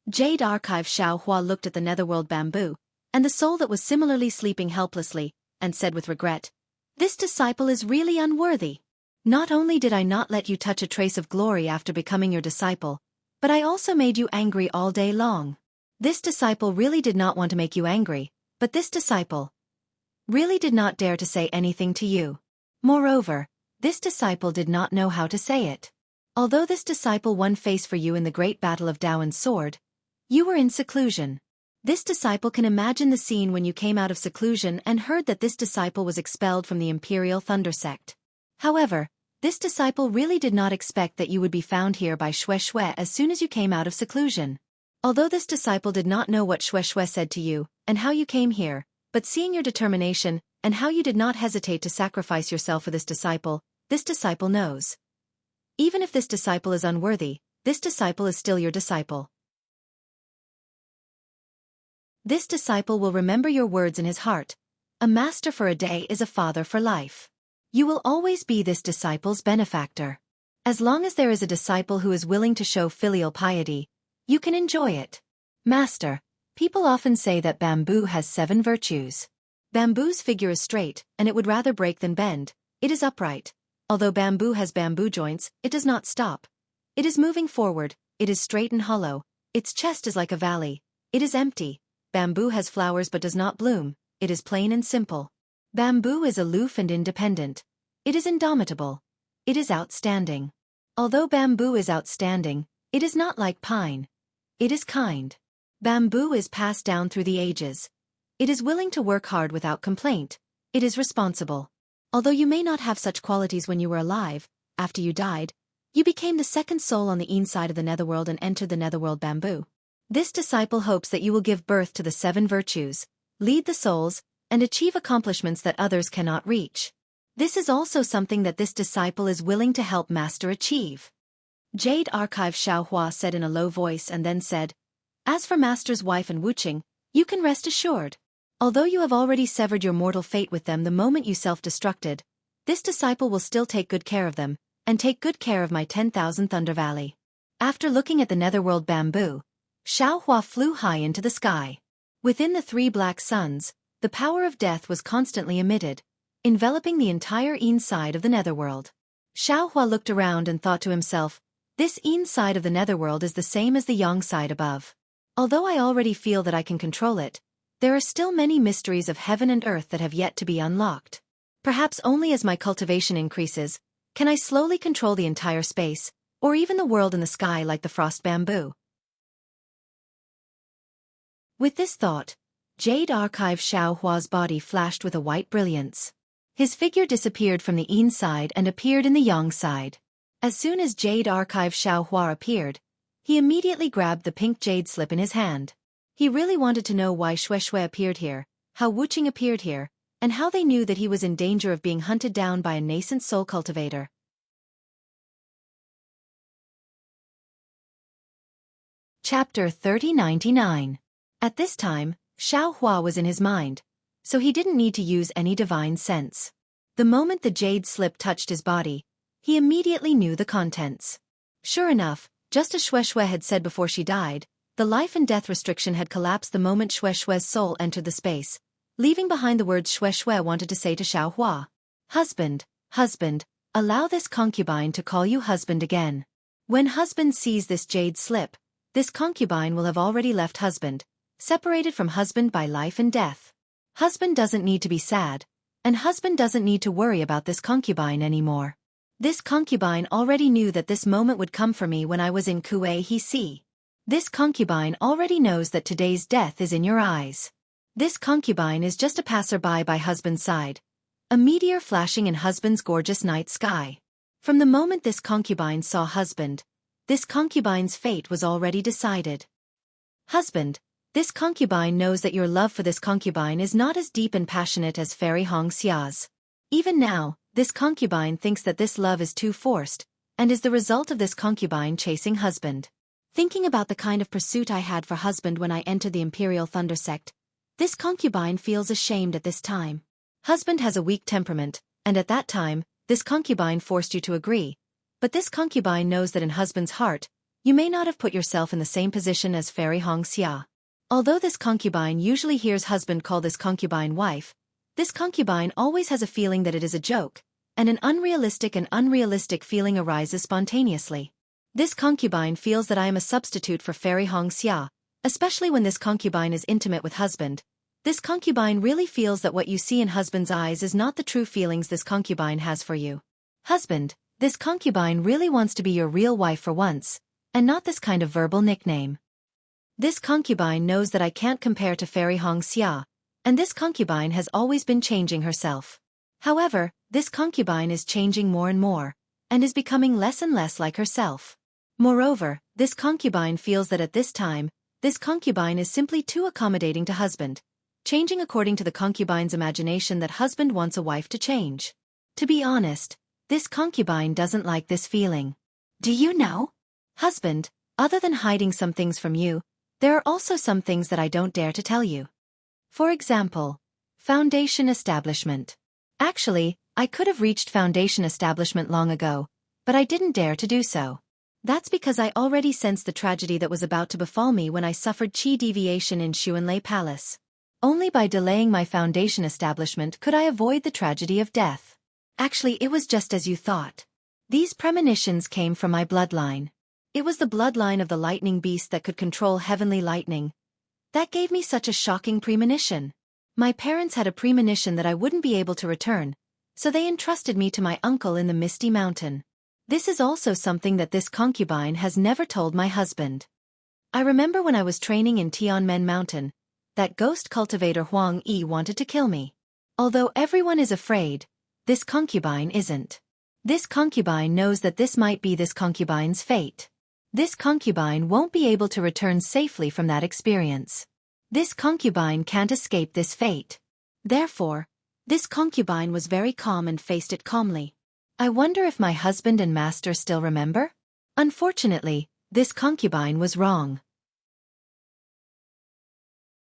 Jade Archive Xiaohua looked at the netherworld bamboo, and the soul that was similarly sleeping helplessly, and said with regret, "This disciple is really unworthy. Not only did I not let you touch a trace of glory after becoming your disciple, but I also made you angry all day long. This disciple really did not want to make you angry, but this disciple really did not dare to say anything to you. Moreover, this disciple did not know how to say it. Although this disciple won face for you in the great battle of Daowen's sword, you were in seclusion. This disciple can imagine the scene when you came out of seclusion and heard that this disciple was expelled from the Imperial Thunder Sect. However, this disciple really did not expect that you would be found here by Shue as soon as you came out of seclusion. Although this disciple did not know what Shue said to you, and how you came here, but seeing your determination, and how you did not hesitate to sacrifice yourself for this disciple knows. Even if this disciple is unworthy, this disciple is still your disciple. This disciple will remember your words in his heart. A master for a day is a father for life. You will always be this disciple's benefactor. As long as there is a disciple who is willing to show filial piety, you can enjoy it. Master, people often say that bamboo has 7 virtues. Bamboo's figure is straight, and it would rather break than bend. It is upright. Although bamboo has bamboo joints, it does not stop. It is moving forward, it is straight and hollow. Its chest is like a valley. It is empty. Bamboo has flowers but does not bloom. It is plain and simple. Bamboo is aloof and independent. It is indomitable. It is outstanding. Although bamboo is outstanding, it is not like pine. It is kind. Bamboo is passed down through the ages. It is willing to work hard without complaint. It is responsible. Although you may not have such qualities when you were alive, after you died, you became the second soul on the inside of the netherworld and entered the netherworld bamboo. This disciple hopes that you will give birth to the 7 virtues, lead the souls, and achieve accomplishments that others cannot reach. This is also something that this disciple is willing to help Master achieve. Jade Archive Xiaohua said in a low voice and then said, "As for Master's wife and Wuxia, you can rest assured. Although you have already severed your mortal fate with them the moment you self-destructed, this disciple will still take good care of them, and take good care of my 10,000 Thunder Valley." After looking at the netherworld bamboo, Xiaohua flew high into the sky. Within the 3 black suns, the power of death was constantly emitted, enveloping the entire inside of the netherworld. Xiaohua looked around and thought to himself, this inside of the netherworld is the same as the yang side above. Although I already feel that I can control it, there are still many mysteries of heaven and earth that have yet to be unlocked. Perhaps only as my cultivation increases, can I slowly control the entire space, or even the world in the sky like the frost bamboo. With this thought, Jade Archive Xiaohua's body flashed with a white brilliance. His figure disappeared from the yin side and appeared in the yang side. As soon as Jade Archive Xiaohua appeared, he immediately grabbed the pink jade slip in his hand. He really wanted to know why Shui appeared here, how Wuqing appeared here, and how they knew that he was in danger of being hunted down by a nascent soul cultivator. Chapter 3099. At this time, Xiaohua was in his mind, so he didn't need to use any divine sense. The moment the jade slip touched his body, he immediately knew the contents. Sure enough, just as Shui had said before she died, the life and death restriction had collapsed the moment Shui's soul entered the space, leaving behind the words Shui wanted to say to Xiaohua. Husband, husband, allow this concubine to call you husband again. When husband sees this jade slip, this concubine will have already left husband, separated from husband by life and death. Husband doesn't need to be sad, and husband doesn't need to worry about this concubine anymore. This concubine already knew that this moment would come for me when I was in Kuei He Si. This concubine already knows that today's death is in your eyes. This concubine is just a passerby by husband's side, a meteor flashing in husband's gorgeous night sky. From the moment this concubine saw husband, this concubine's fate was already decided. Husband, this concubine knows that your love for this concubine is not as deep and passionate as Fairy Xianxia's. Even now, this concubine thinks that this love is too forced, and is the result of this concubine chasing husband. Thinking about the kind of pursuit I had for husband when I entered the Imperial Thunder Sect, this concubine feels ashamed at this time. Husband has a weak temperament, and at that time, this concubine forced you to agree. But this concubine knows that in husband's heart, you may not have put yourself in the same position as Fairy Xianxia. Although this concubine usually hears husband call this concubine wife, this concubine always has a feeling that it is a joke, and an unrealistic feeling arises spontaneously. This concubine feels that I am a substitute for Fairy Xianxia, especially when this concubine is intimate with husband. This concubine really feels that what you see in husband's eyes is not the true feelings this concubine has for you. Husband, this concubine really wants to be your real wife for once, and not this kind of verbal nickname. This concubine knows that I can't compare to Fairy Xianxia, and this concubine has always been changing herself. However, this concubine is changing more and more, and is becoming less and less like herself. Moreover, this concubine feels that at this time, this concubine is simply too accommodating to husband, changing according to the concubine's imagination that husband wants a wife to change. To be honest, this concubine doesn't like this feeling. Do you know? Husband, other than hiding some things from you, there are also some things that I don't dare to tell you. For example, foundation establishment. Actually, I could have reached foundation establishment long ago, but I didn't dare to do so. That's because I already sensed the tragedy that was about to befall me when I suffered chi deviation in Xuanlei Palace. Only by delaying my foundation establishment could I avoid the tragedy of death. Actually, it was just as you thought. These premonitions came from my bloodline. It was the bloodline of the lightning beast that could control heavenly lightning. That gave me such a shocking premonition. My parents had a premonition that I wouldn't be able to return, so they entrusted me to my uncle in the Misty Mountain. This is also something that this concubine has never told my husband. I remember when I was training in Tianmen Mountain, that ghost cultivator Huang Yi wanted to kill me. Although everyone is afraid, this concubine isn't. This concubine knows that this might be this concubine's fate. This concubine won't be able to return safely from that experience. This concubine can't escape this fate. Therefore, this concubine was very calm and faced it calmly. I wonder if my husband and master still remember? Unfortunately, this concubine was wrong.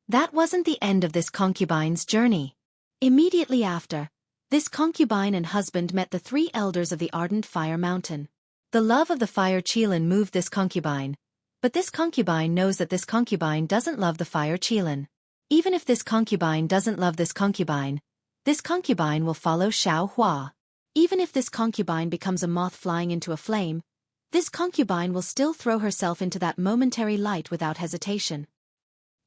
That wasn't the end of this concubine's journey. Immediately after, this concubine and husband met the three elders of the ardent fire mountain. The love of the fire Qilin moved this concubine, but this concubine knows that this concubine doesn't love the fire Qilin. Even if this concubine doesn't love this concubine will follow Xiaohua. Even if this concubine becomes a moth flying into a flame, this concubine will still throw herself into that momentary light without hesitation.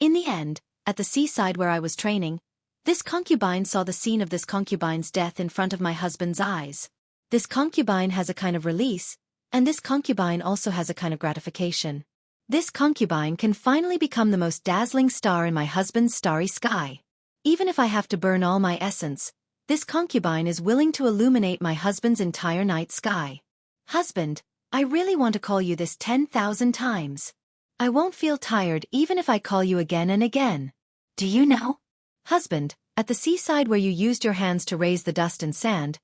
In the end, at the seaside where I was training, this concubine saw the scene of this concubine's death in front of my husband's eyes. This concubine has a kind of release, and this concubine also has a kind of gratification. This concubine can finally become the most dazzling star in my husband's starry sky. Even if I have to burn all my essence, this concubine is willing to illuminate my husband's entire night sky. Husband, I really want to call you this 10,000 times. I won't feel tired even if I call you again and again. Do you know? Husband, at the seaside where you used your hands to raise the dust and sand,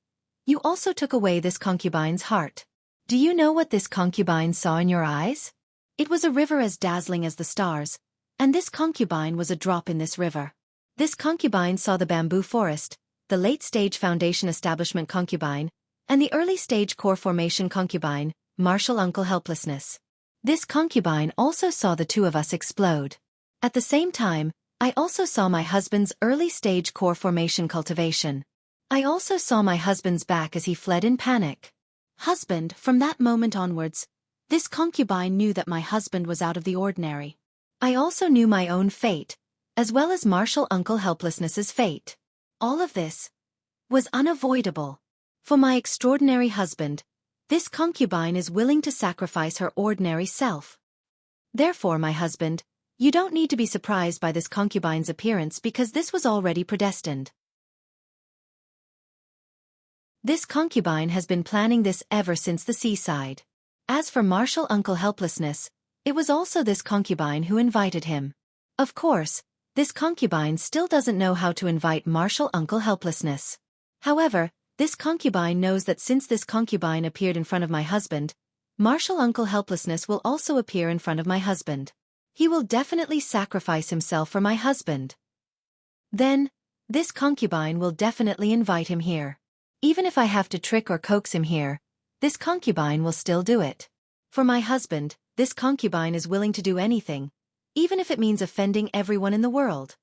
you also took away this concubine's heart. Do you know what this concubine saw in your eyes? It was a river as dazzling as the stars, and this concubine was a drop in this river. This concubine saw the bamboo forest, the late-stage foundation establishment concubine, and the early-stage core formation concubine, martial uncle helplessness. This concubine also saw the two of us explode. At the same time, I also saw my husband's early-stage core formation cultivation. I also saw my husband's back as he fled in panic. Husband, from that moment onwards, this concubine knew that my husband was out of the ordinary. I also knew my own fate, as well as martial uncle helplessness's fate. All of this was unavoidable. For my extraordinary husband, this concubine is willing to sacrifice her ordinary self. Therefore, my husband, you don't need to be surprised by this concubine's appearance because this was already predestined. This concubine has been planning this ever since the seaside. As for martial uncle helplessness, it was also this concubine who invited him. Of course, this concubine still doesn't know how to invite martial uncle helplessness. However, this concubine knows that since this concubine appeared in front of my husband, martial uncle helplessness will also appear in front of my husband. He will definitely sacrifice himself for my husband. Then, this concubine will definitely invite him here. Even if I have to trick or coax him here, this concubine will still do it. For my husband, this concubine is willing to do anything, even if it means offending everyone in the world.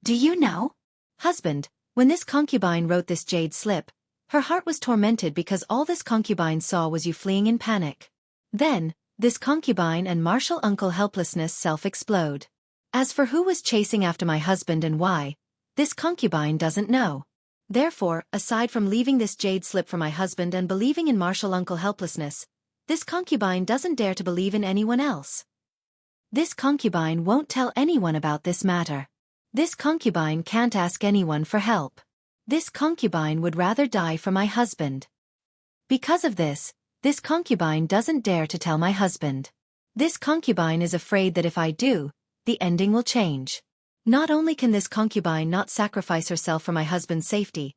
Do you know? Husband, when this concubine wrote this jade slip, her heart was tormented because all this concubine saw was you fleeing in panic. Then, this concubine and martial uncle helplessness self-explode. As for who was chasing after my husband and why, this concubine doesn't know. Therefore, aside from leaving this jade slip for my husband and believing in martial uncle helplessness, this concubine doesn't dare to believe in anyone else. This concubine won't tell anyone about this matter. This concubine can't ask anyone for help. This concubine would rather die for my husband. Because of this concubine doesn't dare to tell my husband. This concubine is afraid that if I do, the ending will change. Not only can this concubine not sacrifice herself for my husband's safety,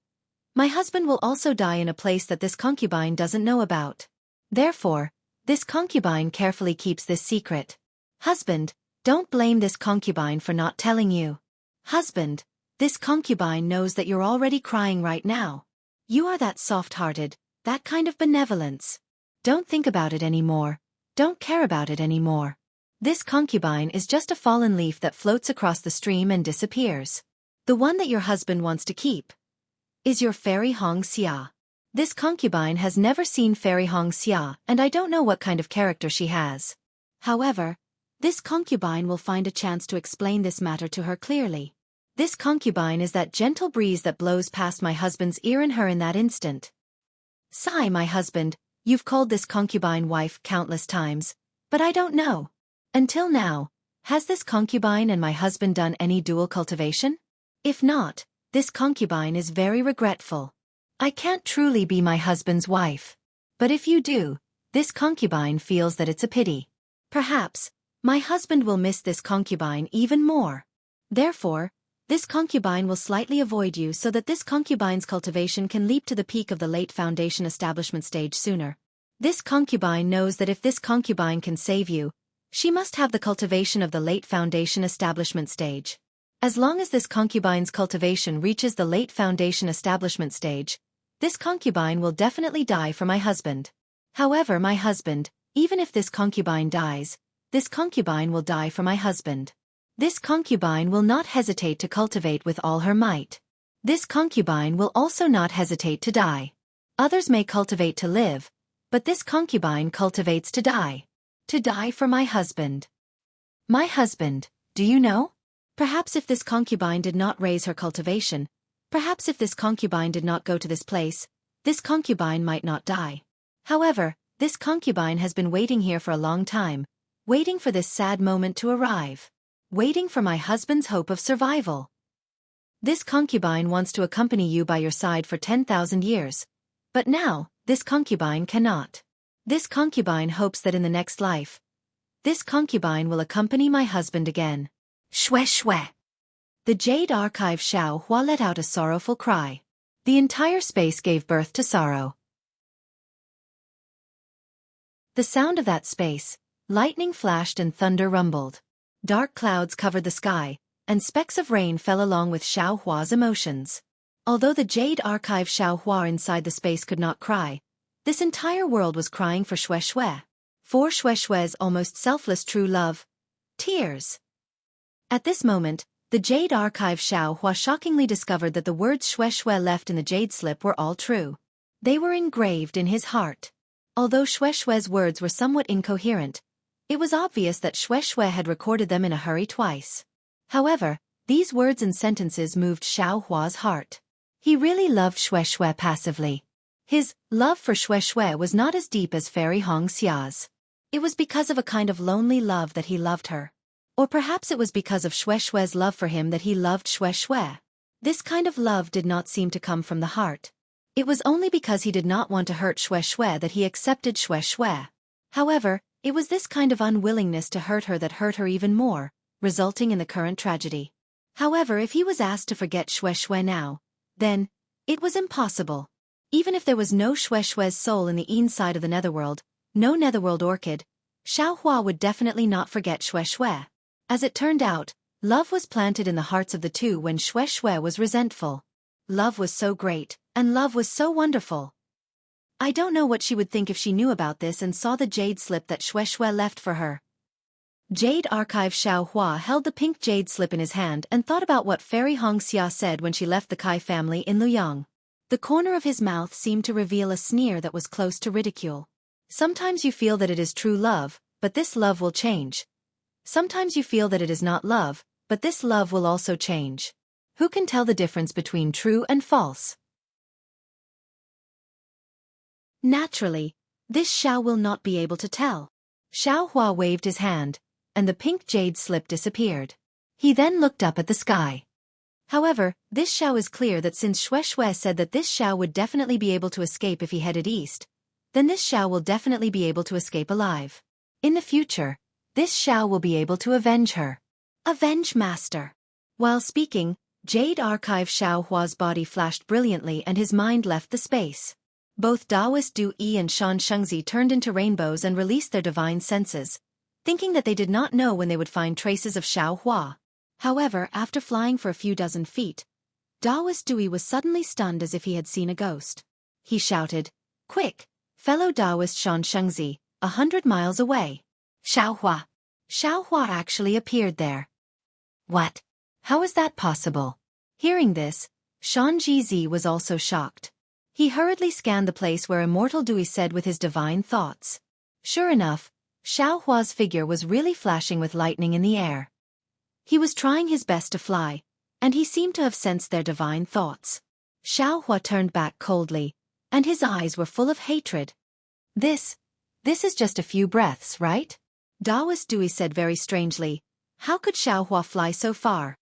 my husband will also die in a place that this concubine doesn't know about. Therefore, this concubine carefully keeps this secret. Husband, don't blame this concubine for not telling you. Husband, this concubine knows that you're already crying right now. You are that soft-hearted, that kind of benevolence. Don't think about it anymore. Don't care about it anymore. This concubine is just a fallen leaf that floats across the stream and disappears. The one that your husband wants to keep is your fairy Xianxia. This concubine has never seen fairy Xianxia, and I don't know what kind of character she has. However, this concubine will find a chance to explain this matter to her clearly. This concubine is that gentle breeze that blows past my husband's ear in her in that instant. Sigh, my husband, you've called this concubine wife countless times, but I don't know. Until now, has this concubine and my husband done any dual cultivation? If not, this concubine is very regretful. I can't truly be my husband's wife. But if you do, this concubine feels that it's a pity. Perhaps, my husband will miss this concubine even more. Therefore, this concubine will slightly avoid you so that this concubine's cultivation can leap to the peak of the late foundation establishment stage sooner. This concubine knows that if this concubine can save you, she must have the cultivation of the late foundation establishment stage. As long as this concubine's cultivation reaches the late foundation establishment stage, this concubine will definitely die for my husband. However, my husband, even if this concubine dies, this concubine will die for my husband. This concubine will not hesitate to cultivate with all her might. This concubine will also not hesitate to die. Others may cultivate to live, but this concubine cultivates to die. To die for my husband. My husband, do you know? Perhaps if this concubine did not raise her cultivation, perhaps if this concubine did not go to this place, this concubine might not die. However, this concubine has been waiting here for a long time, waiting for this sad moment to arrive. Waiting for my husband's hope of survival. This concubine wants to accompany you by your side for 10,000 years. But now, this concubine cannot. This concubine hopes that in the next life, this concubine will accompany my husband again. Shwe shwe. The Jade Archive Xianxia let out a sorrowful cry. The entire space gave birth to sorrow. The sound of that space, lightning flashed and thunder rumbled. Dark clouds covered the sky, and specks of rain fell along with Xianxia's emotions. Although the Jade Archive Xianxia inside the space could not cry, this entire world was crying for Shwe Shwe. For Shwe Shwe's almost selfless true love. Tears. At this moment, the Jade Archive Xianxia shockingly discovered that the words Shwe Shwe left in the jade slip were all true. They were engraved in his heart. Although Shwe Shwe's words were somewhat incoherent, it was obvious that Shwe Shwe had recorded them in a hurry twice. However, these words and sentences moved Xianxia's heart. He really loved Shwe Shwe passively. His love for Shwe Shwe was not as deep as Fairy Xia's. It was because of a kind of lonely love that he loved her. Or perhaps it was because of Shwe Shwe's love for him that he loved Shwe Shwe. This kind of love did not seem to come from the heart. It was only because he did not want to hurt Shwe Shwe that he accepted Shwe Shwe. However, it was this kind of unwillingness to hurt her that hurt her even more, resulting in the current tragedy. However, if he was asked to forget Shwe Shwe now, then it was impossible. Even if there was no Shwe Shwe's soul in the inside of the netherworld, no netherworld orchid, Xianxia would definitely not forget Shwe Shwe. As it turned out, love was planted in the hearts of the two when Shwe Shwe was resentful. Love was so great, and love was so wonderful. I don't know what she would think if she knew about this and saw the jade slip that Shwe Shwe left for her. Jade Archive Xianxia held the pink jade slip in his hand and thought about what Fairy Xianxia said when she left the Kai family in Luoyang. The corner of his mouth seemed to reveal a sneer that was close to ridicule. Sometimes you feel that it is true love, but this love will change. Sometimes you feel that it is not love, but this love will also change. Who can tell the difference between true and false? Naturally, this Xiao will not be able to tell. Xianxia waved his hand, and the pink jade slip disappeared. He then looked up at the sky. However, this Xiao is clear that since Shwe Shwe said that this Xiao would definitely be able to escape if he headed east, then this Xiao will definitely be able to escape alive. In the future, this Xiao will be able to avenge her. Avenge Master. While speaking, Jade Archive Xianxia's body flashed brilliantly and his mind left the space. Both Taoist Du Yi and Xianxia turned into rainbows and released their divine senses, thinking that they did not know when they would find traces of Xianxia. However, after flying for a few dozen feet, Taoist Du Yi was suddenly stunned as if he had seen a ghost. He shouted, "Quick, fellow Taoist Xianxia, 100 miles away. Xianxia." Xianxia actually appeared there. What? How is that possible? Hearing this, Xianxia was also shocked. He hurriedly scanned the place where Immortal Du Yi said with his divine thoughts. Sure enough, Xianxia's figure was really flashing with lightning in the air. He was trying his best to fly, and he seemed to have sensed their divine thoughts. Xianxia turned back coldly, and his eyes were full of hatred. This is just a few breaths, right? Taoist Du Yi said very strangely. How could Xianxia fly so far?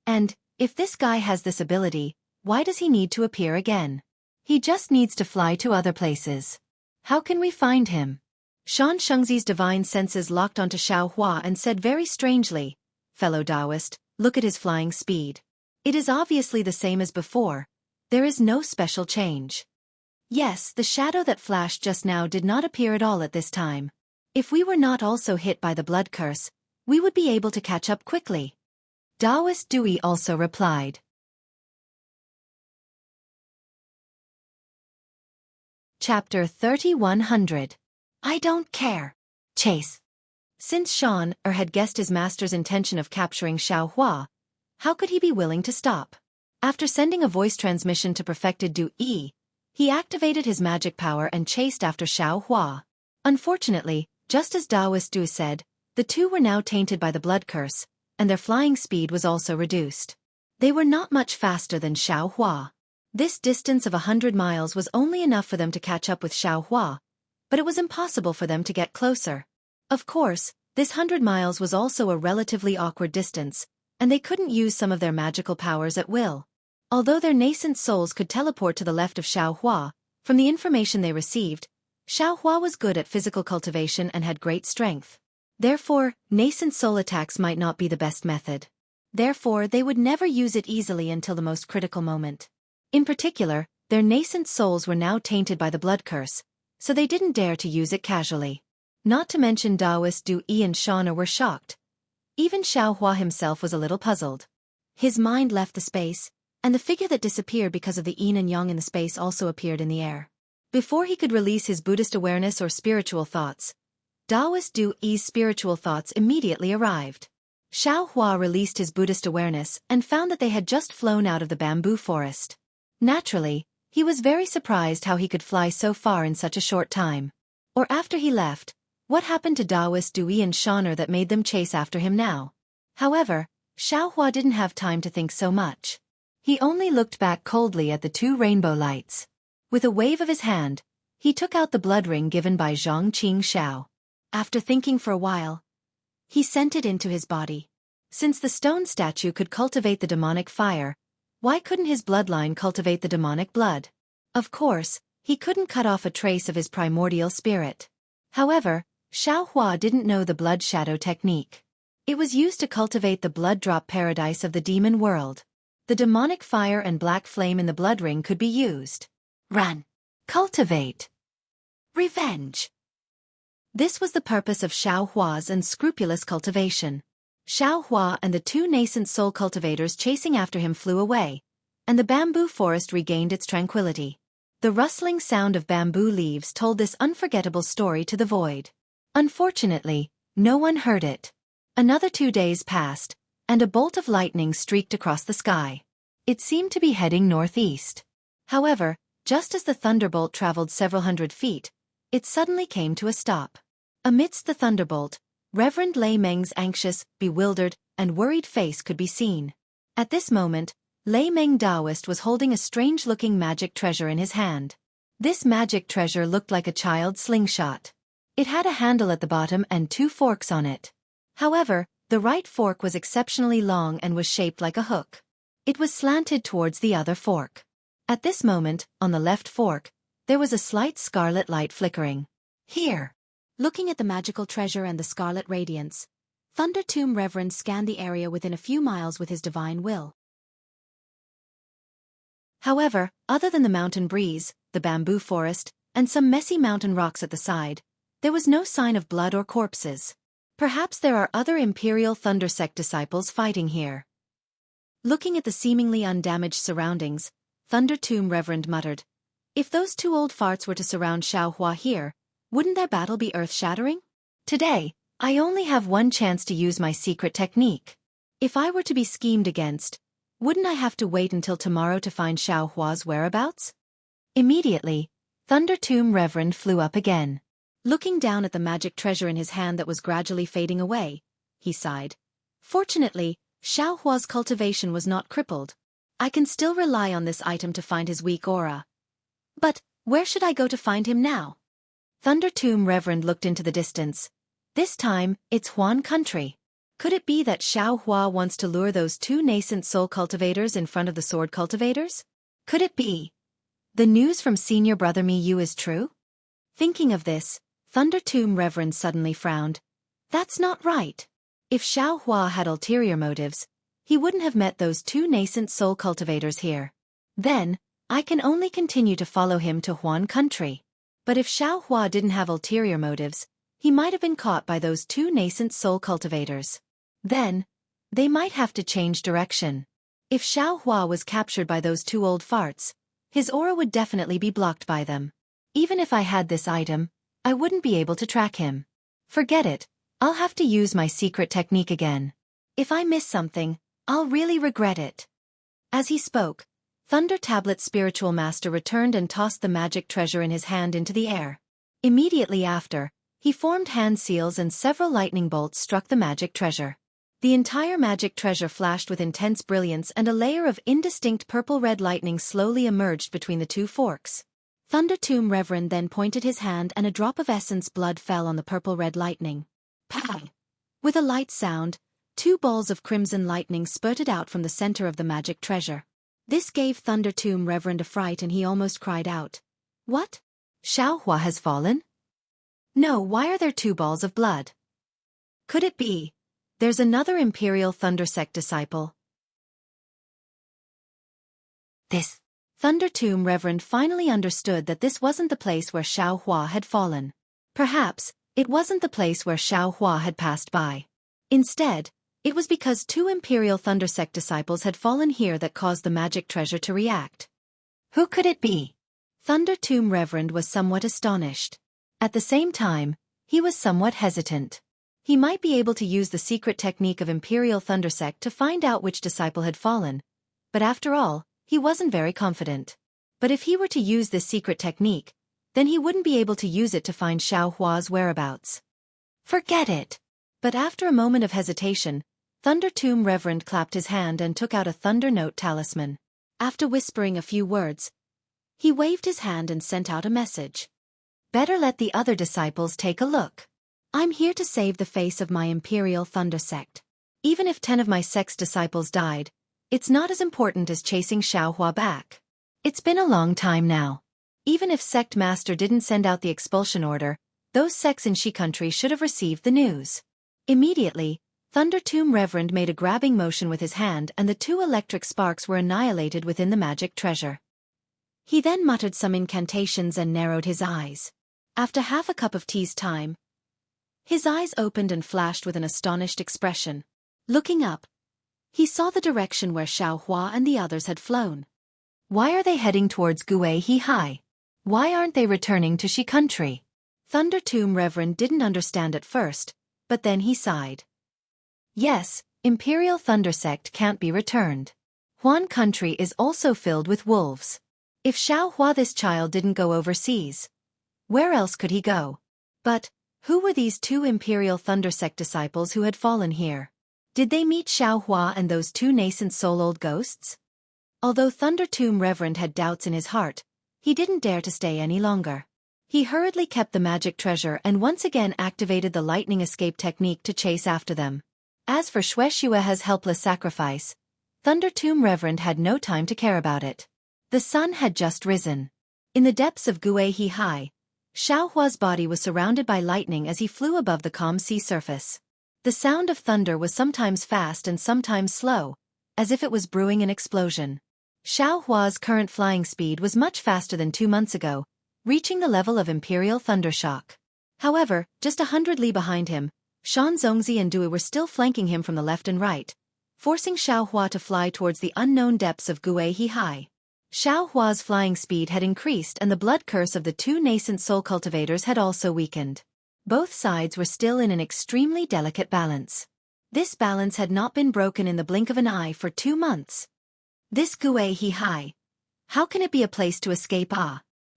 And, if this guy has this ability, why does he need to appear again? He just needs to fly to other places. How can we find him? Xianxia's divine senses locked onto Xianxia and said very strangely, "Fellow Taoist, look at his flying speed. It is obviously the same as before. There is no special change." Yes, the shadow that flashed just now did not appear at all at this time. If we were not also hit by the blood curse, we would be able to catch up quickly. Taoist Du Yi also replied. Chapter 3100. I don't care. Chase. Since had guessed his master's intention of capturing Xianxia, how could he be willing to stop? After sending a voice transmission to perfected Du Yi, he activated his magic power and chased after Xianxia. Unfortunately, just as Taoist Du said, the two were now tainted by the blood curse, and their flying speed was also reduced. They were not much faster than Xianxia. This distance of 100 miles was only enough for them to catch up with Xianxia, but it was impossible for them to get closer. Of course, this 100 miles was also a relatively awkward distance, and they couldn't use some of their magical powers at will. Although their nascent souls could teleport to the left of Xianxia, from the information they received, Xiaohua was good at physical cultivation and had great strength. Therefore, nascent soul attacks might not be the best method. Therefore, they would never use it easily until the most critical moment. In particular, their nascent souls were now tainted by the blood curse, so they didn't dare to use it casually. Not to mention Taoist Du Yi and Shauna were shocked. Even Xiaohua himself was a little puzzled. His mind left the space, and the figure that disappeared because of the yin and yang in the space also appeared in the air. Before he could release his Buddhist awareness or spiritual thoughts, Taoist Du Yi's spiritual thoughts immediately arrived. Xiaohua released his Buddhist awareness and found that they had just flown out of the bamboo forest. Naturally, he was very surprised how he could fly so far in such a short time. Or after he left, what happened to Taoist Du Yi and Shauna that made them chase after him now? However, Xiaohua didn't have time to think so much. He only looked back coldly at the two rainbow lights. With a wave of his hand, he took out the blood ring given by Zhang Qingxiao. After thinking for a while, he sent it into his body. Since the stone statue could cultivate the demonic fire, why couldn't his bloodline cultivate the demonic blood? Of course, he couldn't cut off a trace of his primordial spirit. However, Xiaohua didn't know the blood shadow technique. It was used to cultivate the blood drop paradise of the demon world. The demonic fire and black flame in the blood ring could be used. Run. Cultivate. Revenge. This was the purpose of Xiaohua's unscrupulous cultivation. Xiaohua and the two nascent soul cultivators chasing after him flew away, and the bamboo forest regained its tranquility. The rustling sound of bamboo leaves told this unforgettable story to the void. Unfortunately, no one heard it. Another 2 days passed, and a bolt of lightning streaked across the sky. It seemed to be heading northeast. However, just as the thunderbolt traveled several hundred feet, it suddenly came to a stop. Amidst the thunderbolt, Reverend Lei Meng's anxious, bewildered, and worried face could be seen. At this moment, Lei Meng Taoist was holding a strange-looking magic treasure in his hand. This magic treasure looked like a child's slingshot. It had a handle at the bottom and 2 forks on it. However, the right fork was exceptionally long and was shaped like a hook. It was slanted towards the other fork. At this moment, on the left fork, there was a slight scarlet light flickering. Here. Looking at the magical treasure and the scarlet radiance, Thunder Tomb Reverend scanned the area within a few miles with his divine will. However, other than the mountain breeze, the bamboo forest, and some messy mountain rocks at the side, there was no sign of blood or corpses. Perhaps there are other Imperial Thunder Sect disciples fighting here. Looking at the seemingly undamaged surroundings, Thunder Tomb Reverend muttered, "If those 2 old farts were to surround Xiaohua here, wouldn't their battle be earth-shattering? Today, I only have one chance to use my secret technique. If I were to be schemed against, wouldn't I have to wait until tomorrow to find Xiaohua's whereabouts?" Immediately, Thunder Tomb Reverend flew up again. Looking down at the magic treasure in his hand that was gradually fading away, he sighed. Fortunately, Xiaohua's cultivation was not crippled. I can still rely on this item to find his weak aura. But, where should I go to find him now? Thunder Tomb Reverend looked into the distance. This time, it's Huan country. Could it be that Xiaohua wants to lure those 2 nascent soul cultivators in front of the sword cultivators? Could it be the news from senior brother Mi Yu is true? Thinking of this, Thunder Tomb Reverend suddenly frowned. That's not right. If Xiaohua had ulterior motives, he wouldn't have met those 2 nascent soul cultivators here. Then, I can only continue to follow him to Huan country. But if Xiaohua didn't have ulterior motives, he might have been caught by those 2 nascent soul cultivators. Then, they might have to change direction. If Xiaohua was captured by those 2 old farts, his aura would definitely be blocked by them. Even if I had this item, I wouldn't be able to track him. Forget it, I'll have to use my secret technique again. If I miss something, I'll really regret it. As he spoke, Thunder Tablet's spiritual master returned and tossed the magic treasure in his hand into the air. Immediately after, he formed hand seals and several lightning bolts struck the magic treasure. The entire magic treasure flashed with intense brilliance and a layer of indistinct purple-red lightning slowly emerged between the 2 forks. Thunder Tomb Reverend then pointed his hand and a drop of essence blood fell on the purple-red lightning. Pow! With a light sound, 2 balls of crimson lightning spurted out from the center of the magic treasure. This gave Thunder Tomb Reverend a fright and he almost cried out. What? Xiaohua has fallen? No, why are there two balls of blood? Could it be? There's another Imperial Thunder Sect disciple. This Thunder Tomb Reverend finally understood that this wasn't the place where Xiaohua had fallen. Perhaps, it wasn't the place where Xiaohua had passed by. Instead, it was because two Imperial Thunder Sect disciples had fallen here that caused the magic treasure to react. Who could it be? Thunder Tomb Reverend was somewhat astonished. At the same time, he was somewhat hesitant. He might be able to use the secret technique of Imperial Thunder Sect to find out which disciple had fallen, but after all, he wasn't very confident. But if he were to use this secret technique, then he wouldn't be able to use it to find Xiaohua's whereabouts. Forget it! But after a moment of hesitation, Thunder Tomb Reverend clapped his hand and took out a Thunder Note talisman. After whispering a few words, he waved his hand and sent out a message. Better let the other disciples take a look. I'm here to save the face of my Imperial Thunder Sect. Even if 10 of my sect's disciples died, it's not as important as chasing Xiaohua back. It's been a long time now. Even if Sect Master didn't send out the expulsion order, those sects in Shi country should have received the news. Immediately, Thunder Tomb Reverend made a grabbing motion with his hand and the two electric sparks were annihilated within the magic treasure. He then muttered some incantations and narrowed his eyes. After half a cup of tea's time, his eyes opened and flashed with an astonished expression. Looking up, he saw the direction where Xiaohua and the others had flown. Why are they heading towards Guihai? Why aren't they returning to Shi country? Thunder Tomb Reverend didn't understand at first, but then he sighed. Yes, Imperial Thunder Sect can't be returned. Huan country is also filled with wolves. If Xiaohua this child didn't go overseas, where else could he go? But, who were these two Imperial Thunder Sect disciples who had fallen here? Did they meet Xiaohua and those two nascent soul-old ghosts? Although Thunder Tomb Reverend had doubts in his heart, he didn't dare to stay any longer. He hurriedly kept the magic treasure and once again activated the lightning escape technique to chase after them. As for Xiaohua's helpless sacrifice, Thunder Tomb Reverend had no time to care about it. The sun had just risen. In the depths of Guihai, Xiaohua's body was surrounded by lightning as he flew above the calm sea surface. The sound of thunder was sometimes fast and sometimes slow, as if it was brewing an explosion. Xiaohua's current flying speed was much faster than 2 months ago, reaching the level of Imperial Thundershock. However, just 100 li behind him, Xianxia and Dui were still flanking him from the left and right, forcing Xiaohua to fly towards the unknown depths of Guihai. Xiaohua's flying speed had increased and the blood curse of the two nascent soul cultivators had also weakened. Both sides were still in an extremely delicate balance. This balance had not been broken in the blink of an eye for 2 months. This Guihai. How can it be a place to escape?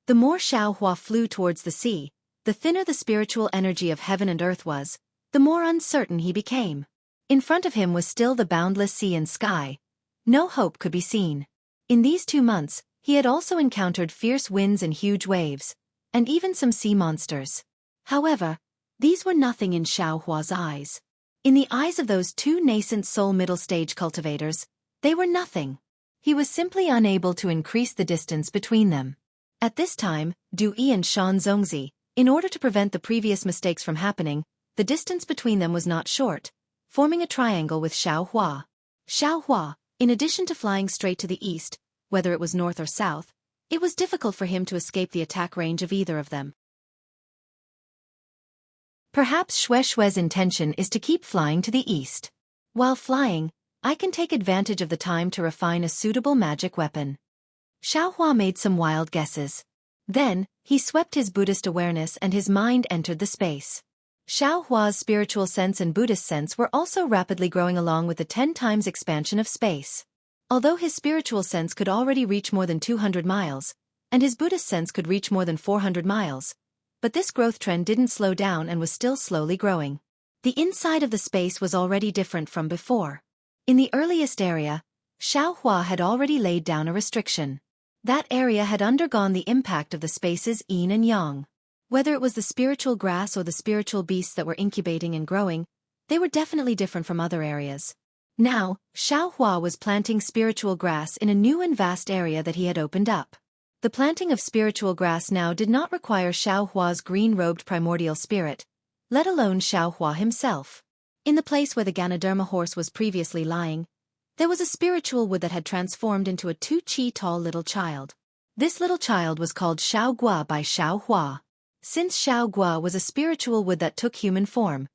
The more Xiaohua flew towards the sea, the thinner the spiritual energy of heaven and earth was, the more uncertain he became. In front of him was still the boundless sea and sky. No hope could be seen. In these 2 months, he had also encountered fierce winds and huge waves, and even some sea monsters. However, these were nothing in Xiaohua's eyes. In the eyes of those two nascent soul middle-stage cultivators, they were nothing. He was simply unable to increase the distance between them. At this time, Dui and Xianxia, in order to prevent the previous mistakes from happening, the distance between them was not short, forming a triangle with Xiaohua. Xiaohua, in addition to flying straight to the east, whether it was north or south, it was difficult for him to escape the attack range of either of them. Perhaps Xiaohua's intention is to keep flying to the east. While flying, I can take advantage of the time to refine a suitable magic weapon. Xiaohua made some wild guesses. Then, he swept his Buddhist awareness and his mind entered the space. Xiaohua's spiritual sense and Buddhist sense were also rapidly growing along with the 10 times expansion of space. Although his spiritual sense could already reach more than 200 miles, and his Buddhist sense could reach more than 400 miles, but this growth trend didn't slow down and was still slowly growing. The inside of the space was already different from before. In the earliest area, Xiaohua had already laid down a restriction. That area had undergone the impact of the space's yin and yang. Whether it was the spiritual grass or the spiritual beasts that were incubating and growing, they were definitely different from other areas. Now, Xiaohua was planting spiritual grass in a new and vast area that he had opened up. The planting of spiritual grass now did not require Xiaohua's green-robed primordial spirit, let alone Xiaohua himself. In the place where the Ganoderma horse was previously lying, there was a spiritual wood that had transformed into a 2-chi-tall little child. This little child was called Xiaogua by Xiaohua. Since Xiaogua was a spiritual wood that took human form,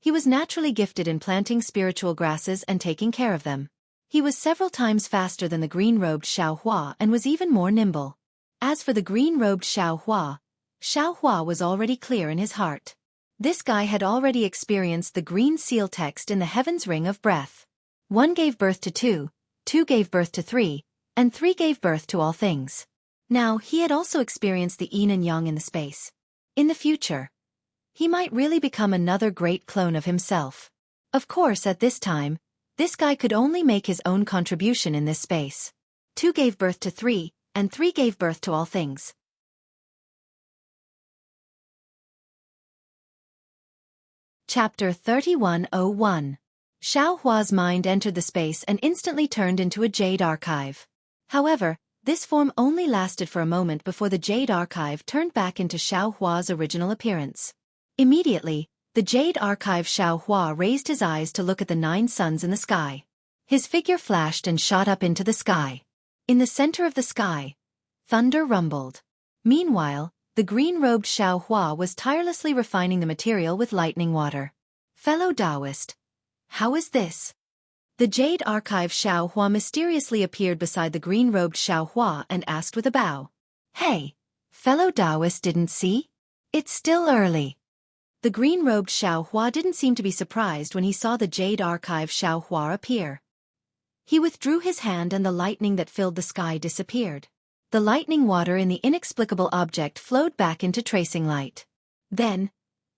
he was naturally gifted in planting spiritual grasses and taking care of them. He was several times faster than the green-robed Xiaohua and was even more nimble. As for the green-robed Xiaohua, Xiaohua was already clear in his heart. This guy had already experienced the green seal text in the heaven's ring of breath. 1 gave birth to 2, 2 gave birth to 3, and 3 gave birth to all things. Now, he had also experienced the yin and yang in the space. In the future, he might really become another great clone of himself. Of course, at this time, this guy could only make his own contribution in this space. 2 gave birth to 3, and 3 gave birth to all things. Chapter 3101. Xiaohua's mind entered the space and instantly turned into a jade archive. However, this form only lasted for a moment before the jade archive turned back into Xiaohua's original appearance. Immediately, the jade archive Xiaohua raised his eyes to look at the 9 suns in the sky. His figure flashed and shot up into the sky. In the center of the sky, thunder rumbled. Meanwhile, the green-robed Xiaohua was tirelessly refining the material with lightning water. Fellow Taoist, how is this? The jade archive Xiaohua mysteriously appeared beside the green-robed Xiaohua and asked with a bow. Hey, fellow Taoist, didn't see? It's still early. The green-robed Xiaohua didn't seem to be surprised when he saw the jade archive Xiaohua appear. He withdrew his hand and the lightning that filled the sky disappeared. The lightning water in the inexplicable object flowed back into tracing light. Then,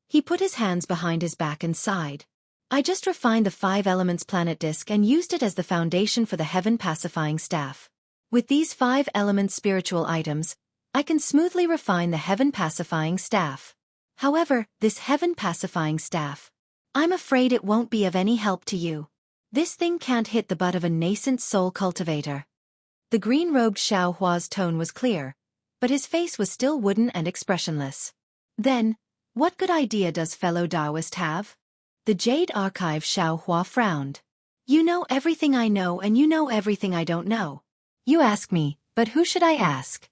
he put his hands behind his back and sighed. I just refined the 5 elements planet disk and used it as the foundation for the heaven pacifying staff. With these 5 elements spiritual items, I can smoothly refine the heaven pacifying staff. However, this heaven pacifying staff, I'm afraid it won't be of any help to you. This thing can't hit the butt of a nascent soul cultivator. The green-robed Xiaohua's tone was clear, but his face was still wooden and expressionless. Then, what good idea does fellow Taoist have? The jade archive Xiaohua frowned. You know everything I know and you know everything I don't know. You ask me, but who should I ask?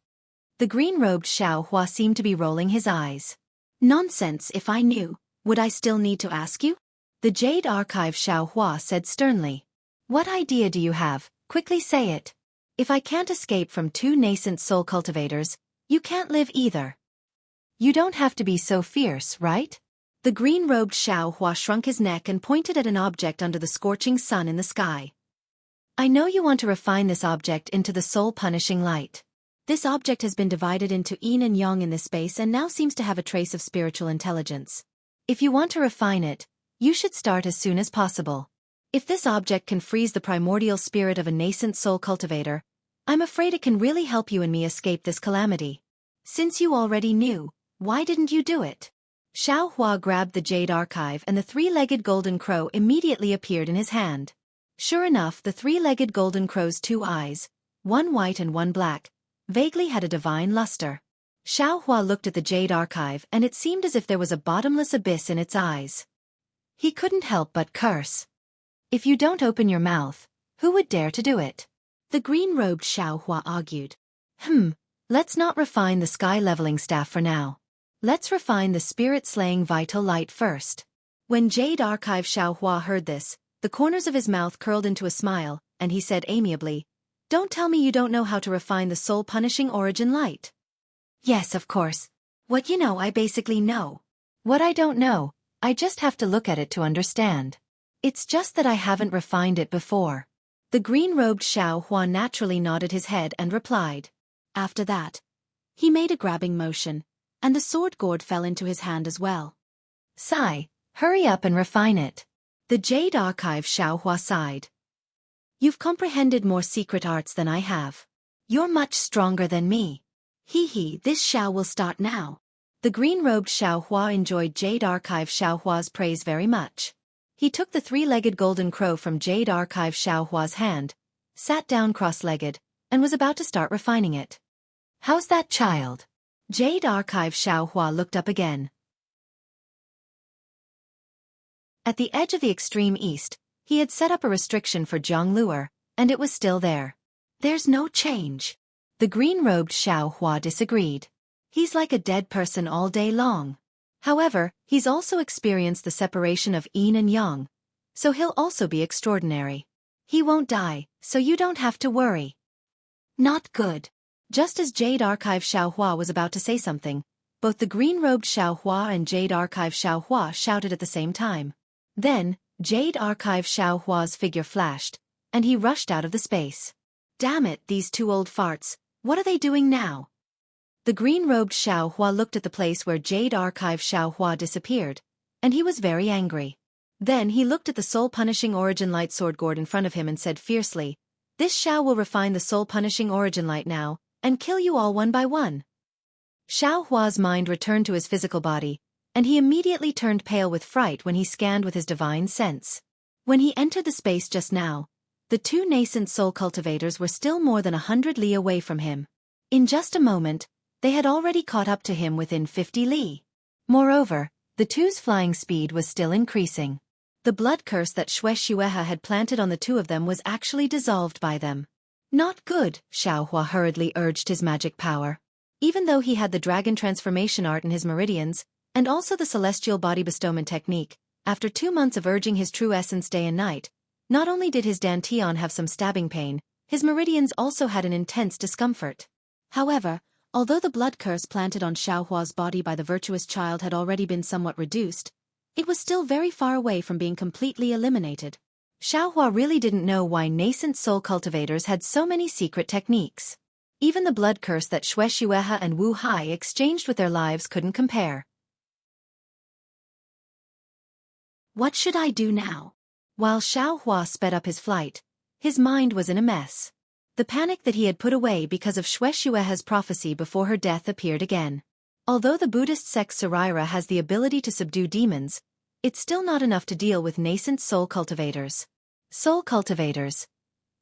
The green-robed Xiaohua seemed to be rolling his eyes. Nonsense, if I knew, would I still need to ask you? The jade archive Xiaohua said sternly. What idea do you have? Quickly say it. If I can't escape from 2 nascent soul cultivators, you can't live either. You don't have to be so fierce, right? The green-robed Xiaohua shrunk his neck and pointed at an object under the scorching sun in the sky. I know you want to refine this object into the soul-punishing light. This object has been divided into yin and yang in this space and now seems to have a trace of spiritual intelligence. If you want to refine it, you should start as soon as possible. If this object can freeze the primordial spirit of a nascent soul cultivator, I'm afraid it can really help you and me escape this calamity. Since you already knew, why didn't you do it? Xiaohua grabbed the jade archive and the 3-legged golden crow immediately appeared in his hand. Sure enough, the 3-legged golden crow's 2 eyes, one white and one black, vaguely had a divine luster. Xiaohua looked at the jade archive and it seemed as if there was a bottomless abyss in its eyes. He couldn't help but curse. If you don't open your mouth, who would dare to do it? The green-robed Xiaohua argued. Let's not refine the sky-leveling staff for now. Let's refine the spirit-slaying vital light first. When Jade Archive Xiaohua heard this, the corners of his mouth curled into a smile, and he said amiably, Don't tell me you don't know how to refine the soul-punishing origin light. Yes, of course. What you know I basically know. What I don't know, I just have to look at it to understand. It's just that I haven't refined it before. The green-robed Xiaohua naturally nodded his head and replied. After that, he made a grabbing motion, and the sword gourd fell into his hand as well. Sigh, hurry up and refine it. The Jade Archive Xiaohua sighed. You've comprehended more secret arts than I have. You're much stronger than me. Hee, this Xiao will start now. The green-robed Xiaohua enjoyed Jade Archive Xiaohua's praise very much. He took the 3-legged golden crow from Jade Archive Xiaohua's hand, sat down cross-legged, and was about to start refining it. How's that child? Jade Archive Xiaohua looked up again. At the edge of the extreme east, he had set up a restriction for Jianghu, and it was still there. There's no change. The green-robed Xiaohua disagreed. He's like a dead person all day long. However, he's also experienced the separation of yin and yang, so he'll also be extraordinary. He won't die, so you don't have to worry. Not good. Just as Jade Archive Xiaohua was about to say something, both the green-robed Xiaohua and Jade Archive Xiaohua shouted at the same time. Then, Jade Archive Xiaohua's figure flashed, and he rushed out of the space. Damn it, these two old farts, what are they doing now? The green-robed Xiaohua looked at the place where Jade Archive Xiaohua disappeared, and he was very angry. Then he looked at the soul-punishing origin light sword gourd in front of him and said fiercely, "This Xiao will refine the soul-punishing origin light now, and kill you all one by one." Xiaohua's mind returned to his physical body, and he immediately turned pale with fright when he scanned with his divine sense. When he entered the space just now, the two nascent soul cultivators were still more than 100 li away from him. In just a moment, they had already caught up to him within 50 li. Moreover, the two's flying speed was still increasing. The blood curse that Xianxia had planted on the two of them was actually dissolved by them. Not good, Xiaohua hurriedly urged his magic power. Even though he had the dragon transformation art in his meridians, and also the celestial body bestowment technique, after 2 months of urging his true essence day and night, not only did his dantian have some stabbing pain, his meridians also had an intense discomfort. However, although the blood curse planted on Xiaohua's body by the virtuous child had already been somewhat reduced, it was still very far away from being completely eliminated. Xiaohua really didn't know why nascent soul cultivators had so many secret techniques. Even the blood curse that Xianxia and Wu Hai exchanged with their lives couldn't compare. What should I do now? While Xiaohua sped up his flight, his mind was in a mess. The panic that he had put away because of Xianxia's prophecy before her death appeared again. Although the Buddhist sect Saraira has the ability to subdue demons, it's still not enough to deal with nascent soul cultivators. Soul cultivators.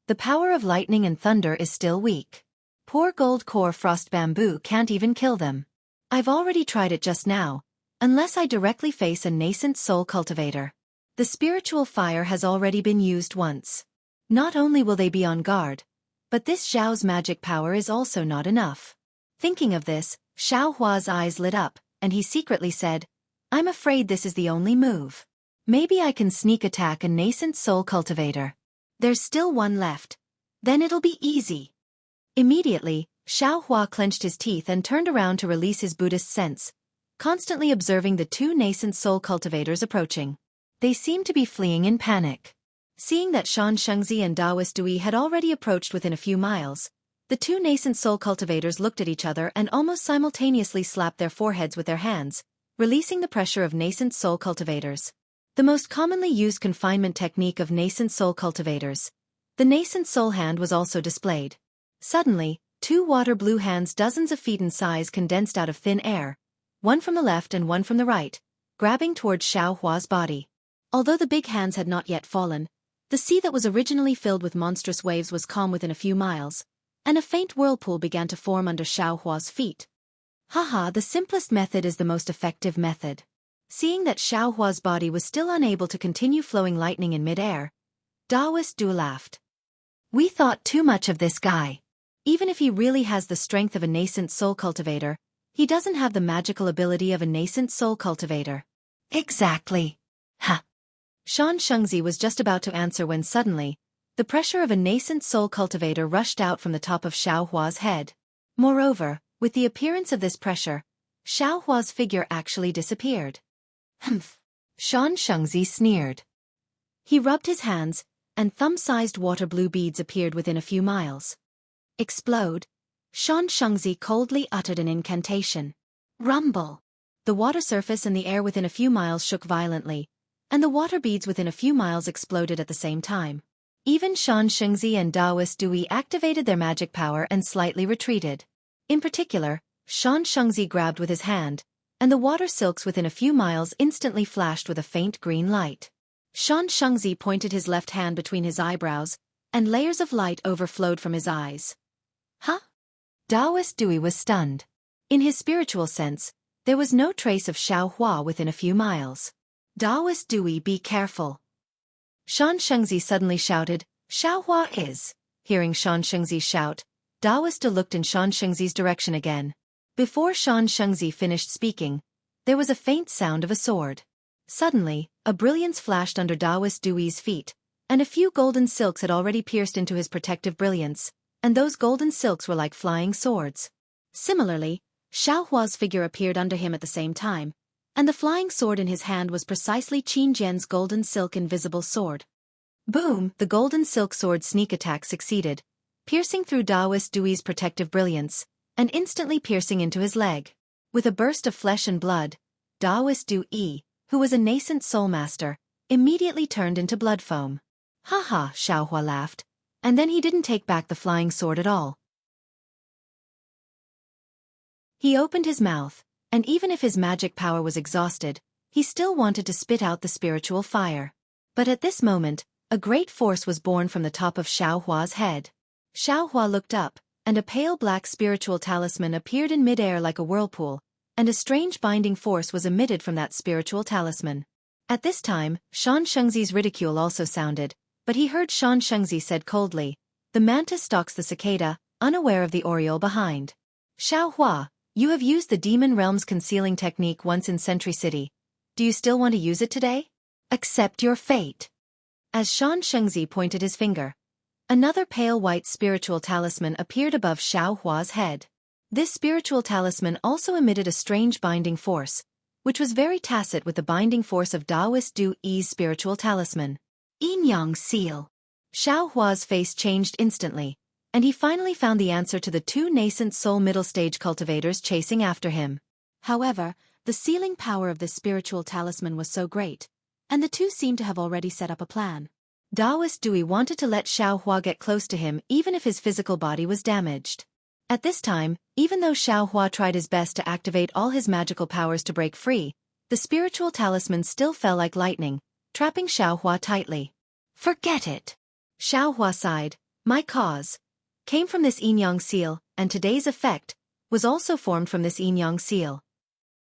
The power of lightning and thunder is still weak. Poor gold core frost bamboo can't even kill them. I've already tried it just now, unless I directly face a nascent soul cultivator. The spiritual fire has already been used once. Not only will they be on guard, but this Xiao's magic power is also not enough. Thinking of this, Xiaohua's eyes lit up, and he secretly said, "I'm afraid this is the only move. Maybe I can sneak attack a nascent soul cultivator. There's still one left. Then it'll be easy." Immediately, Xiaohua clenched his teeth and turned around to release his Buddhist sense, constantly observing the two nascent soul cultivators approaching. They seemed to be fleeing in panic. Seeing that Xianxia and Taoist Dui had already approached within a few miles, the two nascent soul cultivators looked at each other and almost simultaneously slapped their foreheads with their hands, releasing the pressure of nascent soul cultivators. The most commonly used confinement technique of nascent soul cultivators. The nascent soul hand was also displayed. Suddenly, two water blue hands dozens of feet in size condensed out of thin air, one from the left and one from the right, grabbing towards Xiaohua's body. Although the big hands had not yet fallen, the sea that was originally filled with monstrous waves was calm within a few miles, and a faint whirlpool began to form under Xiaohua's feet. Haha, the simplest method is the most effective method. Seeing that Xiaohua's body was still unable to continue flowing lightning in mid-air, Taoist Du laughed. "We thought too much of this guy. Even if he really has the strength of a nascent soul cultivator, he doesn't have the magical ability of a nascent soul cultivator." "Exactly. Ha." Xianxia was just about to answer when suddenly, the pressure of a nascent soul cultivator rushed out from the top of Xiaohua's head. Moreover, with the appearance of this pressure, Xiaohua's figure actually disappeared. "Humph." Xianxia sneered. He rubbed his hands, and thumb-sized water blue beads appeared within a few miles. "Explode." Xianxia coldly uttered an incantation. Rumble. The water surface and the air within a few miles shook violently, and the water beads within a few miles exploded at the same time. Even Xianxia and Taoist Dui activated their magic power and slightly retreated. In particular, Xianxia grabbed with his hand, and the water silks within a few miles instantly flashed with a faint green light. Xianxia pointed his left hand between his eyebrows, and layers of light overflowed from his eyes. "Huh?" Taoist Dewey was stunned. In his spiritual sense, there was no trace of Xianxia within a few miles. Taoist Dewey, be careful. Xianxia suddenly shouted, Xianxia is. Hearing Xianxia's shout, Taoist Dewey looked in Xianxia's direction again. Before Xianxia finished speaking, there was a faint sound of a sword. Suddenly, a brilliance flashed under Taoist Dewey's feet, and a few golden silks had already pierced into his protective brilliance, and those golden silks were like flying swords. Similarly, Xiaohua's figure appeared under him at the same time, and the flying sword in his hand was precisely Qin Jian's golden silk invisible sword. Boom! The golden silk sword sneak attack succeeded, piercing through Taoist Dewey's protective brilliance, and instantly piercing into his leg. With a burst of flesh and blood, Taoist Dewey, who was a nascent soul master, immediately turned into blood foam. Ha ha, Xiaohua laughed, and then he didn't take back the flying sword at all. He opened his mouth, and even if his magic power was exhausted, he still wanted to spit out the spiritual fire. But at this moment, a great force was born from the top of Xiaohua's head. Xiaohua looked up, and a pale black spiritual talisman appeared in mid-air like a whirlpool, and a strange binding force was emitted from that spiritual talisman. At this time, Xianxia's ridicule also sounded, but he heard Xianxia said coldly, the mantis stalks the cicada, unaware of the oriole behind. Xiaohua, you have used the demon realm's concealing technique once in Sentry City. Do you still want to use it today? Accept your fate. As Xianxia pointed his finger, another pale white spiritual talisman appeared above Xiaohua's head. This spiritual talisman also emitted a strange binding force, which was very tacit with the binding force of Taoist Dewey's spiritual talisman. Yin Yang seal. Xiaohua's face changed instantly, and he finally found the answer to the two nascent soul middle-stage cultivators chasing after him. However, the sealing power of this spiritual talisman was so great, and the two seemed to have already set up a plan. Taoist Dewey wanted to let Xiaohua get close to him even if his physical body was damaged. At this time, even though Xiaohua tried his best to activate all his magical powers to break free, the spiritual talisman still fell like lightning, trapping Xiaohua tightly. Forget it. Xiaohua sighed. My cause came from this Yin Yang seal, and today's effect was also formed from this Yin Yang seal.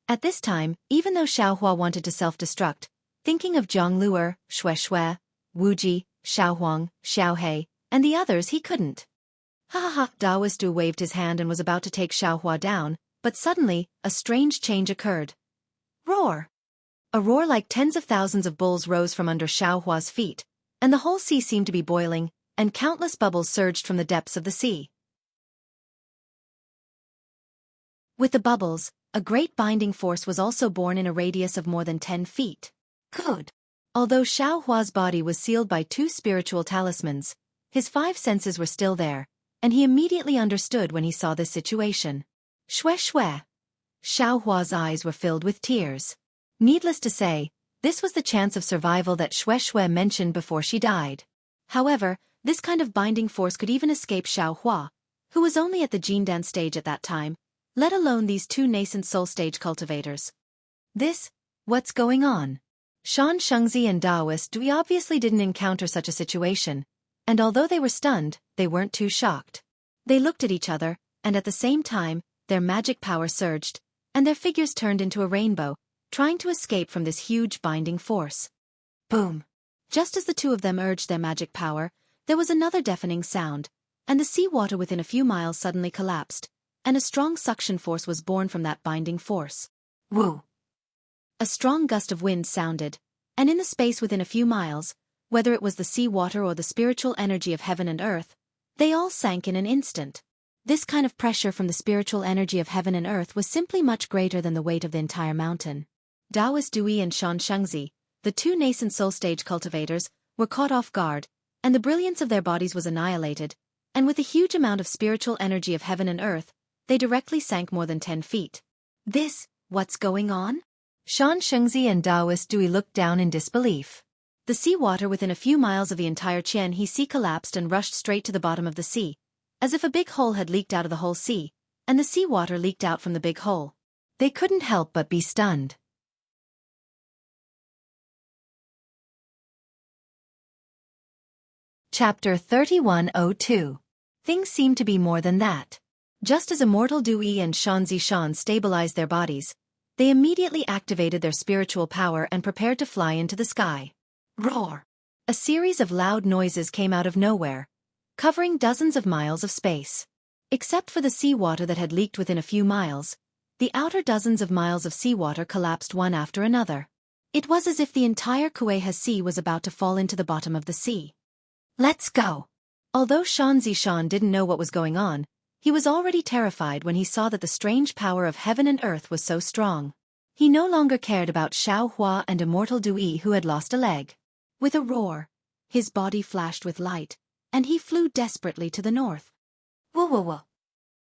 At this time, even though Xiaohua wanted to self-destruct, thinking of Jianghu, Shui, Wuji, Xiaohuang, Xiaohei, and the others, he couldn't. Ha ha ha! Taoist Dewey waved his hand and was about to take Xiaohua down, but suddenly, a strange change occurred. Roar! A roar like tens of thousands of bulls rose from under Xiaohua's feet, and the whole sea seemed to be boiling, and countless bubbles surged from the depths of the sea. With the bubbles, a great binding force was also born in a radius of more than 10 feet. Good. Although Xiaohua's body was sealed by two spiritual talismans, his five senses were still there, and he immediately understood when he saw this situation. Shui. Xiaohua's eyes were filled with tears. Needless to say, this was the chance of survival that Shui mentioned before she died. However, this kind of binding force could even escape Xiaohua, who was only at the Jindan stage at that time, let alone these two nascent soul stage cultivators. What's going on? Xianxia and Taoist Dewey obviously didn't encounter such a situation, and although they were stunned, they weren't too shocked. They looked at each other, and at the same time, their magic power surged, and their figures turned into a rainbow, trying to escape from this huge binding force. Boom! Just as the two of them urged their magic power, there was another deafening sound, and the sea water within a few miles suddenly collapsed, and a strong suction force was born from that binding force. Woo! A strong gust of wind sounded, and in the space within a few miles, whether it was the sea water or the spiritual energy of heaven and earth, they all sank in an instant. This kind of pressure from the spiritual energy of heaven and earth was simply much greater than the weight of the entire mountain. Taoist Dewey and Xianxia, the two nascent soul stage cultivators, were caught off guard, and the brilliance of their bodies was annihilated, and with a huge amount of spiritual energy of heaven and earth, they directly sank more than 10 feet. What's going on? Xianxia and Taoist Dewey looked down in disbelief. The sea water within a few miles of the entire Jianghu Sea collapsed and rushed straight to the bottom of the sea, as if a big hole had leaked out of the whole sea, and the sea water leaked out from the big hole. They couldn't help but be stunned. Chapter 3102. Things seem to be more than that. Just as Immortal Dui and Xianxia stabilized their bodies, they immediately activated their spiritual power and prepared to fly into the sky. Roar! A series of loud noises came out of nowhere, covering dozens of miles of space. Except for the seawater that had leaked within a few miles, the outer dozens of miles of seawater collapsed one after another. It was as if the entire Kueha Sea was about to fall into the bottom of the sea. Let's go! Although Xianxia didn't know what was going on, he was already terrified when he saw that the strange power of heaven and earth was so strong. He no longer cared about Xiaohua and Immortal Dui who had lost a leg. With a roar, his body flashed with light, and he flew desperately to the north. Whoa.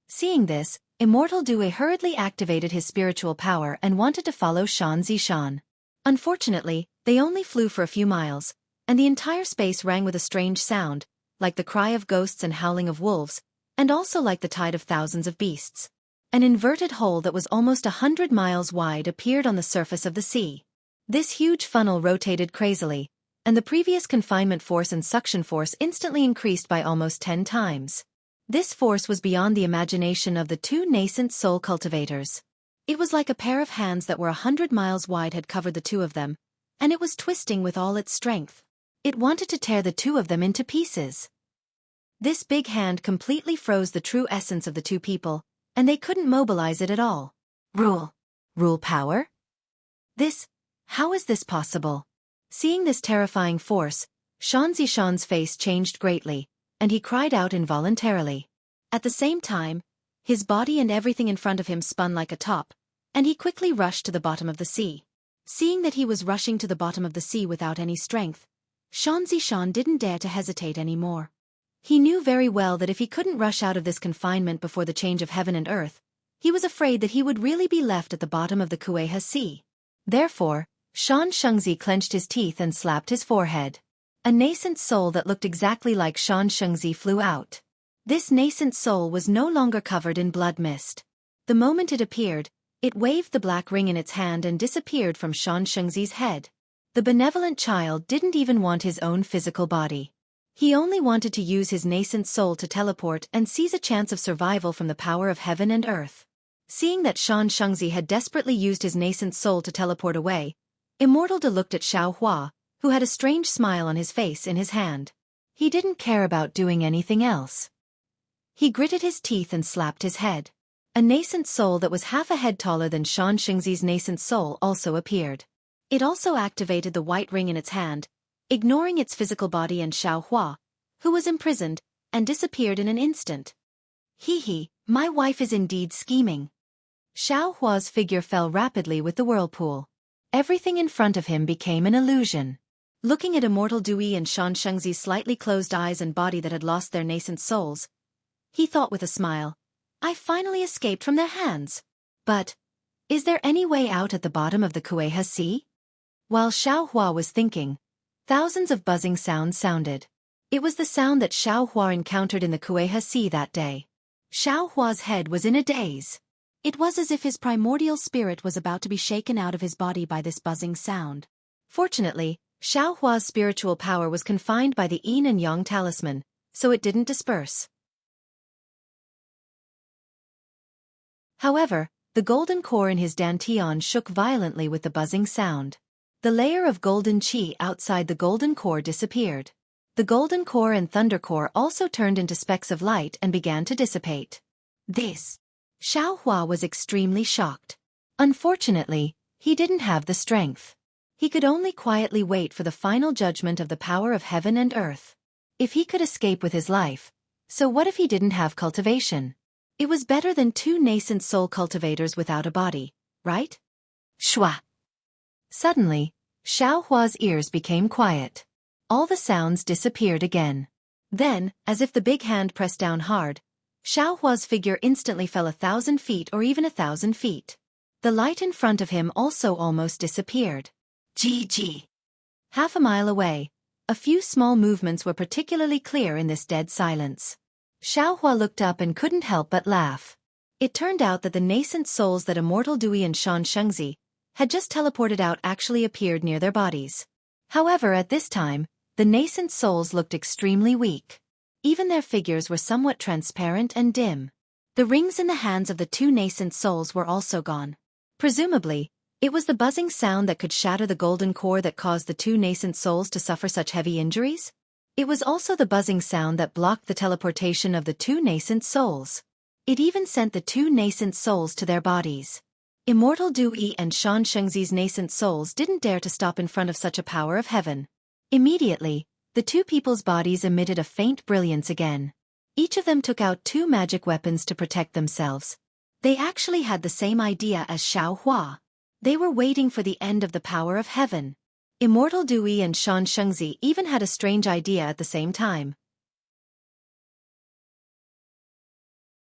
Seeing this, Immortal Dui hurriedly activated his spiritual power and wanted to follow Xianxia. Unfortunately, they only flew for a few miles, and the entire space rang with a strange sound, like the cry of ghosts and howling of wolves, and also like the tide of thousands of beasts. An inverted hole that was almost 100 miles wide appeared on the surface of the sea. This huge funnel rotated crazily, and the previous confinement force and suction force instantly increased by almost 10 times. This force was beyond the imagination of the two nascent soul cultivators. It was like a pair of hands that were 100 miles wide had covered the two of them, and it was twisting with all its strength. It wanted to tear the two of them into pieces. This big hand completely froze the true essence of the two people, and they couldn't mobilize it at all. Rule power? How is this possible? Seeing this terrifying force, Xianxia's face changed greatly, and he cried out involuntarily. At the same time, his body and everything in front of him spun like a top, and he quickly rushed to the bottom of the sea. Seeing that he was rushing to the bottom of the sea without any strength, Xianxia didn't dare to hesitate anymore. He knew very well that if he couldn't rush out of this confinement before the change of heaven and earth, he was afraid that he would really be left at the bottom of the Kueha Sea. Therefore, Xianxia clenched his teeth and slapped his forehead. A nascent soul that looked exactly like Xianxia flew out. This nascent soul was no longer covered in blood mist. The moment it appeared, it waved the black ring in its hand and disappeared from Xianxia's head. The benevolent child didn't even want his own physical body. He only wanted to use his nascent soul to teleport and seize a chance of survival from the power of heaven and earth. Seeing that Xianxia had desperately used his nascent soul to teleport away, Immortal looked at Xiaohua, who had a strange smile on his face in his hand. He didn't care about doing anything else. He gritted his teeth and slapped his head. A nascent soul that was half a head taller than Xianxia's nascent soul also appeared. It also activated the white ring in its hand, ignoring its physical body and Xiaohua, who was imprisoned, and disappeared in an instant. My wife is indeed scheming. Xiaohua's figure fell rapidly with the whirlpool. Everything in front of him became an illusion. Looking at Immortal Dui and Xianxia's slightly closed eyes and body that had lost their nascent souls, he thought with a smile, I finally escaped from their hands. But, is there any way out at the bottom of the Kueha Sea? While Xiaohua was thinking, thousands of buzzing sounds sounded. It was the sound that Xiaohua encountered in the Kueha Sea that day. Xiaohua's head was in a daze. It was as if his primordial spirit was about to be shaken out of his body by this buzzing sound. Fortunately, Xiaohua's spiritual power was confined by the yin and yang talisman, so it didn't disperse. However, the golden core in his dantian shook violently with the buzzing sound. The layer of golden qi outside the golden core disappeared. The golden core and thunder core also turned into specks of light and began to dissipate. Xiaohua was extremely shocked. Unfortunately, he didn't have the strength. He could only quietly wait for the final judgment of the power of heaven and earth. If he could escape with his life, so what if he didn't have cultivation? It was better than two nascent soul cultivators without a body, right? Shwa! Suddenly, Xiaohua's ears became quiet. All the sounds disappeared again. Then, as if the big hand pressed down hard, Xiaohua's figure instantly fell 1,000 feet or even 1,000 feet. The light in front of him also almost disappeared. GG. Half a mile away, a few small movements were particularly clear in this dead silence. Xiaohua looked up and couldn't help but laugh. It turned out that the nascent souls that Immortal Dui and Xianxia had just teleported out actually appeared near their bodies. However, at this time, the nascent souls looked extremely weak. Even their figures were somewhat transparent and dim. The rings in the hands of the two nascent souls were also gone. Presumably, it was the buzzing sound that could shatter the golden core that caused the two nascent souls to suffer such heavy injuries. It was also the buzzing sound that blocked the teleportation of the two nascent souls. It even sent the two nascent souls to their bodies. Immortal Dui and Xianxia's nascent souls didn't dare to stop in front of such a power of heaven. Immediately, the two people's bodies emitted a faint brilliance again. Each of them took out two magic weapons to protect themselves. They actually had the same idea as Xiaohua. They were waiting for the end of the power of heaven. Immortal Dui and Xianxia even had a strange idea at the same time.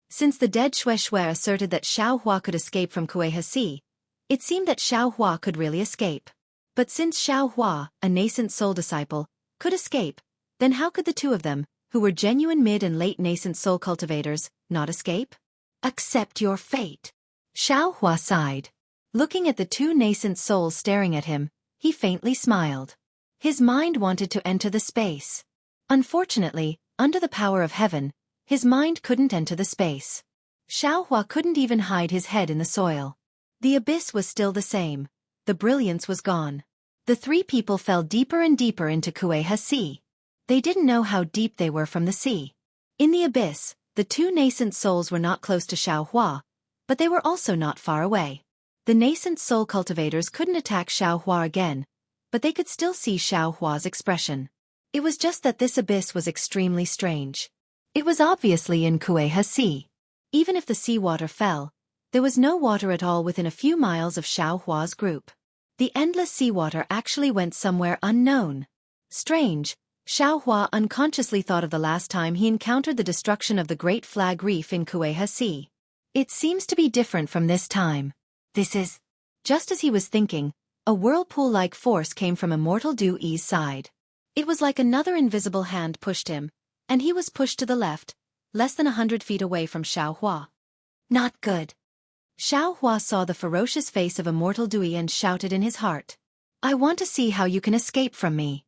Since the dead Shui asserted that Xiaohua could escape from Kuei-Hasi, it seemed that Xiaohua could really escape. But since Xiaohua, a nascent soul disciple, could escape, then how could the two of them, who were genuine mid and late nascent soul cultivators, not escape? Accept your fate. Xiaohua sighed. Looking at the two nascent souls staring at him, he faintly smiled. His mind wanted to enter the space. Unfortunately, under the power of heaven, his mind couldn't enter the space. Xiaohua couldn't even hide his head in the soil. The abyss was still the same. The brilliance was gone. The three people fell deeper and deeper into Kuei-Hasi. They didn't know how deep they were from the sea. In the abyss, the two nascent souls were not close to Xiaohua, but they were also not far away. The nascent soul cultivators couldn't attack Xiaohua again, but they could still see Xiaohua's expression. It was just that this abyss was extremely strange. It was obviously in Kuei-Hasi. Even if the seawater fell, there was no water at all within a few miles of Xiaohua's group. The endless seawater actually went somewhere unknown. Strange. Xiaohua unconsciously thought of the last time he encountered the destruction of the Great Flag Reef in Kuei-Hasi. It seems to be different from this time. This is... Just as he was thinking, a whirlpool-like force came from Immortal Dui's side. It was like another invisible hand pushed him, and he was pushed to the left, less than 100 feet away from Xiaohua. Not good. Xiaohua saw the ferocious face of Immortal Dui and shouted in his heart. I want to see how you can escape from me.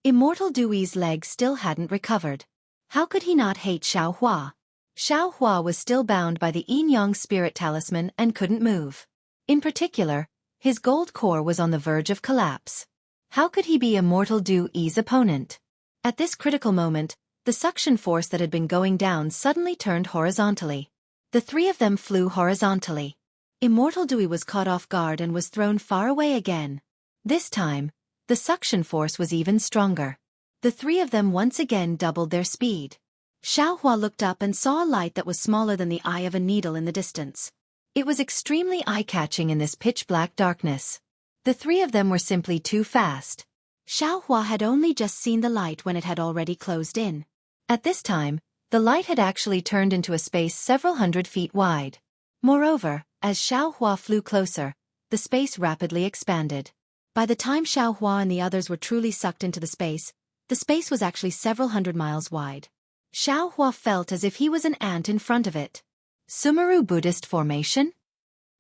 Immortal Dui's leg still hadn't recovered. How could he not hate Xiaohua? Xiaohua was still bound by the yin-yang spirit talisman and couldn't move. In particular, his gold core was on the verge of collapse. How could he be Immortal Dui's opponent? At this critical moment, the suction force that had been going down suddenly turned horizontally. The three of them flew horizontally. Immortal Dui was caught off guard and was thrown far away again. This time, the suction force was even stronger. The three of them once again doubled their speed. Xiaohua looked up and saw a light that was smaller than the eye of a needle in the distance. It was extremely eye-catching in this pitch-black darkness. The three of them were simply too fast. Xiaohua had only just seen the light when it had already closed in. At this time, the light had actually turned into a space several hundred feet wide. Moreover, as Xiaohua flew closer, the space rapidly expanded. By the time Xiaohua and the others were truly sucked into the space was actually several hundred miles wide. Xiaohua felt as if he was an ant in front of it. Sumeru Buddhist formation?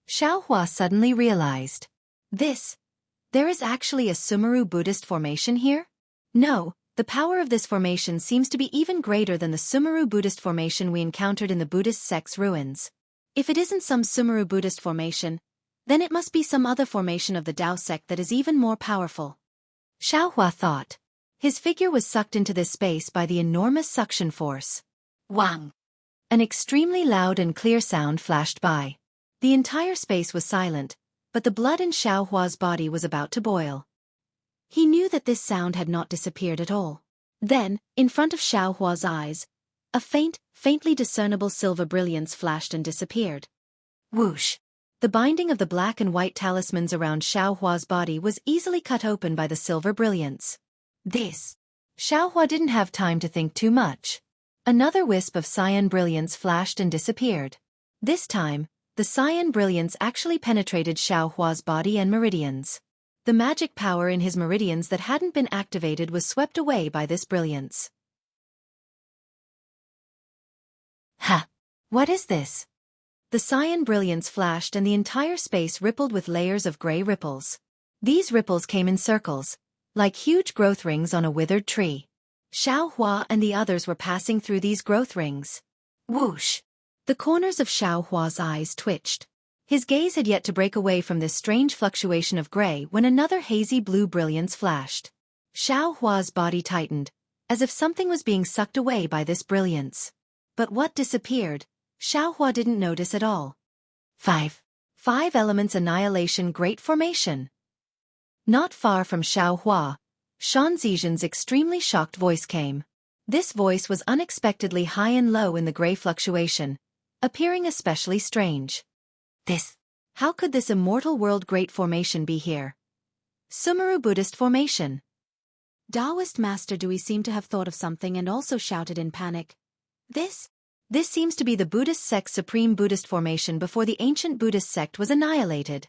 Xiaohua suddenly realized. There is actually a Sumeru Buddhist formation here? No, the power of this formation seems to be even greater than the Sumeru Buddhist formation we encountered in the Buddhist sect's ruins. If it isn't some Sumeru Buddhist formation, then it must be some other formation of the Tao sect that is even more powerful. Xiaohua thought. His figure was sucked into this space by the enormous suction force. Wang! An extremely loud and clear sound flashed by. The entire space was silent, but the blood in Xiaohua's body was about to boil. He knew that this sound had not disappeared at all. Then, in front of Xiaohua's eyes, a faintly discernible silver brilliance flashed and disappeared. Whoosh! The binding of the black and white talismans around Xiaohua's body was easily cut open by the silver brilliance. Xiaohua didn't have time to think too much. Another wisp of cyan brilliance flashed and disappeared. This time, the cyan brilliance actually penetrated Xiaohua's body and meridians. The magic power in his meridians that hadn't been activated was swept away by this brilliance. Ha! What is this? The cyan brilliance flashed and the entire space rippled with layers of gray ripples. These ripples came in circles, like huge growth rings on a withered tree. Xiaohua and the others were passing through these growth rings. Whoosh! The corners of Xiao Hua's eyes twitched. His gaze had yet to break away from this strange fluctuation of gray when another hazy blue brilliance flashed. Xiao Hua's body tightened, as if something was being sucked away by this brilliance. But what disappeared, Xiao Hua didn't notice at all. 5 Elements Annihilation Great Formation. Not far from Xiao Hua, Shan Zizhen's extremely shocked voice came. This voice was unexpectedly high and low in the gray fluctuation, appearing especially strange. How could this immortal world great formation be here? Sumeru Buddhist formation. Taoist Master Dui seemed to have thought of something and also shouted in panic. This seems to be the Buddhist sect's supreme Buddhist formation before the ancient Buddhist sect was annihilated.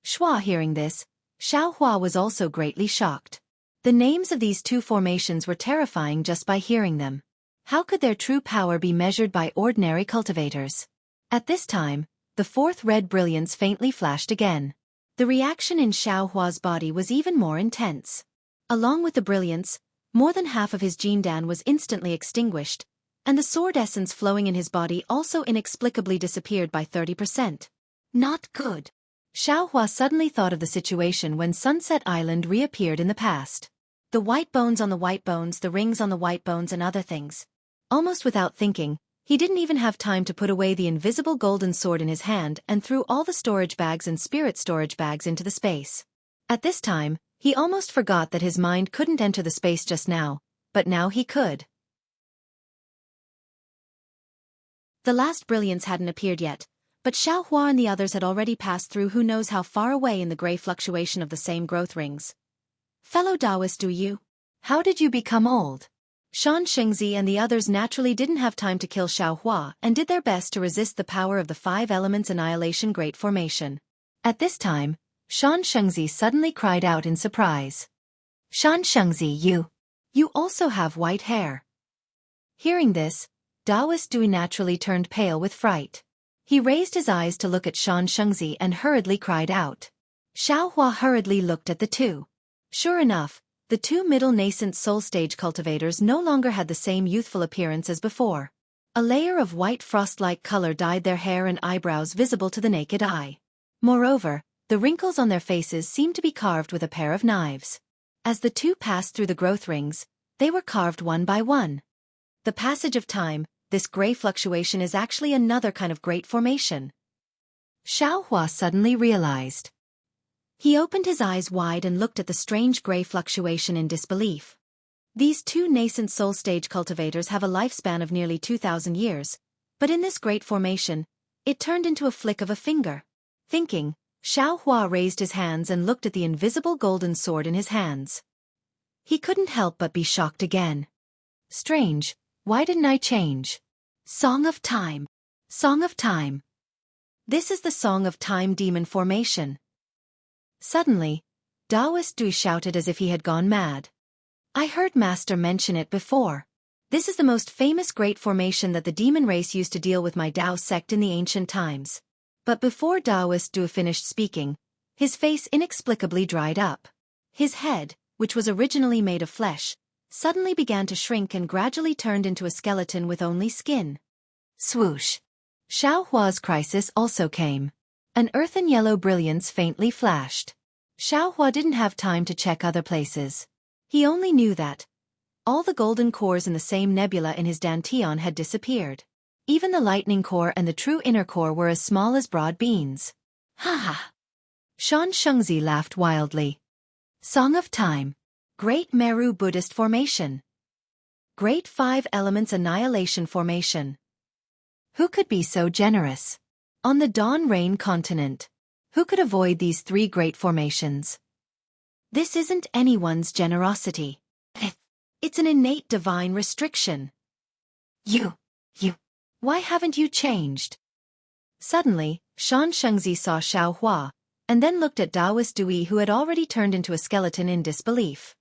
Shua hearing this, Xiao Hua was also greatly shocked. The names of these two formations were terrifying just by hearing them. How could their true power be measured by ordinary cultivators? At this time, the fourth red brilliance faintly flashed again. The reaction in Xiao Hua's body was even more intense. Along with the brilliance, more than half of his Jindan was instantly extinguished, and the sword essence flowing in his body also inexplicably disappeared by 30%. Not good. Xiao Hua suddenly thought of the situation when Sunset Island reappeared in the past. The white bones on the white bones, the rings on the white bones, and other things. Almost without thinking, he didn't even have time to put away the invisible golden sword in his hand and threw all the storage bags and spirit storage bags into the space. At this time, he almost forgot that his mind couldn't enter the space just now, but now he could. The last brilliance hadn't appeared yet, but Xiao Hua and the others had already passed through who knows how far away in the gray fluctuation of the same growth rings. Fellow Taoist, how did you become old? Xianxia and the others naturally didn't have time to kill Xiao Hua and did their best to resist the power of the 5 elements annihilation great formation. At this time, Xianxia suddenly cried out in surprise. Xianxia, you also have white hair. Hearing this, Taoist Dui naturally turned pale with fright. He raised his eyes to look at Xianxia and hurriedly cried out. Xiao Hua hurriedly looked at the two. Sure enough, the two middle nascent soul stage cultivators no longer had the same youthful appearance as before. A layer of white frost-like color dyed their hair and eyebrows visible to the naked eye. Moreover, the wrinkles on their faces seemed to be carved with a pair of knives. As the two passed through the growth rings, they were carved one by one. The passage of time, this gray fluctuation is actually another kind of great formation. Xiao Hua suddenly realized. He opened his eyes wide and looked at the strange gray fluctuation in disbelief. These two nascent soul stage cultivators have a lifespan of nearly 2,000 years, but in this great formation, it turned into a flick of a finger. Thinking, Xiao Hua raised his hands and looked at the invisible golden sword in his hands. He couldn't help but be shocked again. Strange, why didn't I change? Song of Time. Song of Time. This is the Song of Time demon formation. Suddenly, Taoist Dui shouted as if he had gone mad. I heard Master mention it before. This is the most famous great formation that the demon race used to deal with my Tao sect in the ancient times. But before Taoist Dui finished speaking, his face inexplicably dried up. His head, which was originally made of flesh, suddenly began to shrink and gradually turned into a skeleton with only skin. Swoosh! Xiao Hua's crisis also came. An earthen yellow brilliance faintly flashed. Xiao Hua didn't have time to check other places. He only knew that all the golden cores in the same nebula in his dantian had disappeared. Even the lightning core and the true inner core were as small as broad beans. Ha ha! Xianxia laughed wildly. Song of Time. Great Meru Buddhist formation. Great 5 elements annihilation formation. Who could be so generous? On the Dawn Rain continent, who could avoid these 3 great formations? This isn't anyone's generosity. It's an innate divine restriction. You. Why haven't you changed? Suddenly, Xianxia saw Xiao Hua, and then looked at Taoist Dui who had already turned into a skeleton in disbelief.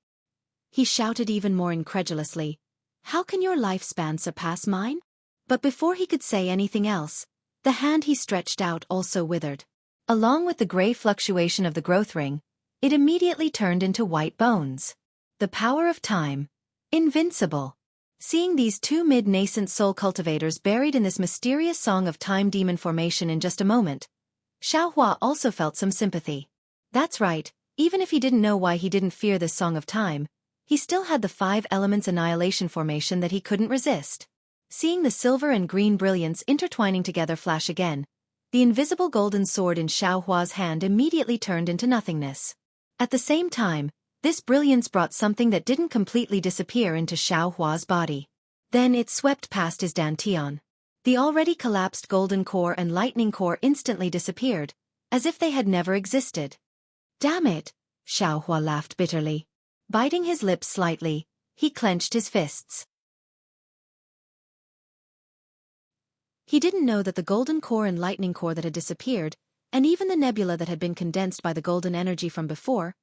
He shouted even more incredulously, How can your lifespan surpass mine? But before he could say anything else, the hand he stretched out also withered. Along with the gray fluctuation of the growth ring, it immediately turned into white bones. The power of time. Invincible. Seeing these two mid-nascent soul cultivators buried in this mysterious song of time demon formation in just a moment, Xiaohua also felt some sympathy. That's right, even if he didn't know why he didn't fear this song of time, he still had the 5 elements annihilation formation that he couldn't resist. Seeing the silver and green brilliance intertwining together flash again, the invisible golden sword in Xiaohua's hand immediately turned into nothingness. At the same time, this brilliance brought something that didn't completely disappear into Xiaohua's body. Then it swept past his dantian. The already collapsed golden core and lightning core instantly disappeared, as if they had never existed. Damn it! Xiaohua laughed bitterly. Biting his lips slightly, he clenched his fists. He didn't know that the golden core and lightning core that had disappeared, and even the nebula that had been condensed by the golden energy from before,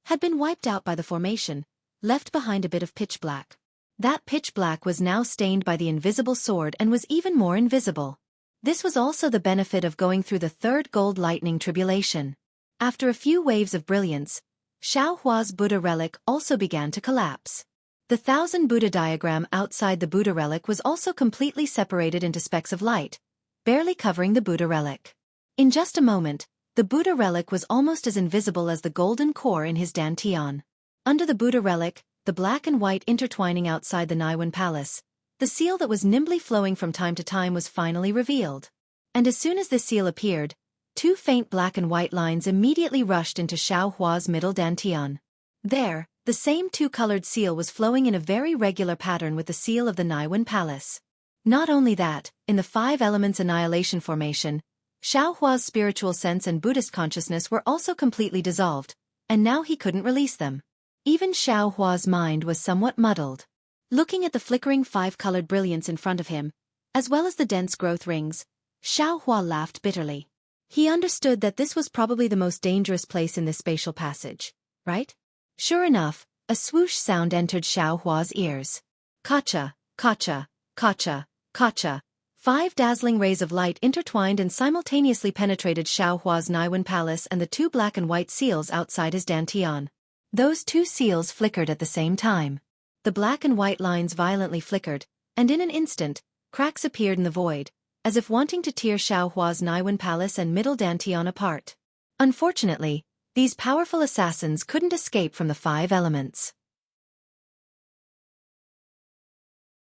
had been wiped out by the formation, left behind a bit of pitch black. That pitch black was now stained by the invisible sword and was even more invisible. This was also the benefit of going through the third gold lightning tribulation. After a few waves of brilliance, Xiaohua's Buddha relic also began to collapse. The 1000 Buddha diagram outside the Buddha relic was also completely separated into specks of light, barely covering the Buddha relic. In just a moment, the Buddha relic was almost as invisible as the golden core in his dantian. Under the Buddha relic, the black and white intertwining outside the Naiwan palace, the seal that was nimbly flowing from time to time was finally revealed. And as soon as this seal appeared, 2 faint black and white lines immediately rushed into Xiaohua's middle dantian. There, the same 2-colored seal was flowing in a very regular pattern with the seal of the Naiwan palace. Not only that, in the 5 elements annihilation formation, Xiaohua's spiritual sense and Buddhist consciousness were also completely dissolved, and now he couldn't release them. Even Xiaohua's mind was somewhat muddled. Looking at the flickering 5-colored brilliance in front of him, as well as the dense growth rings, Xiaohua laughed bitterly. He understood that this was probably the most dangerous place in this spatial passage, right? Sure enough, a swoosh sound entered Xiaohua's ears. Kacha, kacha, kacha, kacha. 5 dazzling rays of light intertwined and simultaneously penetrated Xiaohua's Naiwan palace and the 2 black and white seals outside his dantian. Those 2 seals flickered at the same time. The black and white lines violently flickered, and in an instant, cracks appeared in the void, as if wanting to tear Xiaohua's Naiwan palace and middle dantian apart. Unfortunately, these powerful assassins couldn't escape from the 5 elements.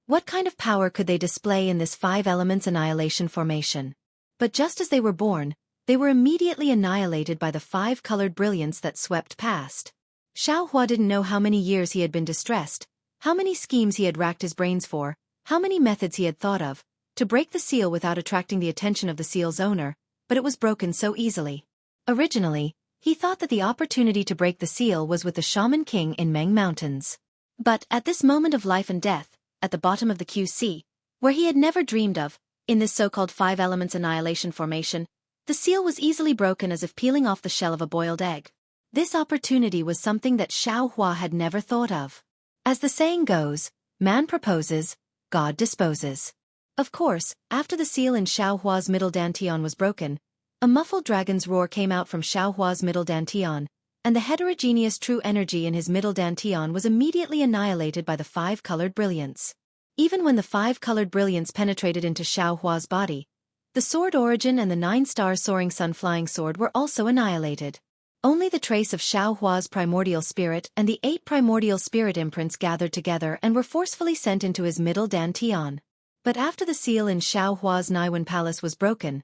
What kind of power could they display in this 5 elements annihilation formation? But just as they were born, they were immediately annihilated by the 5-colored brilliance that swept past. Xiaohua didn't know how many years he had been distressed, how many schemes he had racked his brains for, how many methods he had thought of, to break the seal without attracting the attention of the seal's owner, but it was broken so easily. Originally, he thought that the opportunity to break the seal was with the Shaman King in Meng Mountains. But at this moment of life and death, at the bottom of the QC, where he had never dreamed of, in this so-called 5 elements annihilation formation, the seal was easily broken as if peeling off the shell of a boiled egg. This opportunity was something that Xiaohua had never thought of. As the saying goes, man proposes, God disposes. Of course, after the seal in Xiaohua's middle dantian was broken, a muffled dragon's roar came out from Xiaohua's middle dantian, and the heterogeneous true energy in his middle dantian was immediately annihilated by the 5-colored brilliance. Even when the 5-colored brilliance penetrated into Xiaohua's body, the sword origin and the 9-star soaring sun flying sword were also annihilated. Only the trace of Xiaohua's primordial spirit and the 8 primordial spirit imprints gathered together and were forcefully sent into his middle dantian. But after the seal in Xiaohua's Naiwan palace was broken,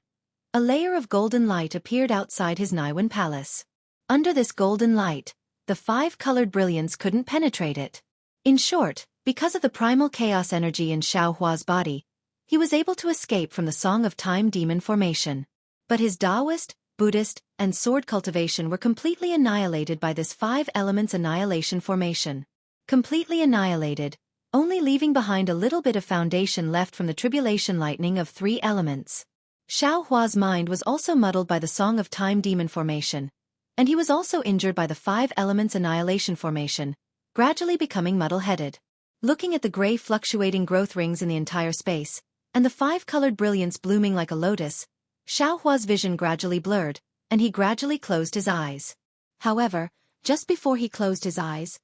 a layer of golden light appeared outside his Naiwan palace. Under this golden light, the 5-colored brilliance couldn't penetrate it. In short, because of the primal chaos energy in Xiaohua's body, he was able to escape from the Song of Time demon formation. But his Taoist, Buddhist, and sword cultivation were completely annihilated by this 5 elements annihilation formation. Completely annihilated, only leaving behind a little bit of foundation left from the tribulation lightning of 3 elements. Xiaohua's mind was also muddled by the Song of Time demon formation, and he was also injured by the 5 elements annihilation formation, gradually becoming muddle-headed. Looking at the gray fluctuating growth rings in the entire space, and the 5-colored brilliance blooming like a lotus, Xiaohua's vision gradually blurred, and he gradually closed his eyes. However, just before he closed his eyes,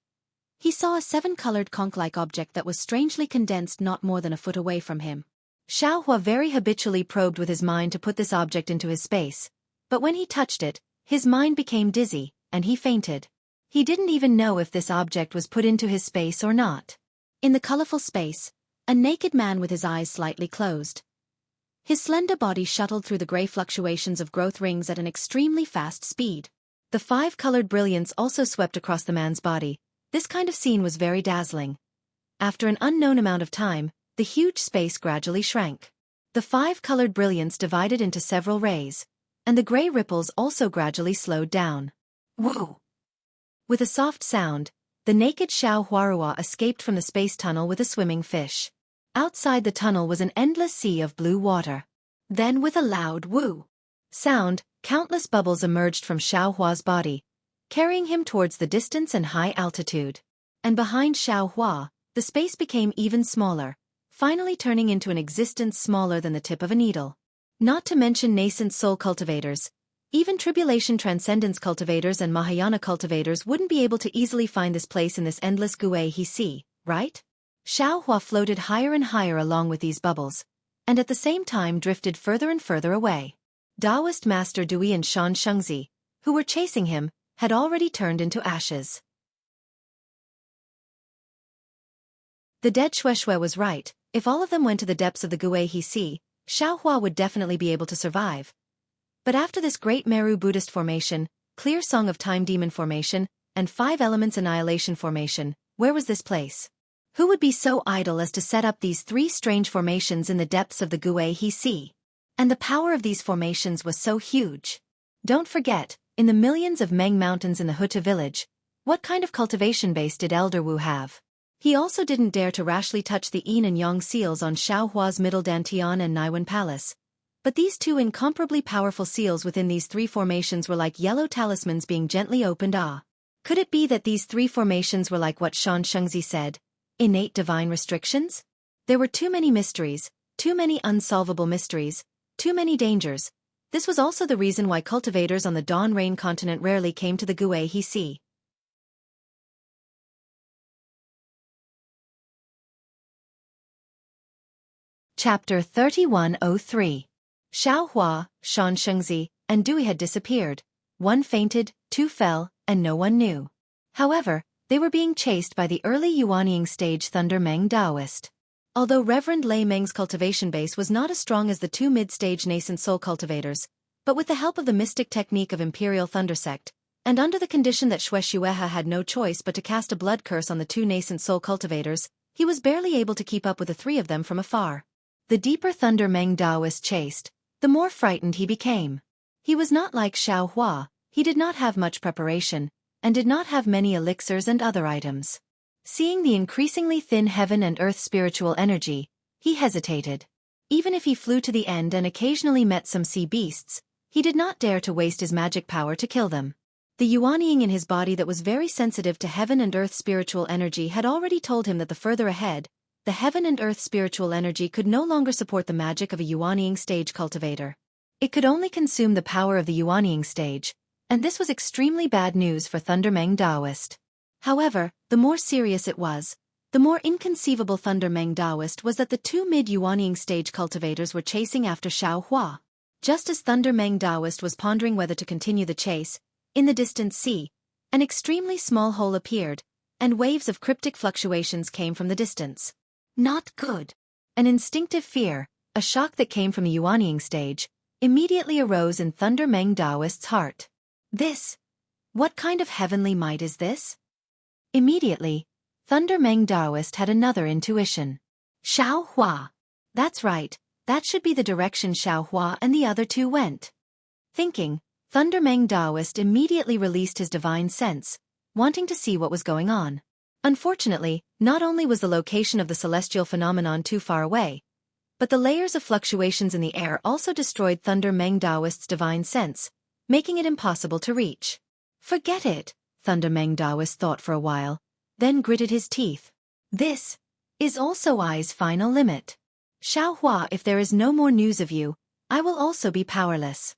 He saw a seven-colored conch-like object that was strangely condensed not more than a foot away from him. Xianxia very habitually probed with his mind to put this object into his space, but when he touched it, his mind became dizzy, and he fainted. He didn't even know if this object was put into his space or not. In the colorful space, a naked man with his eyes slightly closed. His slender body shuttled through the gray fluctuations of growth rings at an extremely fast speed. The five-colored brilliance also swept across the man's body. This kind of scene was very dazzling. After an unknown amount of time, the huge space gradually shrank. The five-colored brilliance divided into several rays, and the gray ripples also gradually slowed down. Woo! With a soft sound, the naked Xiao escaped from the space tunnel with a swimming fish. Outside the tunnel was an endless sea of blue water. Then with a loud woo sound, countless bubbles emerged from Xiaohua's body, carrying him towards the distance and high altitude. And behind Xiaohua, the space became even smaller, finally turning into an existence smaller than the tip of a needle. Not to mention nascent soul cultivators, even tribulation transcendence cultivators and Mahayana cultivators wouldn't be able to easily find this place in this endless Gui, right? Xiaohua floated higher and higher along with these bubbles, and at the same time drifted further and further away. Taoist Master Dui and Xianxia, who were chasing him, had already turned into ashes. The dead Shueshui was right. If all of them went to the depths of the Gui, Xiaohua would definitely be able to survive. But after this great Meru Buddhist formation, clear Song of Time Demon formation, and Five Elements Annihilation formation, where was this place? Who would be so idle as to set up these three strange formations in the depths of the Gui? And the power of these formations was so huge. Don't forget, in the millions of Meng mountains in the Huta village, what kind of cultivation base did Elder Wu have? He also didn't dare to rashly touch the Yin and Yang seals on Xiaohua's Middle Dantian and Naiwan Palace. But these two incomparably powerful seals within these three formations were like yellow talismans being gently opened. Could it be that these three formations were like what Xianxia said, innate divine restrictions? There were too many mysteries, too many unsolvable mysteries, too many dangers. This was also the reason why cultivators on the Dawn Rain continent rarely came to the Gui. Chapter 3103. Xiaohua, Xianxia, and Dui had disappeared. One fainted, two fell, and no one knew. However, they were being chased by the early Yuanying stage Thunder Meng Taoist. Although Reverend Lei Meng's cultivation base was not as strong as the two mid-stage nascent soul cultivators, but with the help of the mystic technique of Imperial Thunder Sect, and under the condition that Shueshueha had no choice but to cast a blood curse on the two nascent soul cultivators, he was barely able to keep up with the three of them from afar. The deeper Thunder Meng Taoist chased, the more frightened he became. He was not like Xiaohua, he did not have much preparation, and did not have many elixirs and other items. Seeing the increasingly thin heaven and earth spiritual energy, he hesitated. Even if he flew to the end and occasionally met some sea beasts, he did not dare to waste his magic power to kill them. The Yuanying in his body that was very sensitive to heaven and earth spiritual energy had already told him that the further ahead, the heaven and earth spiritual energy could no longer support the magic of a Yuanying stage cultivator. It could only consume the power of the Yuanying stage, and this was extremely bad news for Thunder Meng Taoist. However, the more serious it was, the more inconceivable Thunder Meng Taoist was that the two mid-Yuanying stage cultivators were chasing after Xiaohua. Just as Thunder Meng Taoist was pondering whether to continue the chase, in the distant sea, an extremely small hole appeared, and waves of cryptic fluctuations came from the distance. Not good. An instinctive fear, a shock that came from the Yuanying stage, immediately arose in Thunder Meng Taoist's heart. What kind of heavenly might is this? Immediately, Thunder Meng Taoist had another intuition. Xiaohua. That's right, that should be the direction Xiaohua and the other two went. Thinking, Thunder Meng Taoist immediately released his divine sense, wanting to see what was going on. Unfortunately, not only was the location of the celestial phenomenon too far away, but the layers of fluctuations in the air also destroyed Thunder Meng Taoist's divine sense, making it impossible to reach. Forget it, Thunder Meng Taoist thought for a while, then gritted his teeth. This is also I's final limit. Xiaohua, if there is no more news of you, I will also be powerless.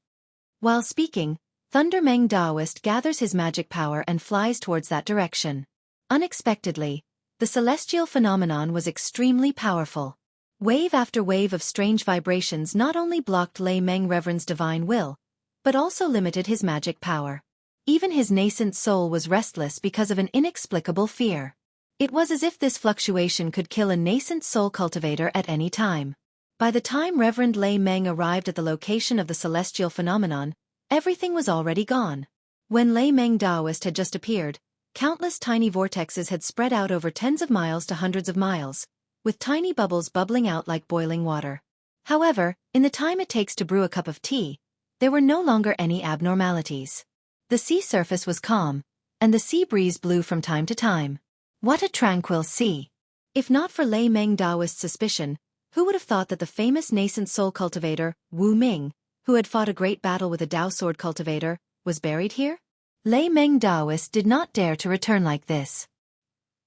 While speaking, Thunder Meng Taoist gathers his magic power and flies towards that direction. Unexpectedly, the celestial phenomenon was extremely powerful. Wave after wave of strange vibrations not only blocked Lei Meng Reverend's divine will, but also limited his magic power. Even his nascent soul was restless because of an inexplicable fear. It was as if this fluctuation could kill a nascent soul cultivator at any time. By the time Reverend Lei Meng arrived at the location of the celestial phenomenon, everything was already gone. When Lei Meng Daoist had just appeared, countless tiny vortexes had spread out over tens of miles to hundreds of miles, with tiny bubbles bubbling out like boiling water. However, in the time it takes to brew a cup of tea, there were no longer any abnormalities. The sea surface was calm, and the sea breeze blew from time to time. What a tranquil sea! If not for Lei Meng Daoist's suspicion, who would have thought that the famous nascent soul cultivator, Wu Ming, who had fought a great battle with a Dao sword cultivator, was buried here? Lei Meng Daoist did not dare to return like this.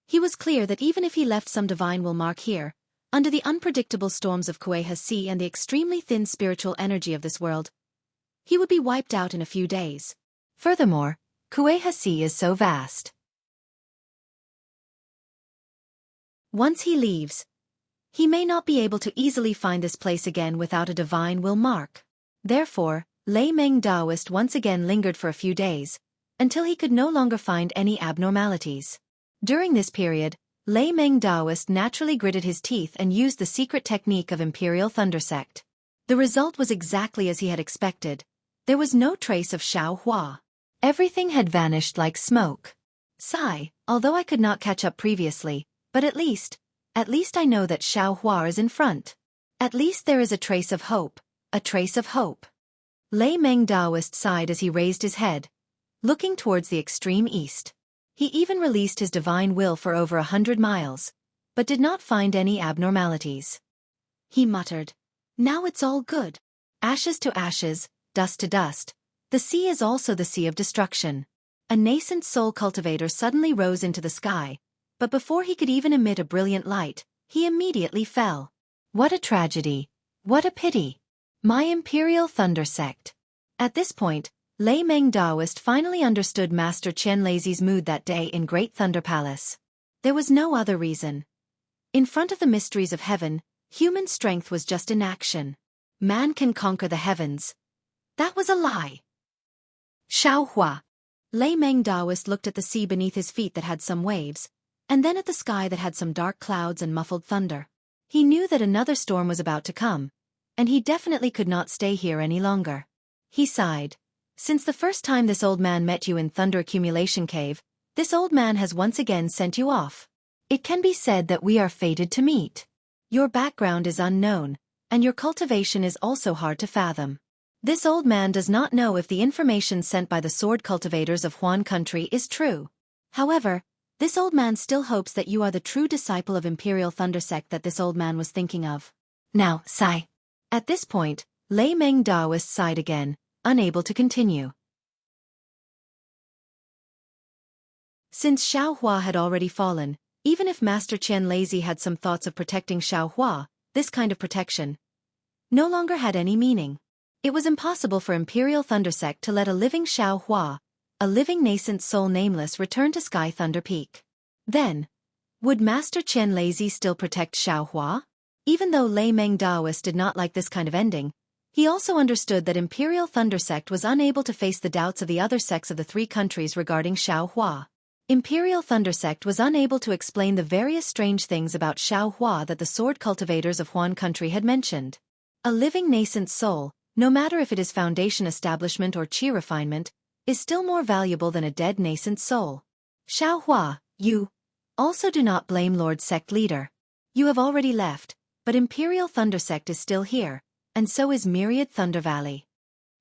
He was clear that even if he left some divine will mark here, under the unpredictable storms of Kuei-He Sea and the extremely thin spiritual energy of this world, he would be wiped out in a few days. Furthermore, Kuei-He Sea is so vast. Once he leaves, he may not be able to easily find this place again without a divine will mark. Therefore, Lei Meng Daoist once again lingered for a few days, until he could no longer find any abnormalities. During this period, Lei Meng Daoist naturally gritted his teeth and used the secret technique of Imperial Thunder Sect. The result was exactly as he had expected. There was no trace of Xianxia. Everything had vanished like smoke. Sigh, although I could not catch up previously, but at least I know that Xianxia is in front. At least there is a trace of hope, a trace of hope. Lei Meng Daoist sighed as he raised his head, looking towards the extreme east. He even released his divine will for over 100 miles, but did not find any abnormalities. He muttered, "Now it's all good. Ashes to ashes, dust to dust. The sea is also the sea of destruction." A nascent soul cultivator suddenly rose into the sky, but before he could even emit a brilliant light, he immediately fell. What a tragedy! What a pity! My Imperial Thunder Sect. At this point, Lei Meng Daoist finally understood Master Qian Leizi's mood that day in Great Thunder Palace. There was no other reason. In front of the mysteries of heaven, human strength was just inaction. Man can conquer the heavens. That was a lie. Xiaohua. Lei Meng Daoist looked at the sea beneath his feet that had some waves, and then at the sky that had some dark clouds and muffled thunder. He knew that another storm was about to come, and he definitely could not stay here any longer. He sighed. Since the first time this old man met you in Thunder Accumulation Cave, this old man has once again sent you off. It can be said that we are fated to meet. Your background is unknown, and your cultivation is also hard to fathom. This old man does not know if the information sent by the sword cultivators of Huan country is true. However, this old man still hopes that you are the true disciple of Imperial Thunder Sect that this old man was thinking of. Now, sigh. At this point, Lei Meng Daoist sighed again, unable to continue. Since Xiaohua had already fallen, even if Master Qian Leizi had some thoughts of protecting Xiaohua, this kind of protection no longer had any meaning. It was impossible for Imperial Thunder Sect to let a living Xiaohua, a living nascent soul nameless, return to Sky Thunder Peak. Then, would Master Qian Leizi still protect Xiaohua? Even though Lei Meng Daoist did not like this kind of ending, he also understood that Imperial Thunder Sect was unable to face the doubts of the other sects of the three countries regarding Xiaohua. Imperial Thunder Sect was unable to explain the various strange things about Xiaohua that the sword cultivators of Huan country had mentioned. A living nascent soul, no matter if it is foundation establishment or chi refinement, is still more valuable than a dead nascent soul. Xiaohua, you also do not blame Lord Sect Leader. You have already left, but Imperial Thunder Sect is still here, and so is Myriad Thunder Valley.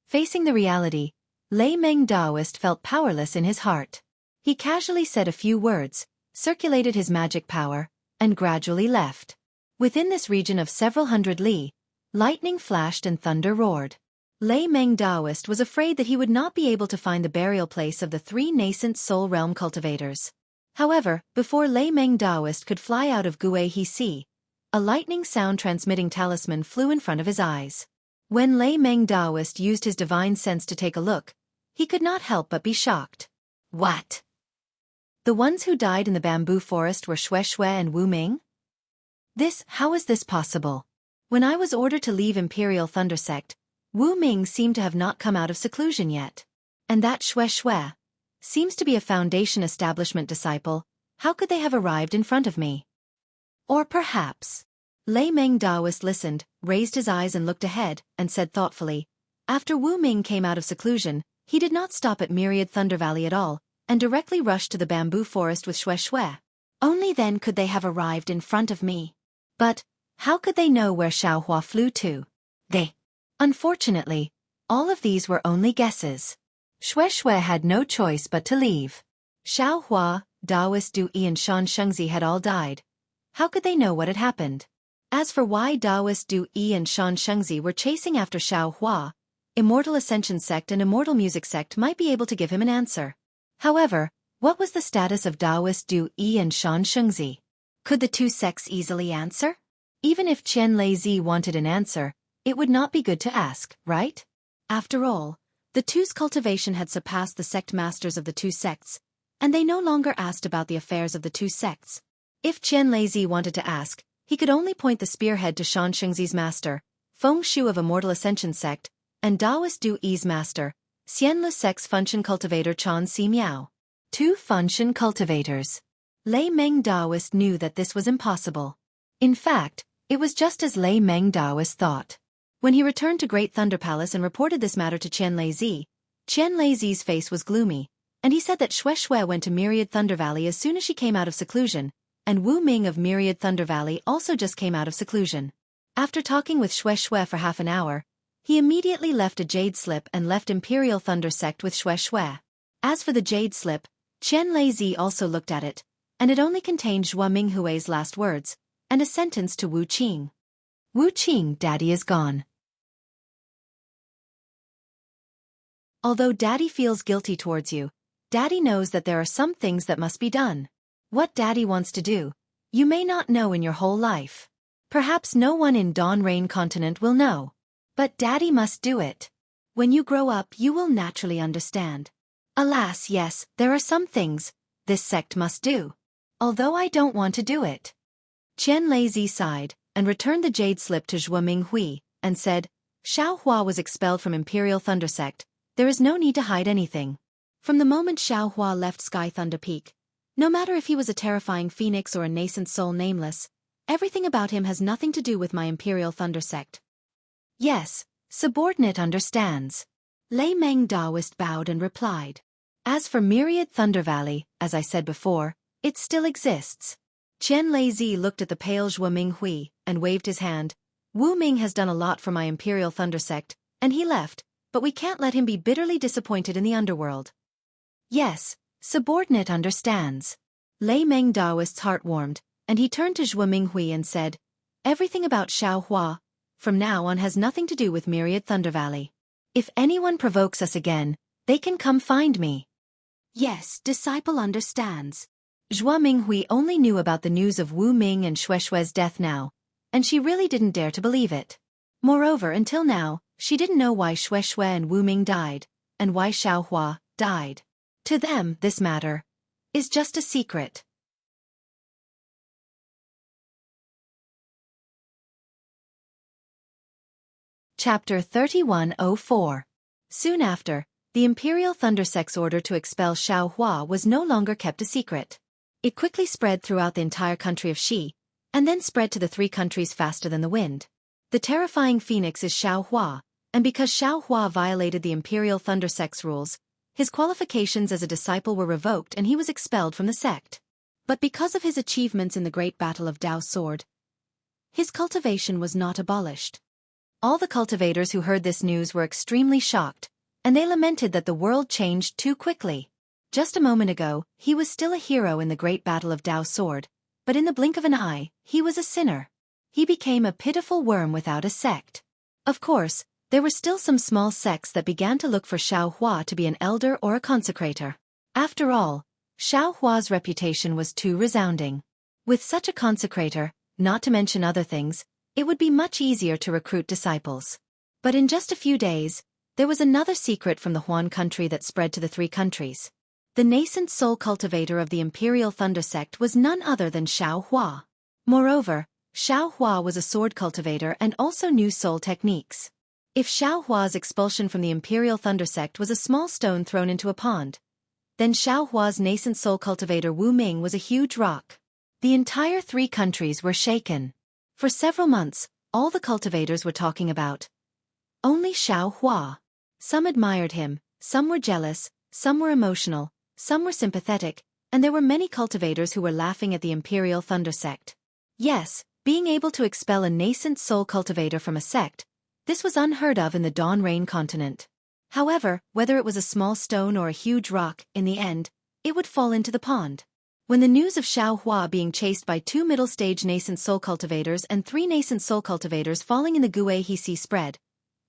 Facing the reality, Lei Meng Daoist felt powerless in his heart. He casually said a few words, circulated his magic power, and gradually left. Within this region of several hundred li, lightning flashed and thunder roared. Lei Meng Daoist was afraid that he would not be able to find the burial place of the three nascent soul realm cultivators. However, before Lei Meng Daoist could fly out of Kuei-He Sea, a lightning sound transmitting talisman flew in front of his eyes. When Lei Meng Daoist used his divine sense to take a look, he could not help but be shocked. What? The ones who died in the bamboo forest were Shui and Wu Ming? How is this possible? When I was ordered to leave Imperial Thunder Sect, Wu Ming seemed to have not come out of seclusion yet. And that Shui seems to be a Foundation establishment disciple. How could they have arrived in front of me? Or perhaps... Lei Meng Daoist listened, raised his eyes and looked ahead, and said thoughtfully, after Wu Ming came out of seclusion, he did not stop at Myriad Thunder Valley at all, and directly rushed to the bamboo forest with Shui. Only then could they have arrived in front of me. But, how could they know where Xiaohua flew to? Unfortunately, all of these were only guesses. Shui had no choice but to leave. Xiaohua, Daoist Du Yi and Xianxia had all died. How could they know what had happened? As for why Daoist Du Yi and Xianxia were chasing after Xiaohua, Immortal Ascension Sect and Immortal Music Sect might be able to give him an answer. However, what was the status of Daoist Du Yi and Xianxia? Could the two sects easily answer? Even if Qian Lei wanted an answer, it would not be good to ask, right? After all, the two's cultivation had surpassed the sect masters of the two sects, and they no longer asked about the affairs of the two sects. If Qian Lei wanted to ask, he could only point the spearhead to Xianxia's master, Feng Shu of Immortal Ascension Sect, and Daoist Du Yi's master, Xianlu Sect's Funshan cultivator Chan Si Miao. Two Funshan cultivators. Lei Meng Daoist knew that this was impossible. In fact, it was just as Lei Meng Daoist thought. When he returned to Great Thunder Palace and reported this matter to Qian Lei's face was gloomy, and he said that Shui went to Myriad Thunder Valley as soon as she came out of seclusion, and Wu Ming of Myriad Thunder Valley also just came out of seclusion. After talking with Shui for half an hour, he immediately left a jade slip and left Imperial Thunder Sect with Shui. As for the jade slip, Qian Lei also looked at it, and it only contained Zhua Minghui's last words, and a sentence to Wu Qing. Wu Qing, Daddy is gone. Although Daddy feels guilty towards you, Daddy knows that there are some things that must be done. What Daddy wants to do, you may not know in your whole life. Perhaps no one in Dawn Rain Continent will know. But Daddy must do it. When you grow up you will naturally understand. Alas, yes, there are some things this sect must do. Although I don't want to do it. Qian Lei sighed, and returned the jade slip to Zhua Minghui, and said, Xiaohua was expelled from Imperial Thunder Sect. There is no need to hide anything. From the moment Xiaohua left Sky Thunder Peak, no matter if he was a terrifying phoenix or a nascent soul nameless, everything about him has nothing to do with my Imperial Thunder Sect. Yes, subordinate understands. Lei Meng Daoist bowed and replied. As for Myriad Thunder Valley, as I said before, it still exists. Qian Lei looked at the pale Zhua Minghui, and waved his hand. Wu Ming has done a lot for my Imperial Thunder Sect, and he left, but we can't let him be bitterly disappointed in the underworld. Yes, subordinate understands. Lei Meng Daoist's heart warmed, and he turned to Zhua Minghui and said, everything about Xiaohua, from now on has nothing to do with Myriad Thunder Valley. If anyone provokes us again, they can come find me. Yes, disciple understands. Zhua Minghui only knew about the news of Wu Ming and Shui's death now, and she really didn't dare to believe it. Moreover, until now, she didn't know why Shui and Wu Ming died, and why Xiaohua died. To them, this matter is just a secret. Chapter 3104. Soon after, the Imperial Thunder Sect's order to expel Xiaohua was no longer kept a secret. It quickly spread throughout the entire country of Xi, and then spread to the three countries faster than the wind. The terrifying phoenix is Xiaohua, and because Xiaohua violated the Imperial Thunder Sect's rules, his qualifications as a disciple were revoked and he was expelled from the sect. But because of his achievements in the Great Battle of Dao Sword, his cultivation was not abolished. All the cultivators who heard this news were extremely shocked, and they lamented that the world changed too quickly. Just a moment ago, he was still a hero in the Great Battle of Dao Sword, but in the blink of an eye, he was a sinner. He became a pitiful worm without a sect. Of course, there were still some small sects that began to look for Xiaohua to be an elder or a consecrator. After all, Xiaohua's reputation was too resounding. With such a consecrator, not to mention other things, it would be much easier to recruit disciples. But in just a few days, there was another secret from the Huan country that spread to the three countries. The nascent soul cultivator of the Imperial Thunder Sect was none other than Xiao Hua. Moreover, Xiao Hua was a sword cultivator and also knew soul techniques. If Xiao Hua's expulsion from the Imperial Thunder Sect was a small stone thrown into a pond, then Xiao Hua's nascent soul cultivator Wu Ming was a huge rock. The entire 3 countries were shaken. For several months, all the cultivators were talking about only Xiao Hua. Some admired him, some were jealous, some were emotional, some were sympathetic, and there were many cultivators who were laughing at the Imperial Thunder Sect. Yes, being able to expel a nascent soul cultivator from a sect, this was unheard of in the Dawn Rain continent. However, whether it was a small stone or a huge rock, in the end, it would fall into the pond. When the news of Xiao Hua being chased by 2 middle-stage nascent soul cultivators and 3 nascent soul cultivators falling in the Gui He Sea spread,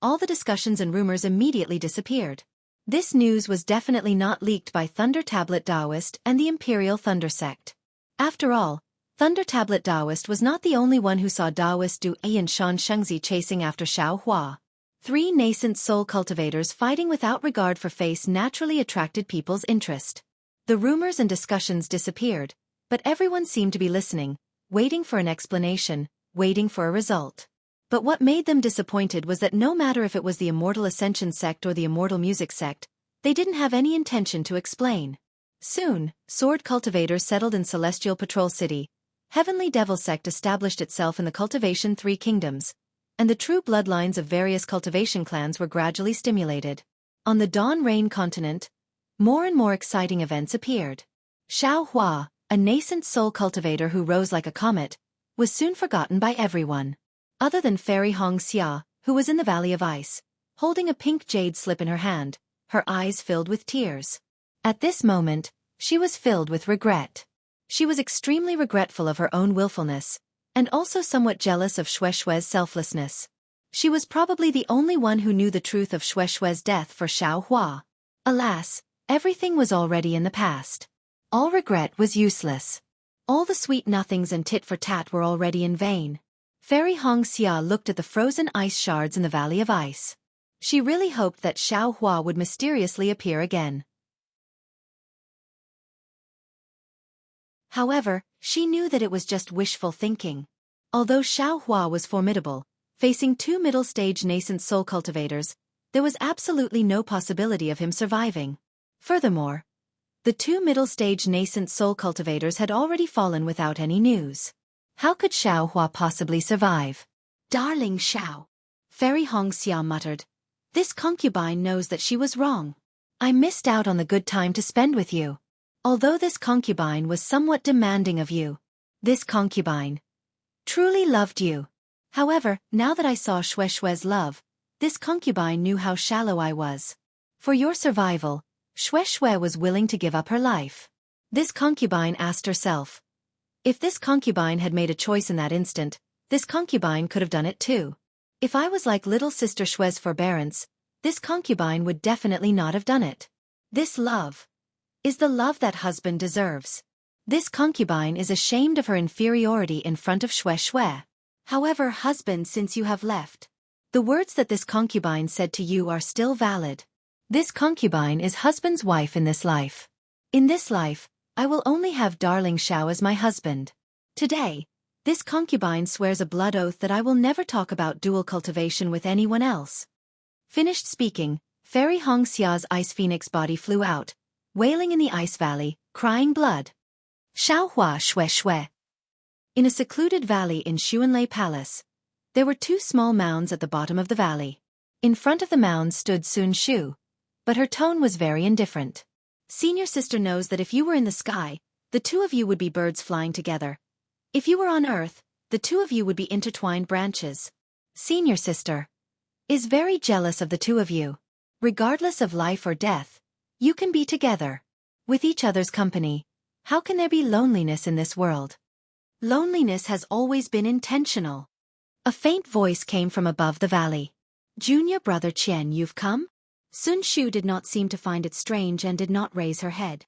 all the discussions and rumors immediately disappeared. This news was definitely not leaked by Thunder Tablet Taoist and the Imperial Thunder Sect. After all, Thunder Tablet Taoist was not the only one who saw Taoist Du Yi and Xianxia chasing after Xiao Hua. 3 nascent soul cultivators fighting without regard for face naturally attracted people's interest. The rumors and discussions disappeared, but everyone seemed to be listening, waiting for an explanation, waiting for a result. But what made them disappointed was that no matter if it was the Immortal Ascension sect or the Immortal Music sect, they didn't have any intention to explain. Soon, sword cultivators settled in Celestial Patrol City, Heavenly Devil sect established itself in the Cultivation 3 kingdoms, and the true bloodlines of various cultivation clans were gradually stimulated. On the Dawn Rain continent, more and more exciting events appeared. Xiao Hua, a nascent soul cultivator who rose like a comet, was soon forgotten by everyone. Other than Fairy Xianxia, who was in the Valley of Ice, holding a pink jade slip in her hand, her eyes filled with tears. At this moment, she was filled with regret. She was extremely regretful of her own willfulness, and also somewhat jealous of Xue's selflessness. She was probably the only one who knew the truth of Xue's death for Xiao Hua. Alas, everything was already in the past. All regret was useless. All the sweet nothings and tit-for-tat were already in vain. Fairy Xianxia looked at the frozen ice shards in the Valley of Ice. She really hoped that Xiao Hua would mysteriously appear again. However, she knew that it was just wishful thinking. Although Xiao Hua was formidable, facing 2 middle-stage nascent soul cultivators, there was absolutely no possibility of him surviving. Furthermore, the 2 middle-stage nascent soul cultivators had already fallen without any news. How could Xiao Hua possibly survive? Darling Xiao, Fairy Xianxia muttered. This concubine knows that she was wrong. I missed out on the good time to spend with you. Although this concubine was somewhat demanding of you, this concubine truly loved you. However, now that I saw Xue's love, this concubine knew how shallow I was. For your survival, Xue was willing to give up her life. This concubine asked herself. If this concubine had made a choice in that instant, this concubine could have done it too. If I was like little sister Xue's forbearance, this concubine would definitely not have done it. This love is the love that husband deserves. This concubine is ashamed of her inferiority in front of Xue. However, husband, since you have left, the words that this concubine said to you are still valid. This concubine is husband's wife in this life. In this life, I will only have darling Xiao as my husband. Today, this concubine swears a blood oath that I will never talk about dual cultivation with anyone else. Finished speaking, Fairy Xia's ice phoenix body flew out, wailing in the ice valley, crying blood. Xiao Hua Xue. In a secluded valley in Xuanlei Palace, there were 2 small mounds at the bottom of the valley. In front of the mounds stood Sun Shu, but her tone was very indifferent. Senior sister knows that if you were in the sky, the 2 of you would be birds flying together. If you were on earth, the 2 of you would be intertwined branches. Senior sister is very jealous of the 2 of you. Regardless of life or death, you can be together. With each other's company, how can there be loneliness in this world? Loneliness has always been intentional. A faint voice came from above the valley. Junior brother Qian, you've come? Sun Shu did not seem to find it strange and did not raise her head.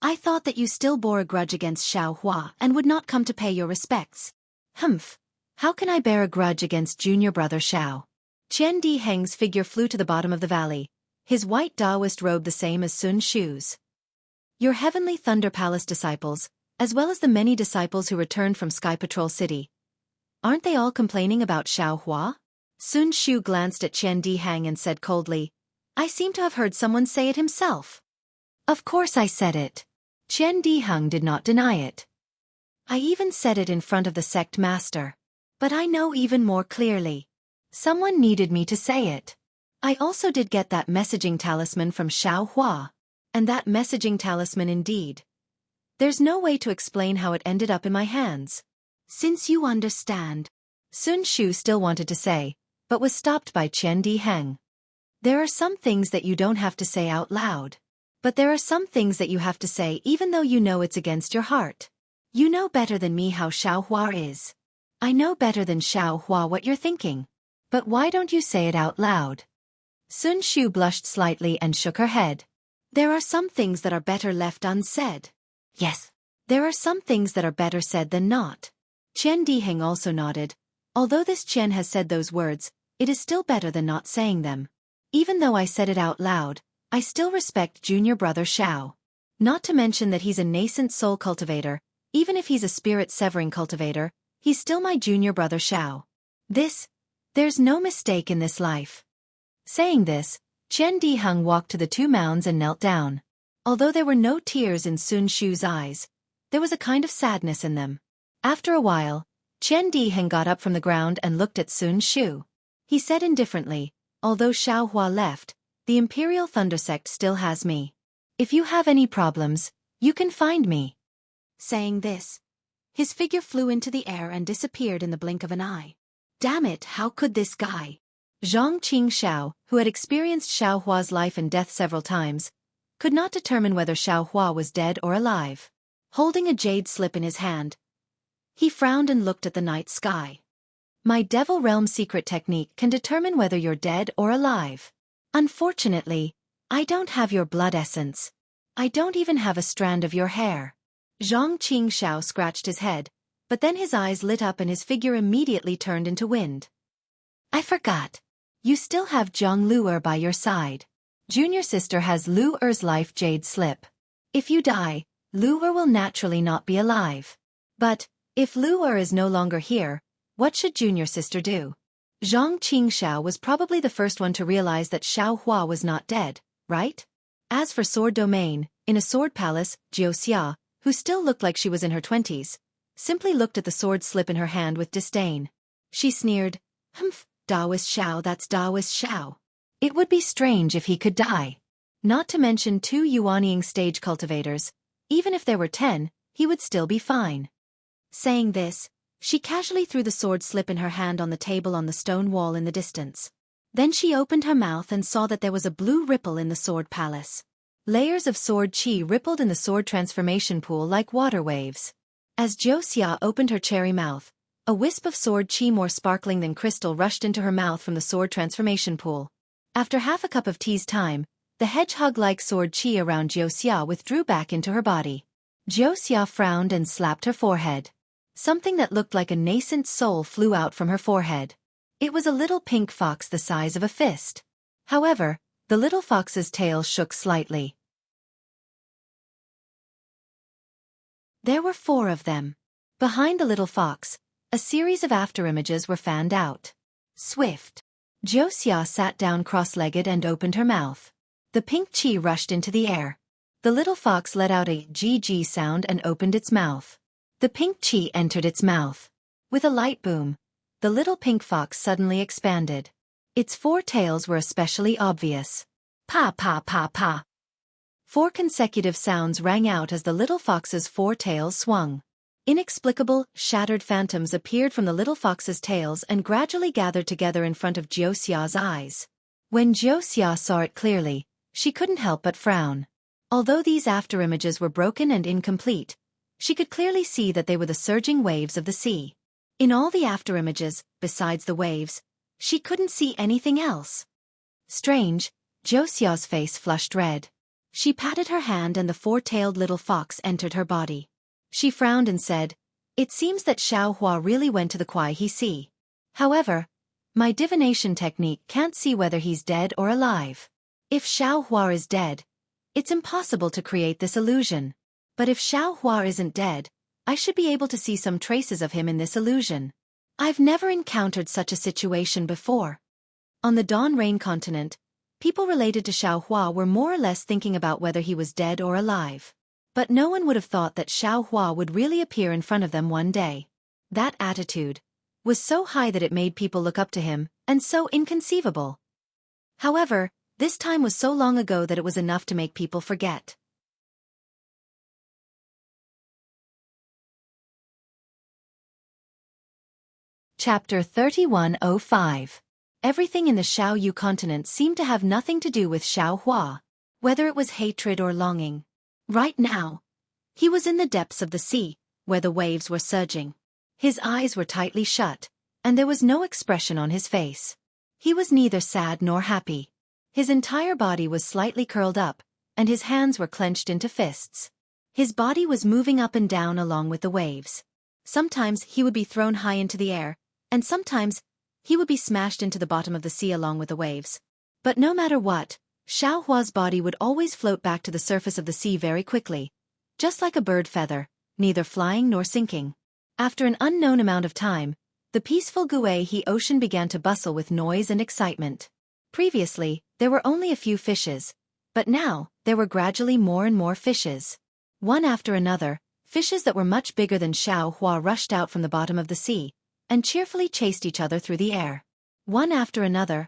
I thought that you still bore a grudge against Xiao Hua and would not come to pay your respects. Humph! How can I bear a grudge against junior brother Xiao? Qian Di Heng's figure flew to the bottom of the valley, his white Taoist robe the same as Sun Shu's. Your heavenly Thunder Palace disciples, as well as the many disciples who returned from Sky Patrol City. Aren't they all complaining about Xiao Hua? Sun Shu glanced at Qian Dihang and said coldly, I seem to have heard someone say it himself. Of course I said it. Qian Dihang did not deny it. I even said it in front of the sect master. But I know even more clearly. Someone needed me to say it. I also did get that messaging talisman from Xiao Hua. And that messaging talisman indeed. There's no way to explain how it ended up in my hands. Since you understand. Sun Shu still wanted to say, but was stopped by Qian Dihang. There are some things that you don't have to say out loud. But there are some things that you have to say even though you know it's against your heart. You know better than me how Xiao Hua is. I know better than Xiao Hua what you're thinking. But why don't you say it out loud? Sun Shu blushed slightly and shook her head. There are some things that are better left unsaid. Yes. There are some things that are better said than not. Qian Diheng also nodded. Although this Qian has said those words, it is still better than not saying them. Even though I said it out loud, I still respect junior brother Xiao. Not to mention that he's a nascent soul cultivator, even if he's a spirit-severing cultivator, he's still my junior brother Xiao. There's no mistake in this life. Saying this, Qian Diheng walked to the two mounds and knelt down. Although there were no tears in Sun Shu's eyes, there was a kind of sadness in them. After a while, Qian Diheng got up from the ground and looked at Sun Shu. He said indifferently, although Xiao Hua left, the Imperial Thunder Sect still has me. If you have any problems, you can find me. Saying this, his figure flew into the air and disappeared in the blink of an eye. Damn it, how could this guy? Zhang Qingxiao, who had experienced Xiao Hua's life and death several times, could not determine whether Xiao Hua was dead or alive. Holding a jade slip in his hand, he frowned and looked at the night sky. My Devil Realm secret technique can determine whether you're dead or alive. Unfortunately, I don't have your blood essence. I don't even have a strand of your hair. Zhang Qingxiao scratched his head, but then his eyes lit up and his figure immediately turned into wind. I forgot. You still have Zhang Lu'er by your side. Junior sister has Lu'er's life jade slip. If you die, Lu'er will naturally not be alive. But, if Lu'er is no longer here, what should junior sister do? Zhang Qingxiao was probably the first one to realize that Xiao Hua was not dead, right? As for Sword Domain, in a sword palace, Xianxia, who still looked like she was in her 20s, simply looked at the sword slip in her hand with disdain. She sneered, Humph, Daoist Xiao, that's Daoist Xiao. It would be strange if he could die. Not to mention 2 Yuanying stage cultivators, even if there were 10, he would still be fine. Saying this, she casually threw the sword slip in her hand on the table on the stone wall in the distance. Then she opened her mouth and saw that there was a blue ripple in the sword palace. Layers of sword chi rippled in the sword transformation pool like water waves. As Xianxia opened her cherry mouth, a wisp of sword chi more sparkling than crystal rushed into her mouth from the sword transformation pool. After half a cup of tea's time, the hedgehog-like sword chi around Xianxia withdrew back into her body. Xianxia frowned and slapped her forehead. Something that looked like a nascent soul flew out from her forehead. It was a little pink fox the size of a fist. However, the little fox's tail shook slightly. There were 4 of them. Behind the little fox, a series of afterimages were fanned out. Swift. Xianxia sat down cross-legged and opened her mouth. The pink chi rushed into the air. The little fox let out a GG sound and opened its mouth. The pink chi entered its mouth. With a light boom, the little pink fox suddenly expanded. Its 4 tails were especially obvious. Pa pa pa pa. 4 consecutive sounds rang out as the little fox's 4 tails swung. Inexplicable, shattered phantoms appeared from the little fox's tails and gradually gathered together in front of Xiaoxia's eyes. When Xiaoxia saw it clearly, she couldn't help but frown. Although these afterimages were broken and incomplete, she could clearly see that they were the surging waves of the sea. In all the afterimages, besides the waves, she couldn't see anything else. Strange, Xiaoxia's face flushed red. She patted her hand and the 4-tailed little fox entered her body. She frowned and said, It seems that Xiao Hua really went to the Kuai He Sea. However, my divination technique can't see whether he's dead or alive. If Xiaohua is dead, it's impossible to create this illusion. But if Xiaohua isn't dead, I should be able to see some traces of him in this illusion. I've never encountered such a situation before. On the Dawn Rain continent, people related to Xiaohua were more or less thinking about whether he was dead or alive. But no one would have thought that Xiaohua would really appear in front of them one day. That attitude was so high that it made people look up to him, and so inconceivable. However, this time was so long ago that it was enough to make people forget. Chapter 3105. Everything in the Xiaoyu continent seemed to have nothing to do with Xiaohua, whether it was hatred or longing. Right now, he was in the depths of the sea, where the waves were surging. His eyes were tightly shut, and there was no expression on his face. He was neither sad nor happy. His entire body was slightly curled up, and his hands were clenched into fists. His body was moving up and down along with the waves. Sometimes he would be thrown high into the air, and sometimes he would be smashed into the bottom of the sea along with the waves. But no matter what, Xiaohua's body would always float back to the surface of the sea very quickly, just like a bird feather, neither flying nor sinking. After an unknown amount of time, the peaceful Guihe ocean began to bustle with noise and excitement. Previously, there were only a few fishes, but now, there were gradually more and more fishes. One after another, fishes that were much bigger than Xiaohua rushed out from the bottom of the sea, and cheerfully chased each other through the air. One after another,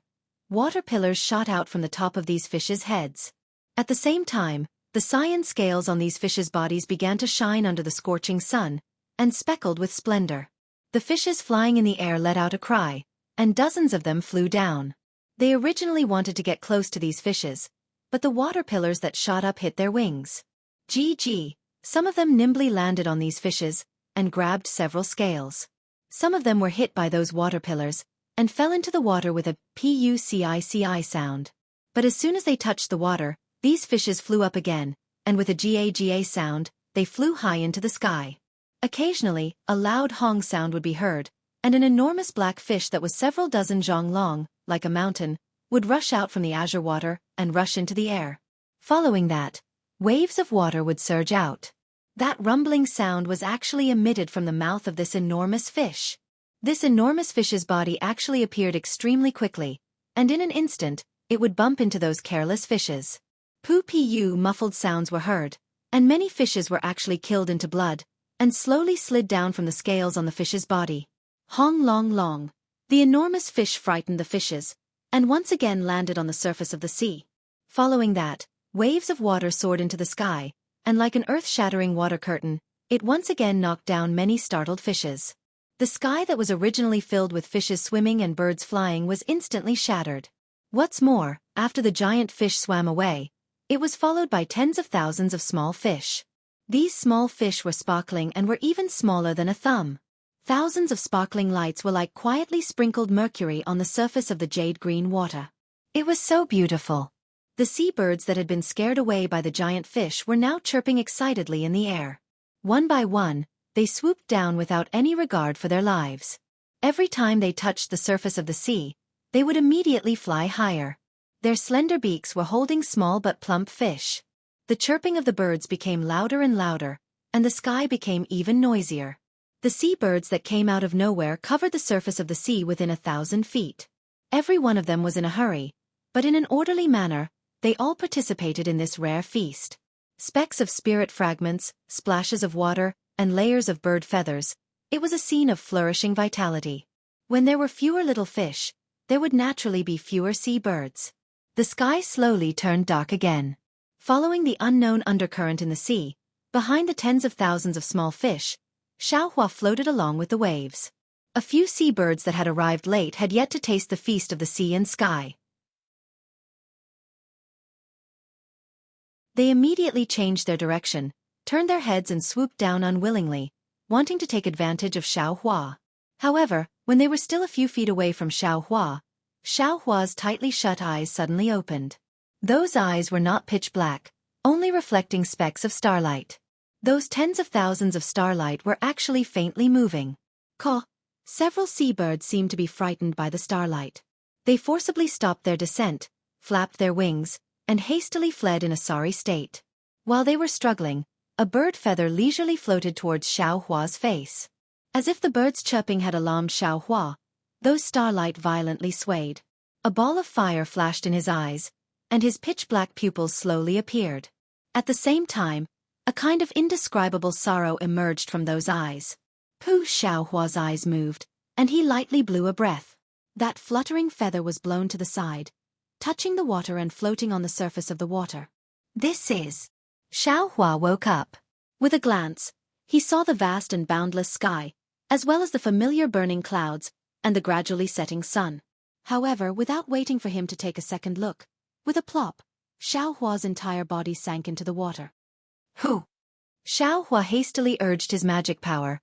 water pillars shot out from the top of these fishes' heads. At the same time, the cyan scales on these fishes' bodies began to shine under the scorching sun, and speckled with splendor. The fishes flying in the air let out a cry, and dozens of them flew down. They originally wanted to get close to these fishes, but the water pillars that shot up hit their wings. Some of them nimbly landed on these fishes, and grabbed several scales. Some of them were hit by those water pillars, and fell into the water with a pucici sound. But as soon as they touched the water, these fishes flew up again, and with a ga sound, they flew high into the sky. Occasionally, a loud hong sound would be heard, and an enormous black fish that was several dozen zhang long, like a mountain, would rush out from the azure water and rush into the air. Following that, waves of water would surge out. That rumbling sound was actually emitted from the mouth of this enormous fish. This enormous fish's body actually appeared extremely quickly, and in an instant, it would bump into those careless fishes. Pu muffled sounds were heard, and many fishes were actually killed into blood, and slowly slid down from the scales on the fish's body. Hong long long. The enormous fish frightened the fishes, and once again landed on the surface of the sea. Following that, waves of water soared into the sky, and like an earth-shattering water curtain, it once again knocked down many startled fishes. The sky that was originally filled with fishes swimming and birds flying was instantly shattered. What's more, after the giant fish swam away, it was followed by tens of thousands of small fish. These small fish were sparkling and were even smaller than a thumb. Thousands of sparkling lights were like quietly sprinkled mercury on the surface of the jade-green water. It was so beautiful. The seabirds that had been scared away by the giant fish were now chirping excitedly in the air. One by one, they swooped down without any regard for their lives. Every time they touched the surface of the sea, they would immediately fly higher. Their slender beaks were holding small but plump fish. The chirping of the birds became louder and louder, and the sky became even noisier. The seabirds that came out of nowhere covered the surface of the sea within 1,000 feet. Every one of them was in a hurry, but in an orderly manner, they all participated in this rare feast. Specks of spirit fragments, splashes of water, and layers of bird feathers, it was a scene of flourishing vitality. When there were fewer little fish, there would naturally be fewer seabirds. The sky slowly turned dark again. Following the unknown undercurrent in the sea, behind the tens of thousands of small fish, Xiaohua floated along with the waves. A few seabirds that had arrived late had yet to taste the feast of the sea and sky. They immediately changed their direction, turned their heads and swooped down unwillingly, wanting to take advantage of Xiaohua. However, when they were still a few feet away from Xiaohua's tightly shut eyes suddenly opened. Those eyes were not pitch black, only reflecting specks of starlight. Those tens of thousands of starlight were actually faintly moving. Several seabirds seemed to be frightened by the starlight. They forcibly stopped their descent, flapped their wings, and hastily fled in a sorry state. While they were struggling, a bird feather leisurely floated towards Xiao Hua's face. As if the bird's chirping had alarmed Xiao Hua, those starlight violently swayed. A ball of fire flashed in his eyes, and his pitch-black pupils slowly appeared. At the same time, a kind of indescribable sorrow emerged from those eyes. Xiao Hua's eyes moved, and he lightly blew a breath. That fluttering feather was blown to the side, touching the water and floating on the surface of the water. This is... Xiao Hua woke up. With a glance, he saw the vast and boundless sky, as well as the familiar burning clouds, and the gradually setting sun. However, without waiting for him to take a second look, with a plop, Xiao Hua's entire body sank into the water. Who? Xiao Hua hastily urged his magic power,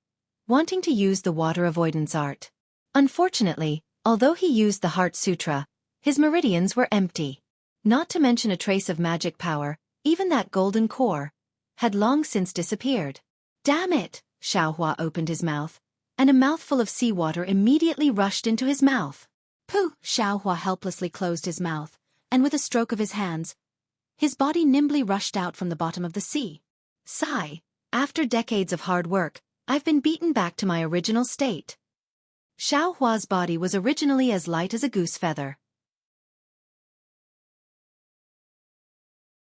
wanting to use the water avoidance art. Unfortunately, although he used the Heart Sutra, his meridians were empty. Not to mention a trace of magic power, even that golden core had long since disappeared. Damn it! Xiao Hua opened his mouth, and a mouthful of seawater immediately rushed into his mouth. Xiao Hua helplessly closed his mouth, and with a stroke of his hands, his body nimbly rushed out from the bottom of the sea. Sigh, after decades of hard work, I've been beaten back to my original state. Xiao Hua's body was originally as light as a goose feather.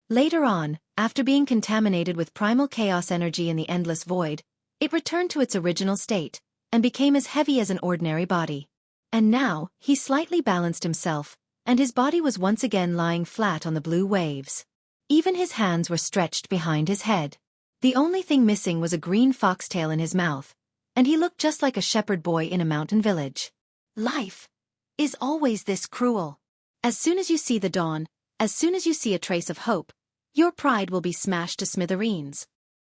Later on, after being contaminated with primal chaos energy in the endless void, it returned to its original state, and became as heavy as an ordinary body. And now, he slightly balanced himself, and his body was once again lying flat on the blue waves. Even his hands were stretched behind his head. The only thing missing was a green foxtail in his mouth, and he looked just like a shepherd boy in a mountain village. Life is always this cruel. As soon as you see the dawn, as soon as you see a trace of hope, your pride will be smashed to smithereens.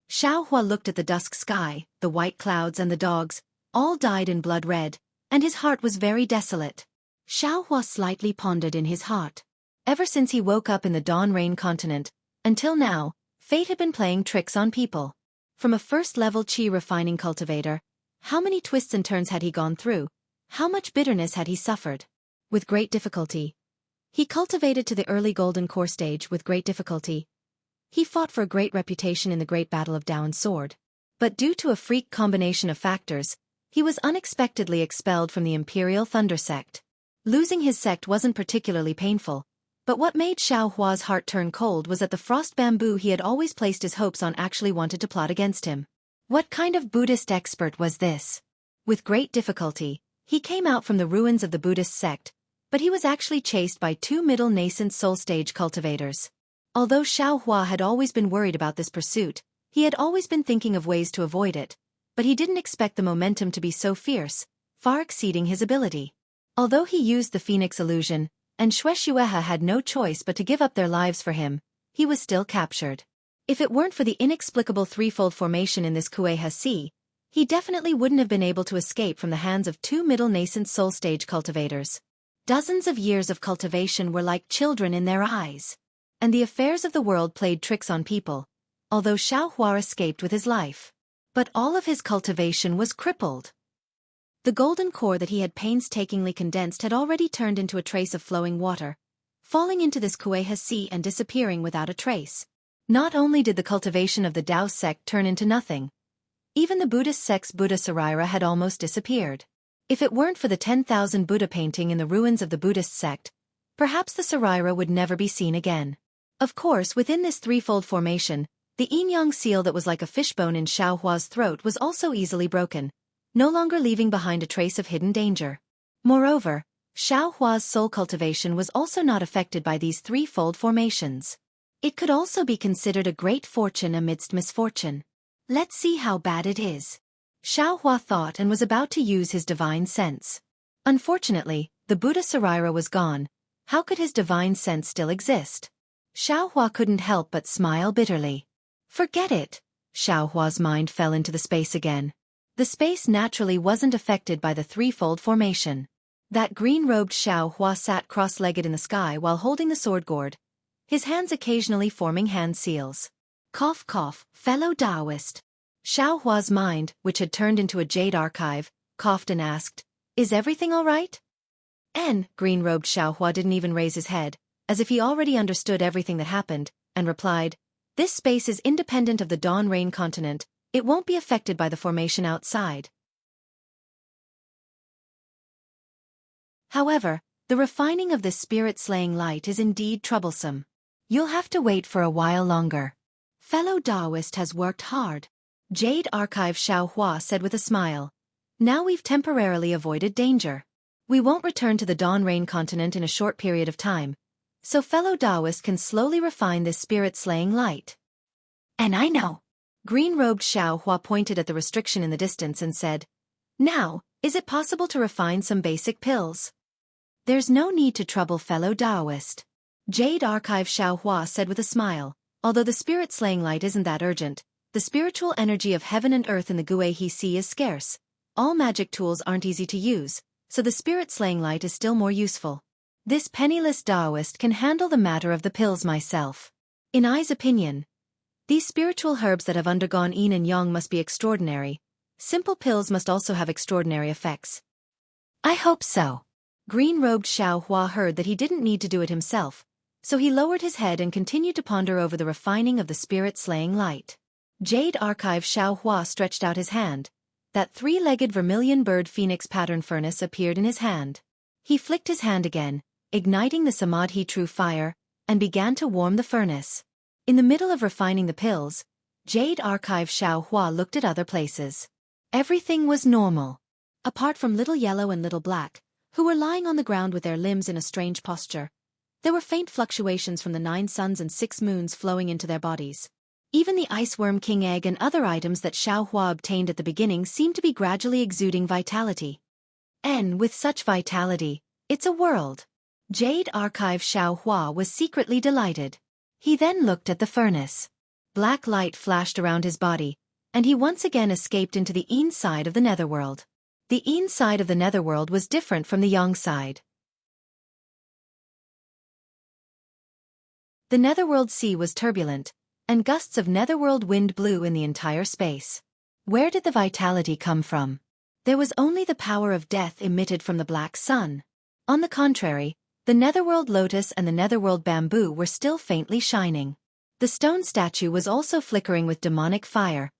Xiao Hua looked at the dusk sky, the white clouds and the dogs, all dyed in blood red, and his heart was very desolate. Xiao Hua slightly pondered in his heart. Ever since he woke up in the Dawn Rain continent, until now, fate had been playing tricks on people. From a first-level chi refining cultivator, how many twists and turns had he gone through? How much bitterness had he suffered? With great difficulty. He cultivated to the early golden core stage with great difficulty. He fought for a great reputation in the great battle of Down's sword. But due to a freak combination of factors, he was unexpectedly expelled from the Imperial Thunder sect. Losing his sect wasn't particularly painful, but what made Xiao Hua's heart turn cold was that the frost bamboo he had always placed his hopes on actually wanted to plot against him. What kind of Buddhist expert was this? With great difficulty, he came out from the ruins of the Buddhist sect, but he was actually chased by two middle nascent soul stage cultivators. Although Xiao Hua had always been worried about this pursuit, he had always been thinking of ways to avoid it, but he didn't expect the momentum to be so fierce, far exceeding his ability. Although he used the Phoenix illusion, and Xueshuehe had no choice but to give up their lives for him, he was still captured. If it weren't for the inexplicable threefold formation in this Kueha Sea, he definitely wouldn't have been able to escape from the hands of two middle nascent soul stage cultivators. Dozens of years of cultivation were like children in their eyes. And the affairs of the world played tricks on people, although Xiao Hua escaped with his life. But all of his cultivation was crippled. The golden core that he had painstakingly condensed had already turned into a trace of flowing water, falling into this Kueha Sea and disappearing without a trace. Not only did the cultivation of the Tao sect turn into nothing, even the Buddhist sect's Buddha Sarira had almost disappeared. If it weren't for the 10,000 Buddha painting in the ruins of the Buddhist sect, perhaps the Sarira would never be seen again. Of course, within this threefold formation, the yin-yang seal that was like a fishbone in Xiao Hua's throat was also easily broken, no longer leaving behind a trace of hidden danger. Moreover, Xiao Hua's soul cultivation was also not affected by these threefold formations. It could also be considered a great fortune amidst misfortune. Let's see how bad it is. Xiao Hua thought and was about to use his divine sense. Unfortunately, the Buddha Sarira was gone. How could his divine sense still exist? Xiao Hua couldn't help but smile bitterly. Forget it. Xiao Hua's mind fell into the space again. The space naturally wasn't affected by the threefold formation. That green-robed Xiao Hua sat cross-legged in the sky while holding the sword gourd, his hands occasionally forming hand seals. Cough cough, fellow Taoist. Xiao Hua's mind, which had turned into a jade archive, coughed and asked, "Is everything all right?" Green-robed Xiao Hua didn't even raise his head, as if he already understood everything that happened, and replied, "This space is independent of the Dawn Rain continent, it won't be affected by the formation outside." However, the refining of this spirit-slaying light is indeed troublesome. You'll have to wait for a while longer. Fellow Taoist has worked hard. Jade Archive Xiaohua said with a smile. Now we've temporarily avoided danger. We won't return to the Dawn Rain continent in a short period of time, so fellow Taoist can slowly refine this spirit-slaying light. And I know. Green-robed Xiaohua pointed at the restriction in the distance and said, "Now, is it possible to refine some basic pills?" "There's no need to trouble fellow Taoist." Jade Archive Xiaohua said with a smile, "Although the spirit-slaying light isn't that urgent, the spiritual energy of heaven and earth in the Gui he see is scarce. All magic tools aren't easy to use, so the spirit-slaying light is still more useful. This penniless Taoist can handle the matter of the pills myself." In I's opinion, these spiritual herbs that have undergone yin and yang must be extraordinary. Simple pills must also have extraordinary effects. I hope so. Green-robed Xiaohua heard that he didn't need to do it himself, so he lowered his head and continued to ponder over the refining of the spirit-slaying light. Jade Archive Xiaohua stretched out his hand. That three-legged vermilion bird phoenix pattern furnace appeared in his hand. He flicked his hand again, igniting the Samadhi true fire, and began to warm the furnace. In the middle of refining the pills, Jade Archive Xiaohua looked at other places. Everything was normal. Apart from Little Yellow and Little Black, who were lying on the ground with their limbs in a strange posture, there were faint fluctuations from the 9 suns and 6 moons flowing into their bodies. Even the iceworm king egg and other items that Xiaohua obtained at the beginning seemed to be gradually exuding vitality. And with such vitality, it's a world. Jade Archive Xiaohua was secretly delighted. He then looked at the furnace. Black light flashed around his body, and he once again escaped into the yin side of the netherworld. The yin side of the netherworld was different from the yang side. The netherworld sea was turbulent, and gusts of netherworld wind blew in the entire space. Where did the vitality come from? There was only the power of death emitted from the black sun. On the contrary, the netherworld lotus and the netherworld bamboo were still faintly shining. The stone statue was also flickering with demonic fire,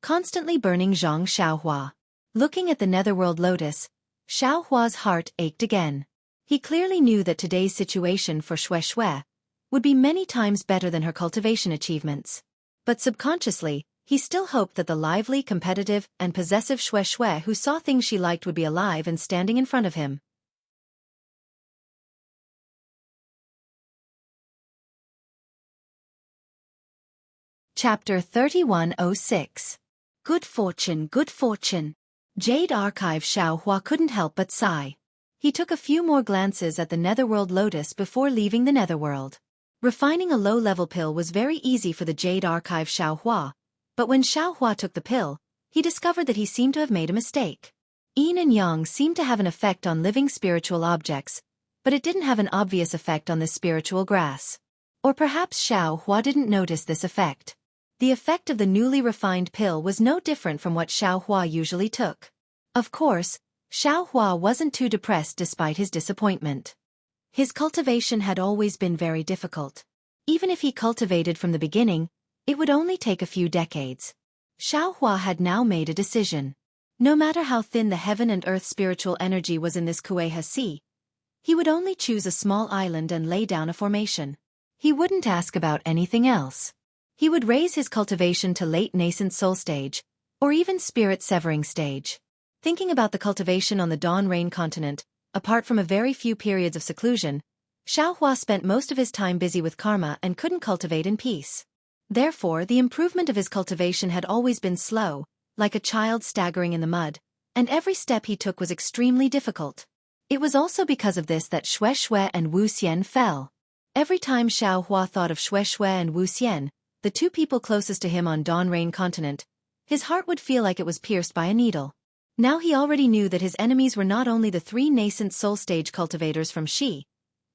constantly burning Zhang Xiaohua. Looking at the netherworld lotus, Xiaohua's heart ached again. He clearly knew that today's situation for Shui would be many times better than her cultivation achievements. But subconsciously, he still hoped that the lively, competitive, and possessive Shui who saw things she liked would be alive and standing in front of him. Chapter 3106. Good fortune, good fortune. Jade Archive Xiaohua couldn't help but sigh. He took a few more glances at the netherworld lotus before leaving the netherworld. Refining a low-level pill was very easy for the Jade Archive Xiaohua, but when Xiaohua took the pill, he discovered that he seemed to have made a mistake. Yin and yang seemed to have an effect on living spiritual objects, but it didn't have an obvious effect on this spiritual grass. Or perhaps Xiaohua didn't notice this effect. The effect of the newly refined pill was no different from what Xiaohua usually took. Of course, Xiaohua wasn't too depressed despite his disappointment. His cultivation had always been very difficult. Even if he cultivated from the beginning, it would only take a few decades. Xiaohua had now made a decision. No matter how thin the heaven and earth spiritual energy was in this Kueha Sea, he would only choose a small island and lay down a formation. He wouldn't ask about anything else. He would raise his cultivation to late nascent soul stage, or even spirit severing stage. Thinking about the cultivation on the Dawn Rain continent, apart from a very few periods of seclusion, Xiaohua spent most of his time busy with karma and couldn't cultivate in peace. Therefore, the improvement of his cultivation had always been slow, like a child staggering in the mud, and every step he took was extremely difficult. It was also because of this that Shui and Wuxia fell. Every time Xiaohua thought of Shui and Wuxia, the two people closest to him on Dawn Rain continent, his heart would feel like it was pierced by a needle. Now he already knew that his enemies were not only the 3 nascent soul stage cultivators from Xi,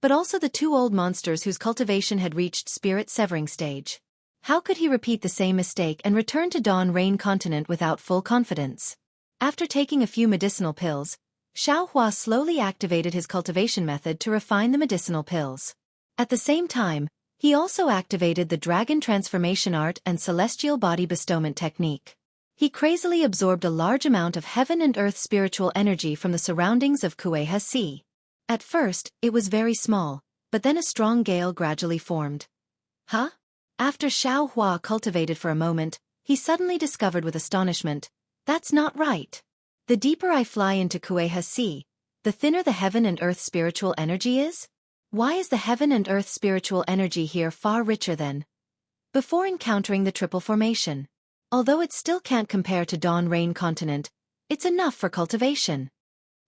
but also the 2 old monsters whose cultivation had reached spirit severing stage. How could he repeat the same mistake and return to Dawn Rain continent without full confidence? After taking a few medicinal pills, Xiaohua slowly activated his cultivation method to refine the medicinal pills. At the same time, he also activated the dragon transformation art and celestial body bestowment technique. He crazily absorbed a large amount of heaven and earth spiritual energy from the surroundings of Kuei Sea. At first, it was very small, but then a strong gale gradually formed. Huh? After Xiao Hua cultivated for a moment, he suddenly discovered with astonishment, that's not right. The deeper I fly into Kuei Sea, the thinner the heaven and earth spiritual energy is? Why is the heaven and earth spiritual energy here far richer than before encountering the triple formation? Although it still can't compare to Dawn Rain Continent, it's enough for cultivation.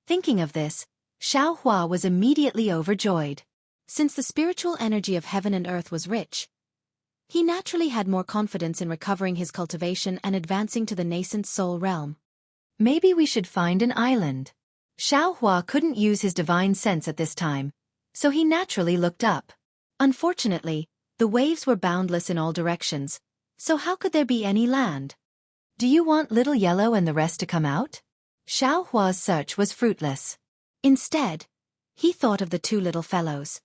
Thinking of this, Xiao Hua was immediately overjoyed. Since the spiritual energy of heaven and earth was rich, he naturally had more confidence in recovering his cultivation and advancing to the nascent soul realm. Maybe we should find an island. Xiao Hua couldn't use his divine sense at this time, so he naturally looked up. Unfortunately, the waves were boundless in all directions, so how could there be any land? Do you want Little Yellow and the rest to come out? Xiao Hua's search was fruitless. Instead, he thought of the two little fellows.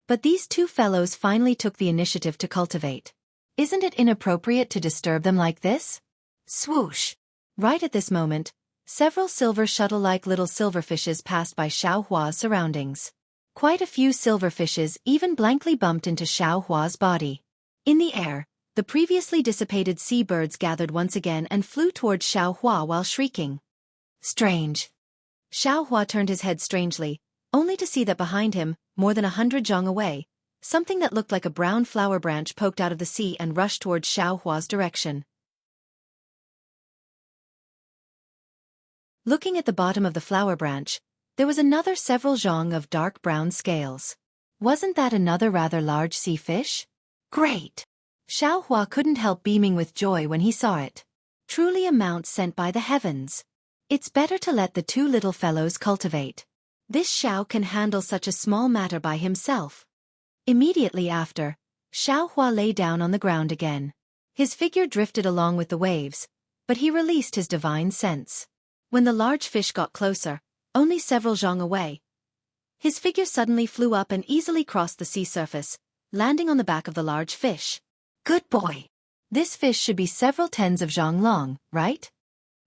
But these two fellows finally took the initiative to cultivate. Isn't it inappropriate to disturb them like this? Swoosh! Right at this moment, several silver shuttle-like little silverfishes passed by Xiao Hua's surroundings. Quite a few silverfishes even blankly bumped into Xiao Hua's body. In the air, the previously dissipated seabirds gathered once again and flew towards Xiao Hua while shrieking. Strange. Xiao Hua turned his head strangely, only to see that behind him, more than 100 zhang away, something that looked like a brown flower branch poked out of the sea and rushed towards Xiao Hua's direction. Looking at the bottom of the flower branch, there was another several zhang of dark brown scales. Wasn't that another rather large sea fish? Great! Xiao Hua couldn't help beaming with joy when he saw it. Truly a mount sent by the heavens. It's better to let the two little fellows cultivate. This Xiao can handle such a small matter by himself. Immediately after, Xiao Hua lay down on the ground again. His figure drifted along with the waves, but he released his divine sense. When the large fish got closer, only several zhang away, his figure suddenly flew up and easily crossed the sea surface, landing on the back of the large fish. Good boy! This fish should be several tens of zhang long, right?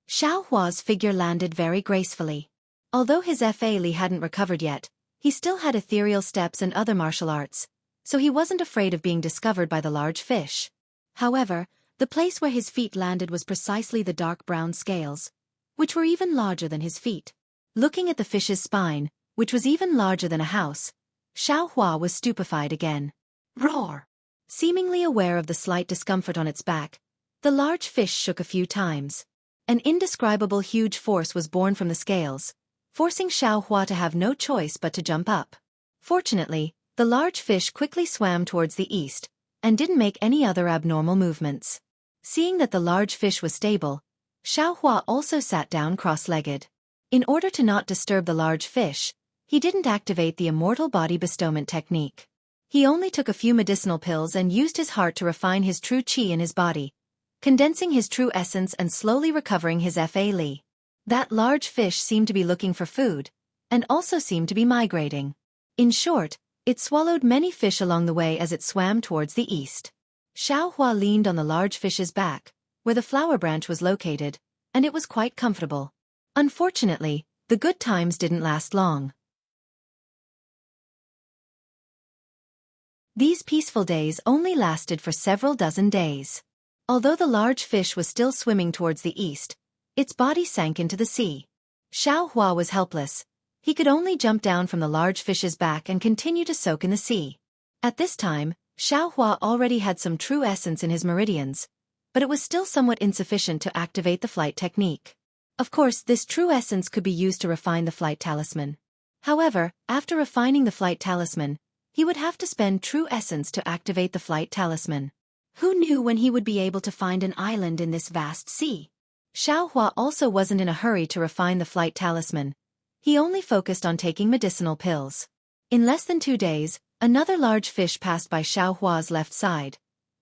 Xiao Hua's figure landed very gracefully. Although his Fa Li hadn't recovered yet, he still had ethereal steps and other martial arts, so he wasn't afraid of being discovered by the large fish. However, the place where his feet landed was precisely the dark brown scales, which were even larger than his feet. Looking at the fish's spine, which was even larger than a house, Xiao Hua was stupefied again. Roar! Seemingly aware of the slight discomfort on its back, the large fish shook a few times. An indescribable huge force was born from the scales, forcing Xiao Hua to have no choice but to jump up. Fortunately, the large fish quickly swam towards the east, and didn't make any other abnormal movements. Seeing that the large fish was stable, Xiao Hua also sat down cross-legged. In order to not disturb the large fish, he didn't activate the Immortal body bestowment technique. He only took a few medicinal pills and used his heart to refine his true qi in his body, condensing his true essence and slowly recovering his Fa Li. That large fish seemed to be looking for food, and also seemed to be migrating. In short, it swallowed many fish along the way as it swam towards the east. Xiao Hua leaned on the large fish's back, where the flower branch was located, and it was quite comfortable. Unfortunately, the good times didn't last long. These peaceful days only lasted for several dozen days. Although the large fish was still swimming towards the east, its body sank into the sea. Xiao Hua was helpless. He could only jump down from the large fish's back and continue to soak in the sea. At this time, Xiao Hua already had some true essence in his meridians, but it was still somewhat insufficient to activate the flight technique. Of course, this true essence could be used to refine the flight talisman. However, after refining the flight talisman, he would have to spend true essence to activate the flight talisman. Who knew when he would be able to find an island in this vast sea? Xiao Hua also wasn't in a hurry to refine the flight talisman. He only focused on taking medicinal pills. In less than 2 days, another large fish passed by Xiao Hua's left side,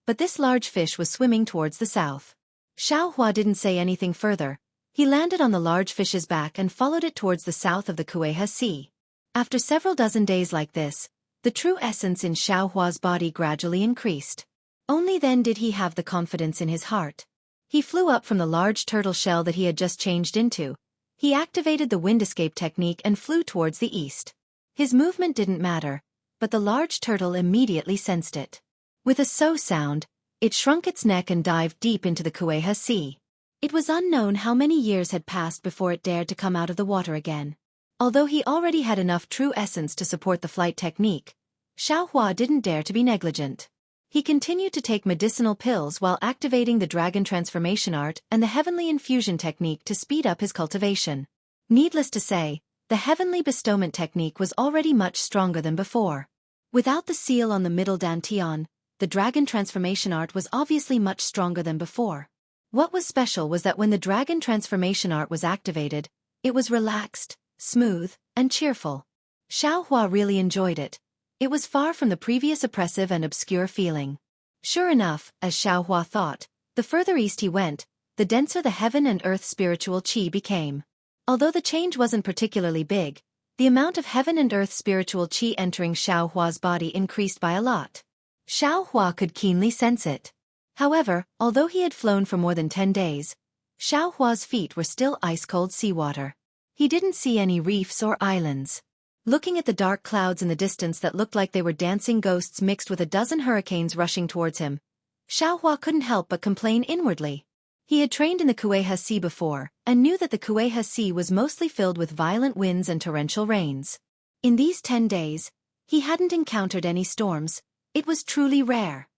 but this large fish was swimming towards the south. Xiao Hua didn't say anything further. He landed on the large fish's back and followed it towards the south of the Kuei Sea. After several dozen days like this, The true essence in Xiaohua's body gradually increased. Only then did he have the confidence in his heart. He flew up from the large turtle shell that he had just changed into. He activated the wind escape technique and flew towards the east. His movement didn't matter, but the large turtle immediately sensed it. With a so sound, it shrunk its neck and dived deep into the Kueha Sea. It was unknown how many years had passed before it dared to come out of the water again. Although he already had enough true essence to support the flight technique, Xiaohua didn't dare to be negligent. He continued to take medicinal pills while activating the dragon transformation art and the heavenly infusion technique to speed up his cultivation. Needless to say, the heavenly bestowment technique was already much stronger than before. Without the seal on the middle dantian, the dragon transformation art was obviously much stronger than before. What was special was that when the dragon transformation art was activated, it was relaxed, smooth, and cheerful. Xiaohua really enjoyed it. It was far from the previous oppressive and obscure feeling. Sure enough, as Xiaohua thought, the further east he went, the denser the heaven and earth spiritual qi became. Although the change wasn't particularly big, the amount of heaven and earth spiritual qi entering Xiaohua's body increased by a lot. Xiaohua could keenly sense it. However, although he had flown for more than 10 days, Xiaohua's feet were still ice-cold seawater. He didn't see any reefs or islands. Looking at the dark clouds in the distance that looked like they were dancing ghosts mixed with a dozen hurricanes rushing towards him, Xiaohua couldn't help but complain inwardly. He had trained in the Kueha Sea before, and knew that the Kueha Sea was mostly filled with violent winds and torrential rains. In these 10 days, he hadn't encountered any storms. It was truly rare.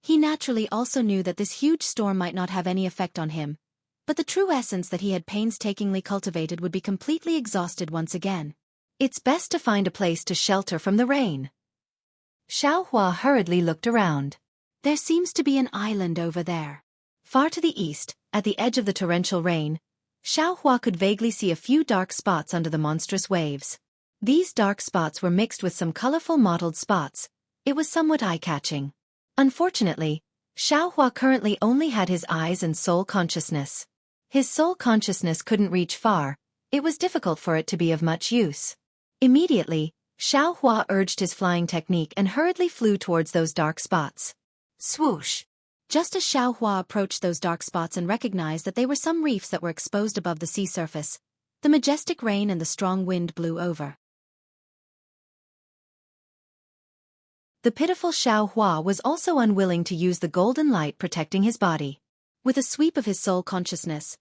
He naturally also knew that this huge storm might not have any effect on him, but the true essence that he had painstakingly cultivated would be completely exhausted once again. It's best to find a place to shelter from the rain. Xiaohua hurriedly looked around. There seems to be an island over there. Far to the east, at the edge of the torrential rain, Xiaohua could vaguely see a few dark spots under the monstrous waves. These dark spots were mixed with some colorful mottled spots. It was somewhat eye-catching. Unfortunately, Xiaohua currently only had his eyes and soul consciousness. His soul consciousness couldn't reach far. It was difficult for it to be of much use. Immediately, Xiaohua urged his flying technique and hurriedly flew towards those dark spots. Swoosh! Just as Xiaohua approached those dark spots and recognized that they were some reefs that were exposed above the sea surface, the majestic rain and the strong wind blew over. The pitiful Xiaohua was also unwilling to use the golden light protecting his body. With a sweep of his soul consciousness,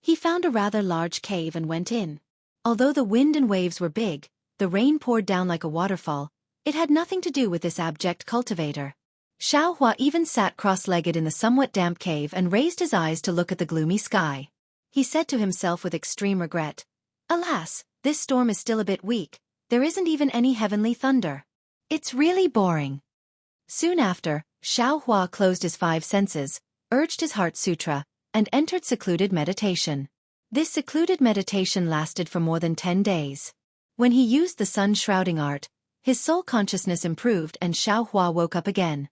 he found a rather large cave and went in. Although the wind and waves were big, the rain poured down like a waterfall. It had nothing to do with this abject cultivator. Xiaohua even sat cross-legged in the somewhat damp cave and raised his eyes to look at the gloomy sky. He said to himself with extreme regret, "Alas, this storm is still a bit weak. There isn't even any heavenly thunder. It's really boring." Soon after, Xiaohua closed his 5 senses, urged his heart sutra, and entered secluded meditation. This secluded meditation lasted for more than 10 days. When he used the sun-shrouding art, his soul consciousness improved and Xiaohua woke up again.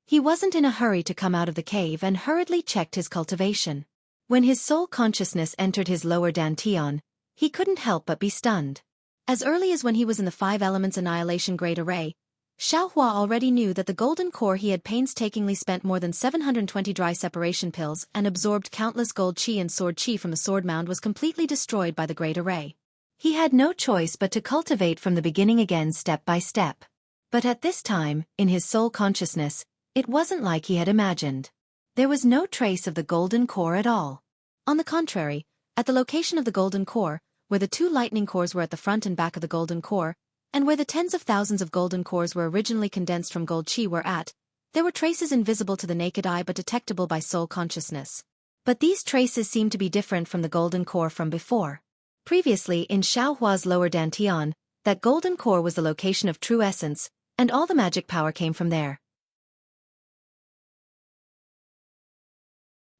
He wasn't in a hurry to come out of the cave and hurriedly checked his cultivation. When his soul consciousness entered his lower dantian, he couldn't help but be stunned. As early as when he was in the 5 Elements Annihilation Great Array, Xiaohua already knew that the golden core he had painstakingly spent more than 720 dry separation pills and absorbed countless gold qi and sword qi from the sword mound was completely destroyed by the Great Array. He had no choice but to cultivate from the beginning again step by step. But at this time, in his soul consciousness, it wasn't like he had imagined. There was no trace of the golden core at all. On the contrary, at the location of the golden core, where the 2 lightning cores were at the front and back of the golden core, and where the tens of thousands of golden cores were originally condensed from gold qi were at, there were traces invisible to the naked eye but detectable by soul consciousness. But these traces seemed to be different from the golden core from before. Previously in Xiaohua's lower dantian, that golden core was the location of true essence, and all the magic power came from there.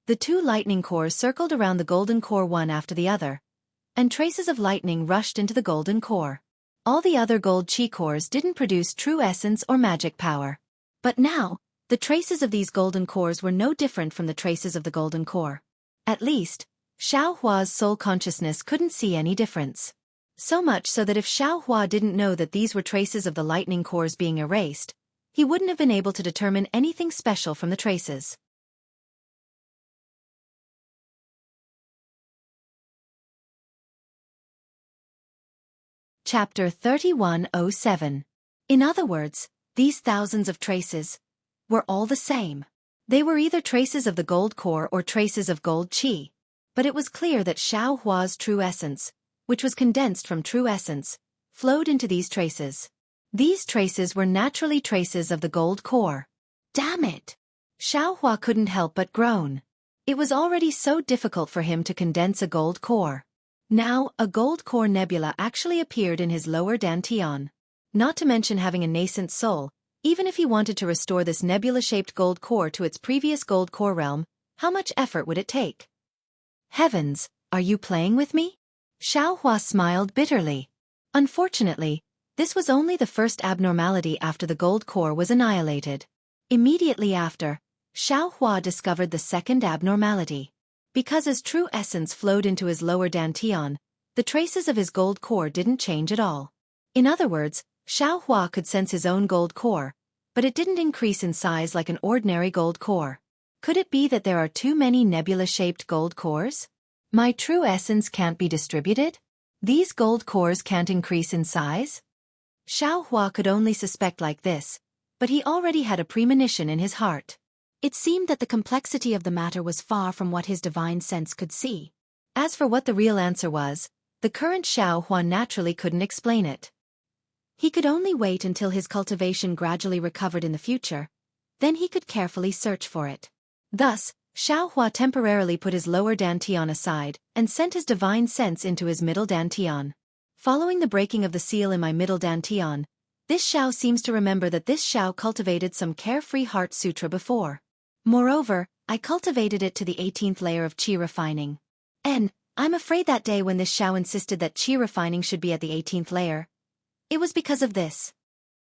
The 2 lightning cores circled around the golden core one after the other, and traces of lightning rushed into the golden core. All the other gold qi cores didn't produce true essence or magic power. But now, the traces of these golden cores were no different from the traces of the golden core. At least, Xiaohua's soul consciousness couldn't see any difference. So much so that if Xiaohua didn't know that these were traces of the lightning cores being erased, he wouldn't have been able to determine anything special from the traces. Chapter 3107. In other words, these thousands of traces were all the same. They were either traces of the gold core or traces of gold qi. But it was clear that Xiaohua's true essence, which was condensed from true essence, flowed into these traces. These traces were naturally traces of the gold core. Damn it! Xiaohua couldn't help but groan. It was already so difficult for him to condense a gold core. Now, a gold core nebula actually appeared in his lower dantian. Not to mention having a nascent soul, even if he wanted to restore this nebula-shaped gold core to its previous gold core realm, how much effort would it take? Heavens, are you playing with me? Xiaohua smiled bitterly. Unfortunately, this was only the first abnormality after the gold core was annihilated. Immediately after, Xiaohua discovered the second abnormality. Because his true essence flowed into his lower dantian, the traces of his gold core didn't change at all. In other words, Xiaohua could sense his own gold core, but it didn't increase in size like an ordinary gold core. Could it be that there are too many nebula-shaped gold cores? My true essence can't be distributed? These gold cores can't increase in size? Xiaohua could only suspect like this, but he already had a premonition in his heart. It seemed that the complexity of the matter was far from what his divine sense could see. As for what the real answer was, the current Xiaohua naturally couldn't explain it. He could only wait until his cultivation gradually recovered in the future, then he could carefully search for it. Thus, Xiaohua temporarily put his lower dantian aside and sent his divine sense into his middle dantian. Following the breaking of the seal in my middle dantian, this Xiao seems to remember that this Xiao cultivated some carefree heart sutra before. Moreover, I cultivated it to the 18th layer of qi refining. And I'm afraid that day when this Xiao insisted that qi refining should be at the 18th layer, it was because of this.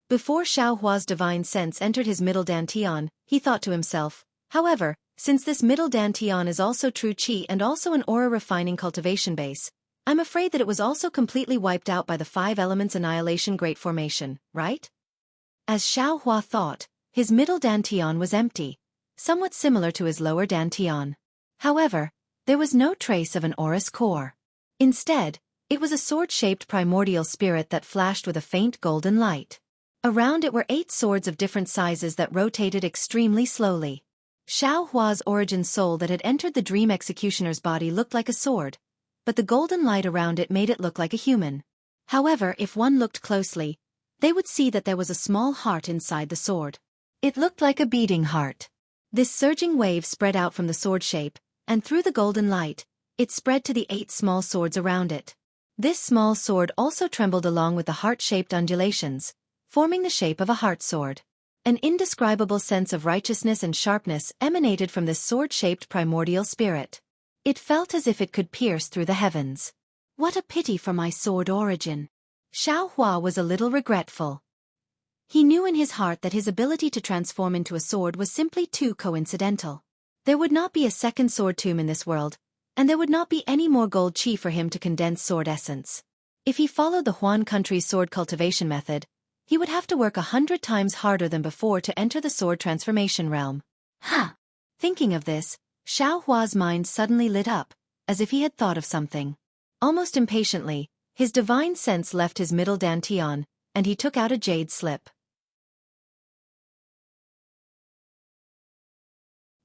Before Xiaohua's divine sense entered his middle dantian, he thought to himself, however, since this middle dantian is also true qi and also an aura refining cultivation base, I'm afraid that it was also completely wiped out by the 5 elements annihilation great formation, right? As Xiaohua thought, his middle dantian was empty, somewhat similar to his lower dantian. However, there was no trace of an aurous core. Instead, it was a sword-shaped primordial spirit that flashed with a faint golden light. Around it were 8 swords of different sizes that rotated extremely slowly. Xiaohua's origin soul that had entered the dream executioner's body looked like a sword, but the golden light around it made it look like a human. However, if one looked closely, they would see that there was a small heart inside the sword. It looked like a beating heart. This surging wave spread out from the sword shape, and through the golden light, it spread to the 8 small swords around it. This small sword also trembled along with the heart-shaped undulations, forming the shape of a heart sword. An indescribable sense of righteousness and sharpness emanated from this sword-shaped primordial spirit. It felt as if it could pierce through the heavens. What a pity for my sword origin. Xiaohua was a little regretful. He knew in his heart that his ability to transform into a sword was simply too coincidental. There would not be a second sword tomb in this world, and there would not be any more gold qi for him to condense sword essence. If he followed the Huan country's sword cultivation method, he would have to work 100 times harder than before to enter the sword transformation realm. Thinking of this, Xiaohua's mind suddenly lit up, as if he had thought of something. Almost impatiently, his divine sense left his middle dantian, and he took out a jade slip.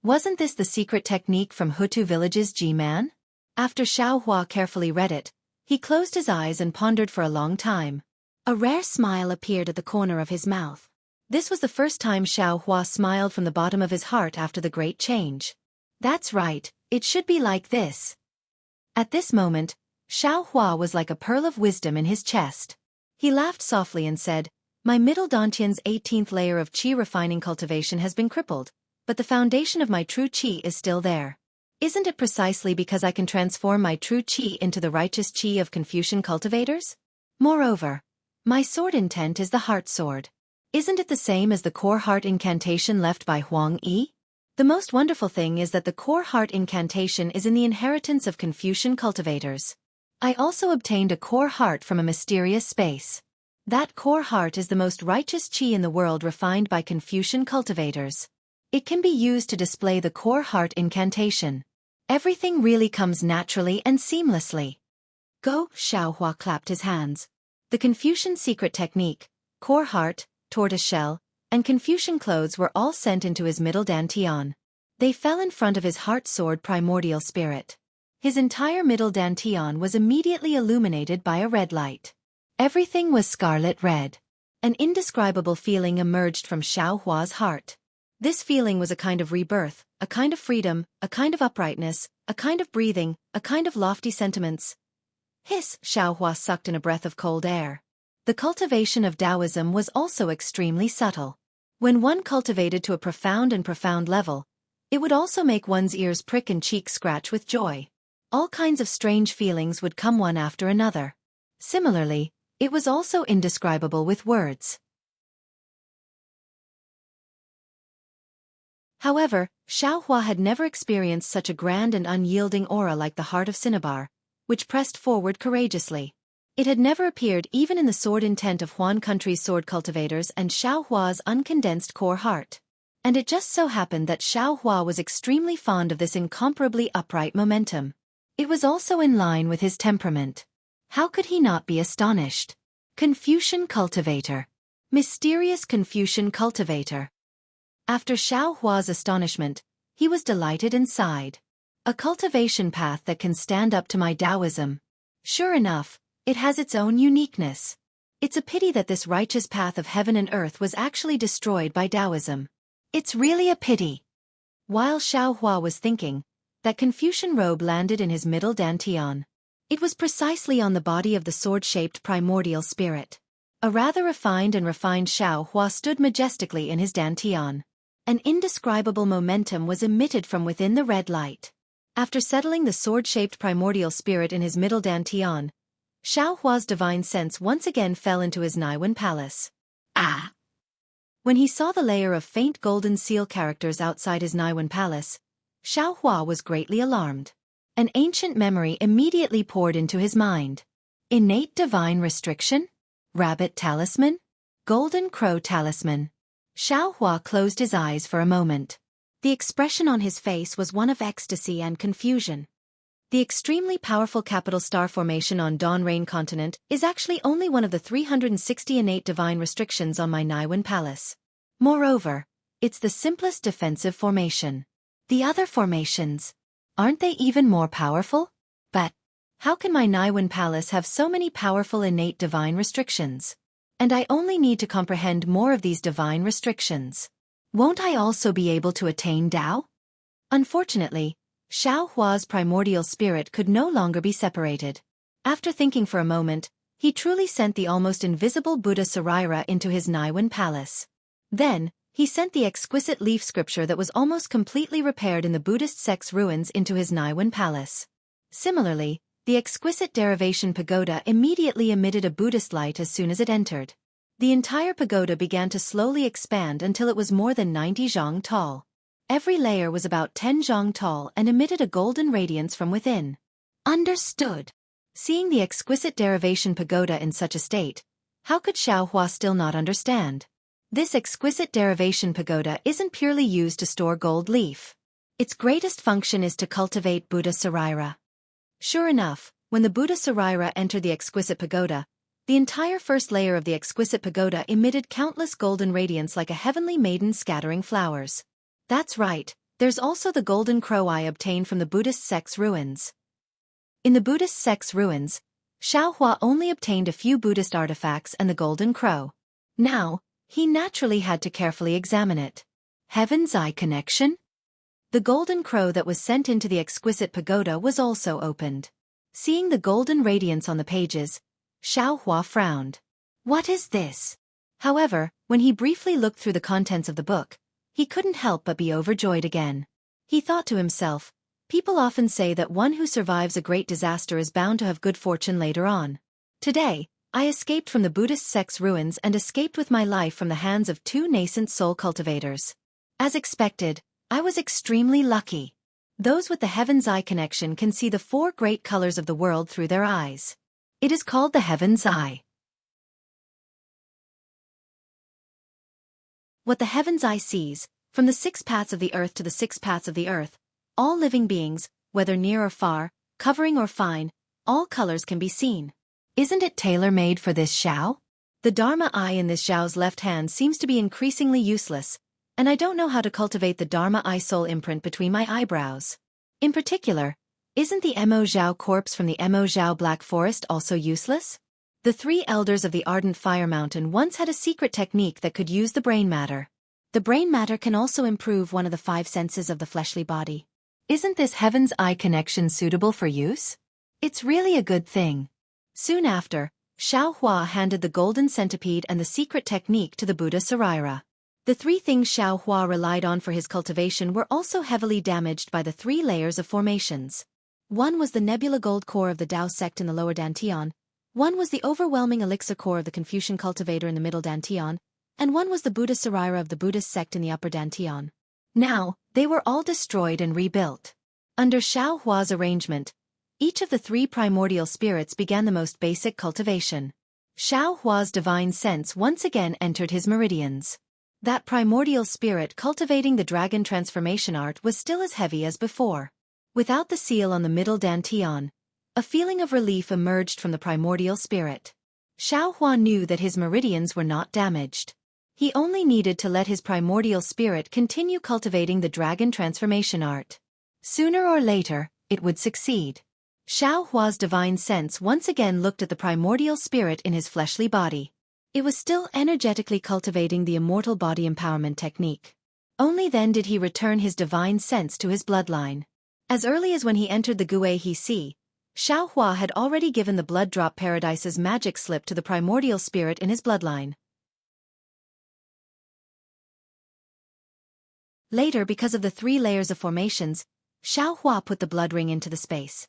Wasn't this the secret technique from Hutu village's G-Man? After Xiaohua carefully read it, he closed his eyes and pondered for a long time. A rare smile appeared at the corner of his mouth. This was the first time Xiaohua smiled from the bottom of his heart after the great change. That's right, it should be like this. At this moment, Xiaohua was like a pearl of wisdom in his chest. He laughed softly and said, "My middle dantian's 18th layer of qi refining cultivation has been crippled, but the foundation of my true qi is still there. Isn't it precisely because I can transform my true qi into the righteous qi of Confucian cultivators? Moreover, my sword intent is the heart sword. Isn't it the same as the core heart incantation left by Huang Yi? The most wonderful thing is that the core heart incantation is in the inheritance of Confucian cultivators. I also obtained a core heart from a mysterious space. That core heart is the most righteous chi in the world refined by Confucian cultivators. It can be used to display the core heart incantation. Everything really comes naturally and seamlessly. Go, Xiaohua clapped his hands. The Confucian secret technique, core heart, tortoise shell, and Confucian clothes were all sent into his middle dantian. They fell in front of his heart sword primordial spirit. His entire middle dantian was immediately illuminated by a red light. Everything was scarlet red. An indescribable feeling emerged from Xiaohua's heart. This feeling was a kind of rebirth, a kind of freedom, a kind of uprightness, a kind of breathing, a kind of lofty sentiments. Hiss! Xiaohua sucked in a breath of cold air. The cultivation of Taoism was also extremely subtle. When one cultivated to a profound level, it would also make one's ears prick and cheeks scratch with joy. All kinds of strange feelings would come one after another. Similarly, it was also indescribable with words. However, Xiaohua had never experienced such a grand and unyielding aura like the heart of cinnabar, which pressed forward courageously. It had never appeared even in the sword intent of Huan country's sword cultivators and Xiaohua's uncondensed core heart. And it just so happened that Xiaohua was extremely fond of this incomparably upright momentum. It was also in line with his temperament. How could he not be astonished? Confucian cultivator. Mysterious Confucian cultivator. After Xiaohua's astonishment, he was delighted and sighed. A cultivation path that can stand up to my Taoism. Sure enough, it has its own uniqueness. It's a pity that this righteous path of heaven and earth was actually destroyed by Taoism. It's really a pity. While Xiaohua was thinking, that Confucian robe landed in his middle dantian. It was precisely on the body of the sword-shaped primordial spirit. A rather refined Xiaohua stood majestically in his dantian. An indescribable momentum was emitted from within the red light. After settling the sword-shaped primordial spirit in his middle dantian, Xiaohua's divine sense once again fell into his Naiwan palace. Ah! When he saw the layer of faint golden seal characters outside his Naiwan palace, Xiaohua was greatly alarmed. An ancient memory immediately poured into his mind. Innate divine restriction? Rabbit talisman? Golden crow talisman? Xiaohua closed his eyes for a moment. The expression on his face was one of ecstasy and confusion. The extremely powerful capital star formation on Dawn Rain continent is actually only one of the 360 innate divine restrictions on my Naiwan palace. Moreover, it's the simplest defensive formation. The other formations, aren't they even more powerful? But how can my Naiwan palace have so many powerful innate divine restrictions? And I only need to comprehend more of these divine restrictions. Won't I also be able to attain Tao? Unfortunately, Xiaohua's primordial spirit could no longer be separated. After thinking for a moment, he truly sent the almost invisible Buddha Sarira into his Naiwan palace. Then, he sent the exquisite leaf scripture that was almost completely repaired in the Buddhist sect's ruins into his Naiwan palace. Similarly, the exquisite derivation pagoda immediately emitted a Buddhist light as soon as it entered. The entire pagoda began to slowly expand until it was more than 90 zhang tall. Every layer was about 10 zhang tall and emitted a golden radiance from within. Understood. Seeing the exquisite derivation pagoda in such a state, how could Xiaohua still not understand? This exquisite derivation pagoda isn't purely used to store gold leaf. Its greatest function is to cultivate Buddha Sarira. Sure enough, when the Buddha Sarira entered the exquisite pagoda, the entire first layer of the exquisite pagoda emitted countless golden radiance like a heavenly maiden scattering flowers. That's right, there's also the golden crow eye obtained from the Buddhist sect's ruins. In the Buddhist sect's ruins, Xiaohua only obtained a few Buddhist artifacts and the golden crow. Now, he naturally had to carefully examine it. Heaven's eye connection? The golden crow that was sent into the exquisite pagoda was also opened. Seeing the golden radiance on the pages, Xiaohua frowned. What is this? However, when he briefly looked through the contents of the book, he couldn't help but be overjoyed again. He thought to himself, people often say that one who survives a great disaster is bound to have good fortune later on. Today, I escaped from the Buddhist sect's ruins and escaped with my life from the hands of two nascent soul cultivators. As expected, I was extremely lucky. Those with the Heaven's Eye connection can see the four great colors of the world through their eyes. It is called the Heaven's Eye. What the Heaven's Eye sees, from the 6 paths of the earth to the 6 paths of the earth, all living beings, whether near or far, covering or fine, all colors can be seen. Isn't it tailor-made for this Xiao? The Dharma Eye in this Xiao's left hand seems to be increasingly useless, and I don't know how to cultivate the Dharma Eye soul imprint between my eyebrows. In particular, isn't the Mo Zhao corpse from the Mo Zhao Black Forest also useless? The 3 elders of the Ardent Fire Mountain once had a secret technique that could use the brain matter. The brain matter can also improve one of the 5 senses of the fleshly body. Isn't this Heaven's Eye connection suitable for use? It's really a good thing. Soon after, Xiao Hua handed the golden centipede and the secret technique to the Buddha Saraira. The 3 things Xiao Hua relied on for his cultivation were also heavily damaged by the 3 layers of formations. One was the nebula gold core of the Tao sect in the lower Dantian, one was the overwhelming elixir core of the Confucian cultivator in the middle Dantian, and one was the Buddha Saraira of the Buddhist sect in the upper Dantian. Now, they were all destroyed and rebuilt. Under Xiao Hua's arrangement, each of the 3 primordial spirits began the most basic cultivation. Xiao Hua's divine sense once again entered his meridians. That primordial spirit cultivating the dragon transformation art was still as heavy as before. Without the seal on the middle Dantian, a feeling of relief emerged from the primordial spirit. Xiao Hua knew that his meridians were not damaged. He only needed to let his primordial spirit continue cultivating the dragon transformation art. Sooner or later, it would succeed. Xiao Hua's divine sense once again looked at the primordial spirit in his fleshly body. It was still energetically cultivating the immortal body empowerment technique. Only then did he return his divine sense to his bloodline. As early as when he entered the Gue He Sea, Xiao Hua had already given the Blood Drop Paradise's magic slip to the primordial spirit in his bloodline. Later, because of the 3 layers of formations, Xiao Hua put the blood ring into the space.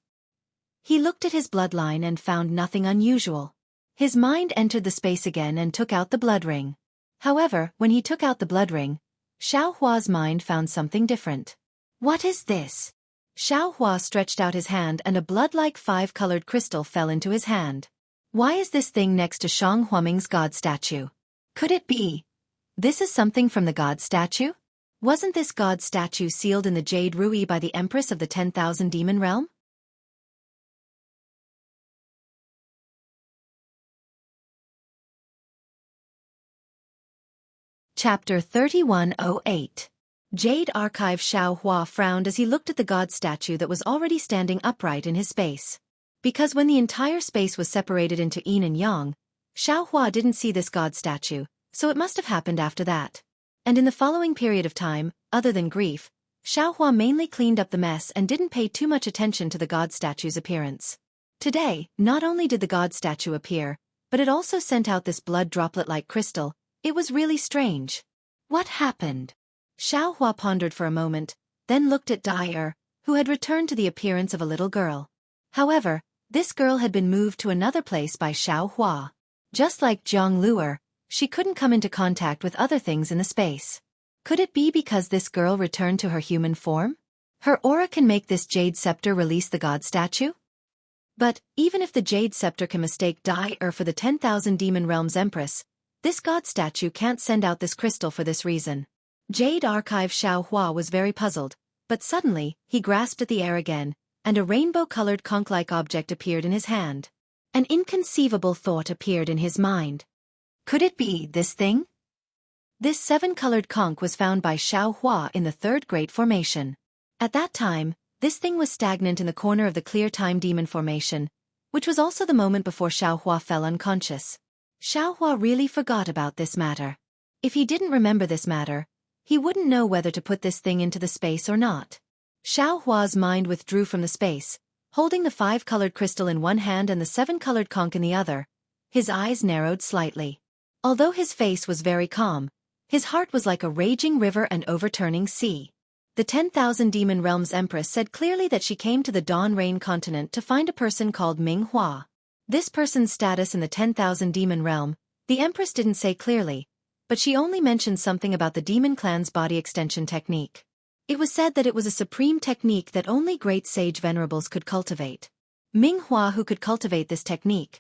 He looked at his bloodline and found nothing unusual. His mind entered the space again and took out the blood ring. However, when he took out the blood ring, Xiao Hua's mind found something different. What is this? Xiao Hua stretched out his hand and a blood-like 5-colored crystal fell into his hand. Why is this thing next to Shang Huaming's god statue? Could it be? This is something from the god statue? Wasn't this god statue sealed in the jade ruby by the Empress of the 10,000 Demon Realm? Chapter 3108. Jade Archive. Xiao Hua frowned as he looked at the god statue that was already standing upright in his space. Because when the entire space was separated into yin and yang, Xiao Hua didn't see this god statue, so it must have happened after that. And in the following period of time, other than grief, Xiao Hua mainly cleaned up the mess and didn't pay too much attention to the god statue's appearance. Today, not only did the god statue appear, but it also sent out this blood droplet-like crystal. It was really strange. What happened? Xiao Hua pondered for a moment, then looked at Dai who had returned to the appearance of a little girl. However, this girl had been moved to another place by Xiao Hua. Just like Jianghu, she couldn't come into contact with other things in the space. Could it be because this girl returned to her human form? Her aura can make this jade scepter release the god statue? But, even if the jade scepter can mistake Dai for the 10,000 Demon Realms Empress, this god statue can't send out this crystal for this reason. Jade Archive. Xiao Hua was very puzzled, but suddenly, he grasped at the air again, and a rainbow-colored conch-like object appeared in his hand. An inconceivable thought appeared in his mind. Could it be this thing? This 7-colored conch was found by Xiao Hua in the 3rd Great Formation. At that time, this thing was stagnant in the corner of the Clear Time Demon Formation, which was also the moment before Xiao Hua fell unconscious. Xiao Hua really forgot about this matter. If he didn't remember this matter, he wouldn't know whether to put this thing into the space or not. Xiao Hua's mind withdrew from the space, holding the 5-colored crystal in one hand and the 7-colored conch in the other. His eyes narrowed slightly. Although his face was very calm, his heart was like a raging river and overturning sea. The 10,000 Demon Realms Empress said clearly that she came to the Dawn Rain continent to find a person called Ming Hua. This person's status in the 10,000 Demon Realm, the Empress didn't say clearly, but she only mentioned something about the Demon Clan's body extension technique. It was said that it was a supreme technique that only great sage venerables could cultivate. Ming Hua, who could cultivate this technique.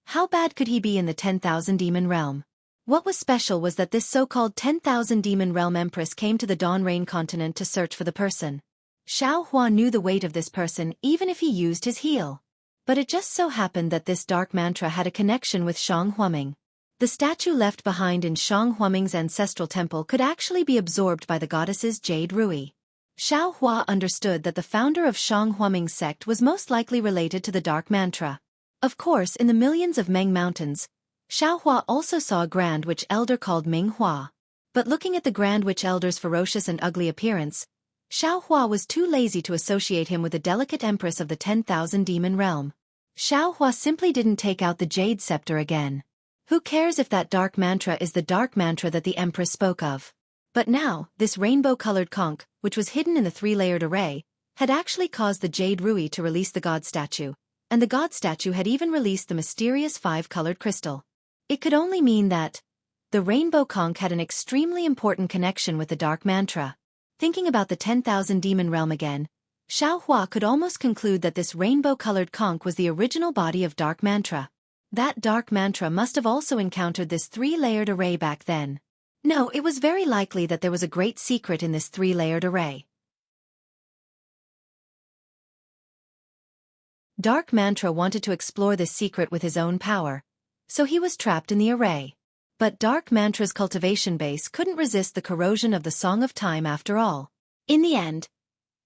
How bad could he be in the 10,000 demon realm? What was special was that this so-called 10,000 demon realm empress came to the Dawn Rain continent to search for the person. Xiao Hua knew the weight of this person even if he used his heel. But it just so happened that this dark mantra had a connection with Shang Huaming. The statue left behind in Shang Huaming's ancestral temple could actually be absorbed by the goddess's Jade Rui. Xiao Hua understood that the founder of Shang Huaming's sect was most likely related to the dark mantra. Of course, in the millions of Meng Mountains, Xiao Hua also saw a Grand Witch Elder called Ming Hua. But looking at the Grand Witch Elder's ferocious and ugly appearance, Xiao Hua was too lazy to associate him with the delicate empress of the 10,000 demon realm. Xiao Hua simply didn't take out the jade scepter again. Who cares if that dark mantra is the dark mantra that the empress spoke of? But now, this rainbow-colored conch, which was hidden in the three-layered array, had actually caused the Jade Rui to release the god statue, and the god statue had even released the mysterious five-colored crystal. It could only mean that the rainbow conch had an extremely important connection with the dark mantra. Thinking about the 10,000 demon realm again, Xiao Hua could almost conclude that this rainbow-colored conch was the original body of dark mantra. That dark mantra must have also encountered this three-layered array back then. No, it was very likely that there was a great secret in this three-layered array. Dark mantra wanted to explore this secret with his own power, so he was trapped in the array. But dark mantra's cultivation base couldn't resist the corrosion of the Song of Time after all. In the end,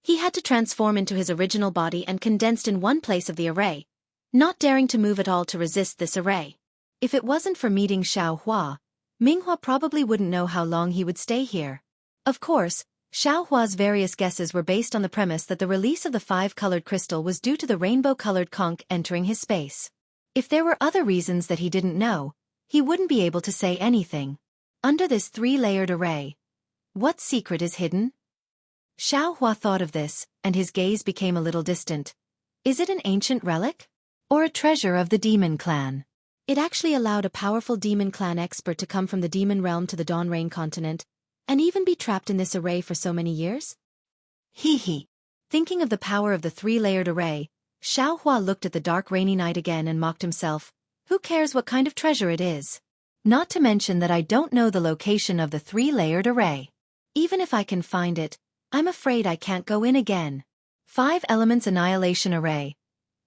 he had to transform into his original body and condensed in one place of the array, not daring to move at all to resist this array. If it wasn't for meeting Xiao Hua, Ming Hua probably wouldn't know how long he would stay here. Of course, Xiao Hua's various guesses were based on the premise that the release of the five-colored crystal was due to the rainbow-colored conch entering his space. If there were other reasons that he didn't know, he wouldn't be able to say anything. Under this three-layered array, what secret is hidden? Xiao Hua thought of this, and his gaze became a little distant. Is it an ancient relic? Or a treasure of the demon clan? It actually allowed a powerful demon clan expert to come from the demon realm to the Dawn Rain continent, and even be trapped in this array for so many years? Hee. Thinking of the power of the three-layered array, Xiao Hua looked at the dark rainy night again and mocked himself. Who cares what kind of treasure it is? Not to mention that I don't know the location of the three-layered array. Even if I can find it, I'm afraid I can't go in again. 5 Elements Annihilation Array.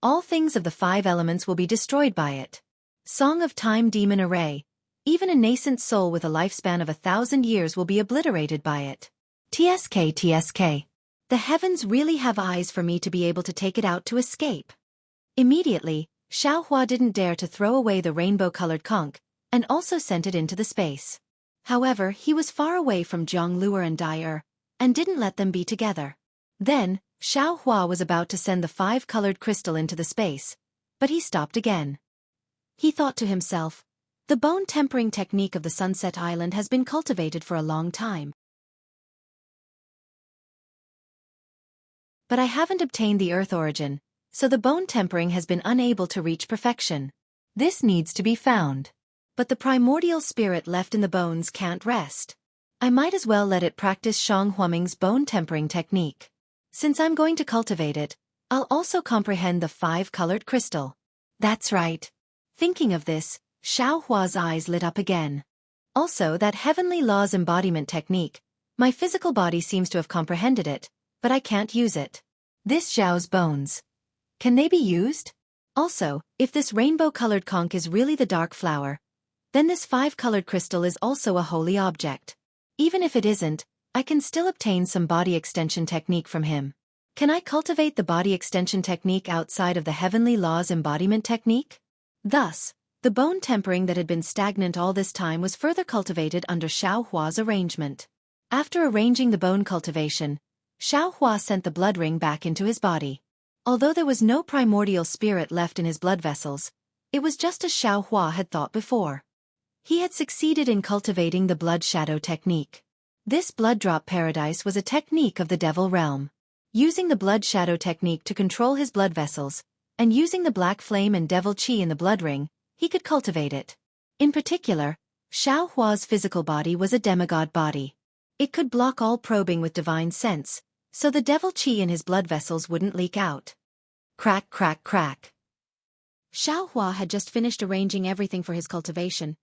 All things of the 5 elements will be destroyed by it. Song of Time Demon Array. Even a nascent soul with a lifespan of 1,000 years will be obliterated by it. TSK. The heavens really have eyes for me to be able to take it out to escape. Immediately, Xiao Hua didn't dare to throw away the rainbow-colored conch, and also sent it into the space. However, he was far away from Jianghu and Dai, and didn't let them be together. Then, Xiao Hua was about to send the five-colored crystal into the space, but he stopped again. He thought to himself, the bone-tempering technique of the Sunset Island has been cultivated for a long time. But I haven't obtained the Earth origin, so the bone-tempering has been unable to reach perfection. This needs to be found. But the primordial spirit left in the bones can't rest. I might as well let it practice Shang Huaming's bone-tempering technique. Since I'm going to cultivate it, I'll also comprehend the five-colored crystal. That's right. Thinking of this, Xiao Hua's eyes lit up again. Also, that heavenly law's embodiment technique. My physical body seems to have comprehended it, but I can't use it. This Xiao's bones. Can they be used? Also, if this rainbow-colored conch is really the dark flower, then this five-colored crystal is also a holy object. Even if it isn't, I can still obtain some body extension technique from him. Can I cultivate the body extension technique outside of the heavenly law's embodiment technique? Thus, the bone tempering that had been stagnant all this time was further cultivated under Xiao Hua's arrangement. After arranging the bone cultivation, Xiao Hua sent the blood ring back into his body. Although there was no primordial spirit left in his blood vessels, it was just as Xiao Hua had thought before. He had succeeded in cultivating the blood shadow technique. This blood drop paradise was a technique of the devil realm. Using the blood shadow technique to control his blood vessels, and using the black flame and devil chi in the blood ring, he could cultivate it. In particular, Xiao Hua's physical body was a demigod body. It could block all probing with divine sense, so the devil chi in his blood vessels wouldn't leak out. Crack, crack, crack. Xiaohua had just finished arranging everything for his cultivation,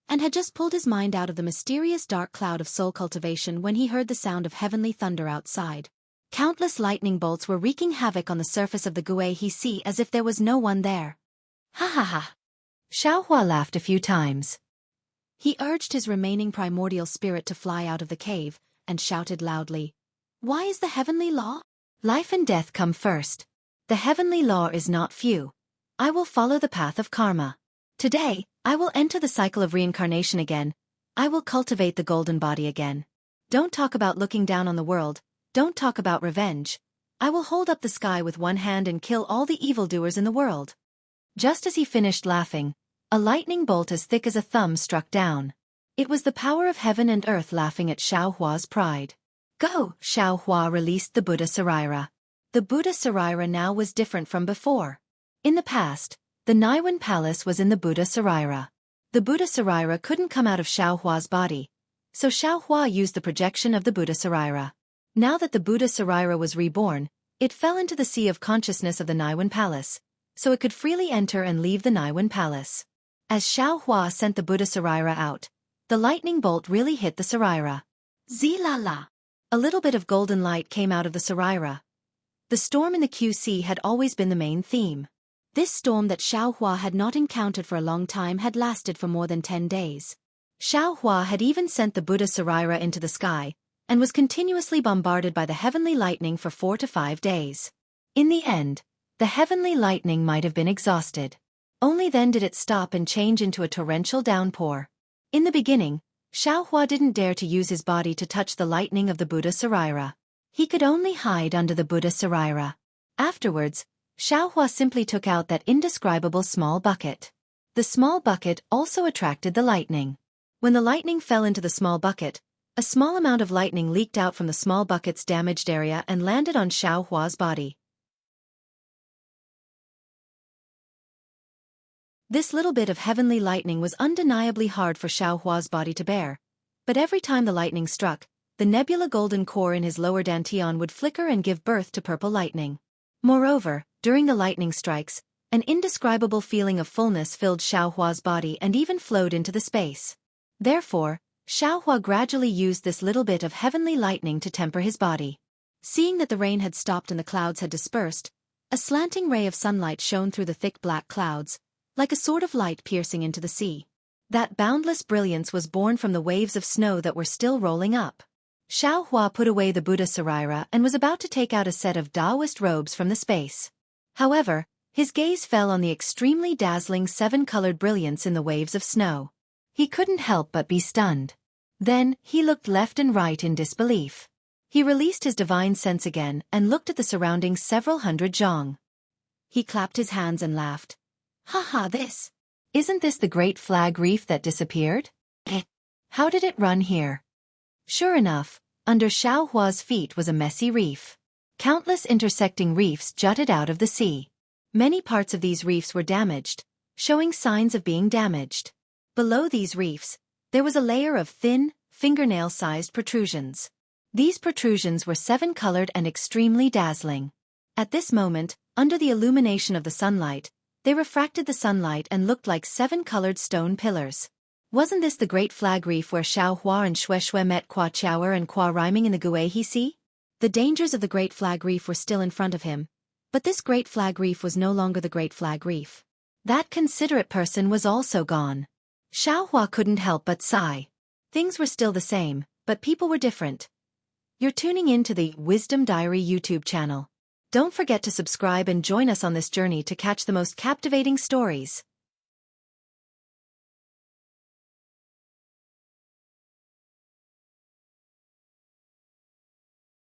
and had just pulled his mind out of the mysterious dark cloud of soul cultivation when he heard the sound of heavenly thunder outside. Countless lightning bolts were wreaking havoc on the surface of the Guihe Sea as if there was no one there. Ha ha ha. Xiaohua laughed a few times. He urged his remaining primordial spirit to fly out of the cave, and shouted loudly, "Why is the heavenly law? Life and death come first. The heavenly law is not few. I will follow the path of karma. Today, I will enter the cycle of reincarnation again. I will cultivate the golden body again. Don't talk about looking down on the world. Don't talk about revenge. I will hold up the sky with one hand and kill all the evildoers in the world." Just as he finished laughing, a lightning bolt as thick as a thumb struck down. It was the power of heaven and earth laughing at Xiaohua's pride. Go! Xiaohua released the Buddha Sarira. The Buddha Sarira now was different from before. In the past, the Naiwan Palace was in the Buddha Sarira. The Buddha Sarira couldn't come out of Xiaohua's body, so Xiaohua used the projection of the Buddha Sarira. Now that the Buddha Sarira was reborn, it fell into the sea of consciousness of the Naiwan Palace, so it could freely enter and leave the Naiwan Palace. As Xiaohua sent the Buddha Sarira out, the lightning bolt really hit the Sarira. Zilala! A little bit of golden light came out of the Sarira. The storm in the QC had always been the main theme. This storm that Xiaohua had not encountered for a long time had lasted for more than 10 days. Xiaohua had even sent the Buddha Sarira into the sky, and was continuously bombarded by the heavenly lightning for 4 to 5 days. In the end, the heavenly lightning might have been exhausted. Only then did it stop and change into a torrential downpour. In the beginning, Xiaohua didn't dare to use his body to touch the lightning of the Buddha Sarira. He could only hide under the Buddha Sarira. Afterwards, Xiaohua simply took out that indescribable small bucket. The small bucket also attracted the lightning. When the lightning fell into the small bucket, a small amount of lightning leaked out from the small bucket's damaged area and landed on Xiaohua's body. This little bit of heavenly lightning was undeniably hard for Xiaohua's body to bear, but every time the lightning struck, the nebula golden core in his lower dantian would flicker and give birth to purple lightning. Moreover, during the lightning strikes, an indescribable feeling of fullness filled Xiaohua's body and even flowed into the space. Therefore, Xiaohua gradually used this little bit of heavenly lightning to temper his body. Seeing that the rain had stopped and the clouds had dispersed, a slanting ray of sunlight shone through the thick black clouds, like a sword of light piercing into the sea. That boundless brilliance was born from the waves of snow that were still rolling up. Xiaohua put away the Buddha Sarira and was about to take out a set of Taoist robes from the space. However, his gaze fell on the extremely dazzling 7-colored brilliance in the waves of snow. He couldn't help but be stunned. Then, he looked left and right in disbelief. He released his divine sense again and looked at the surrounding several hundred zhang. He clapped his hands and laughed. "Ha, isn't this the great flag reef that disappeared? How did it run here?" Sure enough, under Xiaohua's feet was a messy reef. Countless intersecting reefs jutted out of the sea. Many parts of these reefs were damaged, showing signs of being damaged. Below these reefs, there was a layer of thin, fingernail-sized protrusions. These protrusions were 7-colored and extremely dazzling. At this moment, under the illumination of the sunlight, they refracted the sunlight and looked like 7-colored stone pillars. Wasn't this the great flag reef where Xiaohua and Shueshui met Qua Chow'er and Qua Rhyming in the Guihe Sea? The dangers of the great flag reef were still in front of him, but this great flag reef was no longer the great flag reef. That considerate person was also gone. Xiaohua couldn't help but sigh. Things were still the same, but people were different. You're tuning in to the Wisdom Diary YouTube channel. Don't forget to subscribe and join us on this journey to catch the most captivating stories.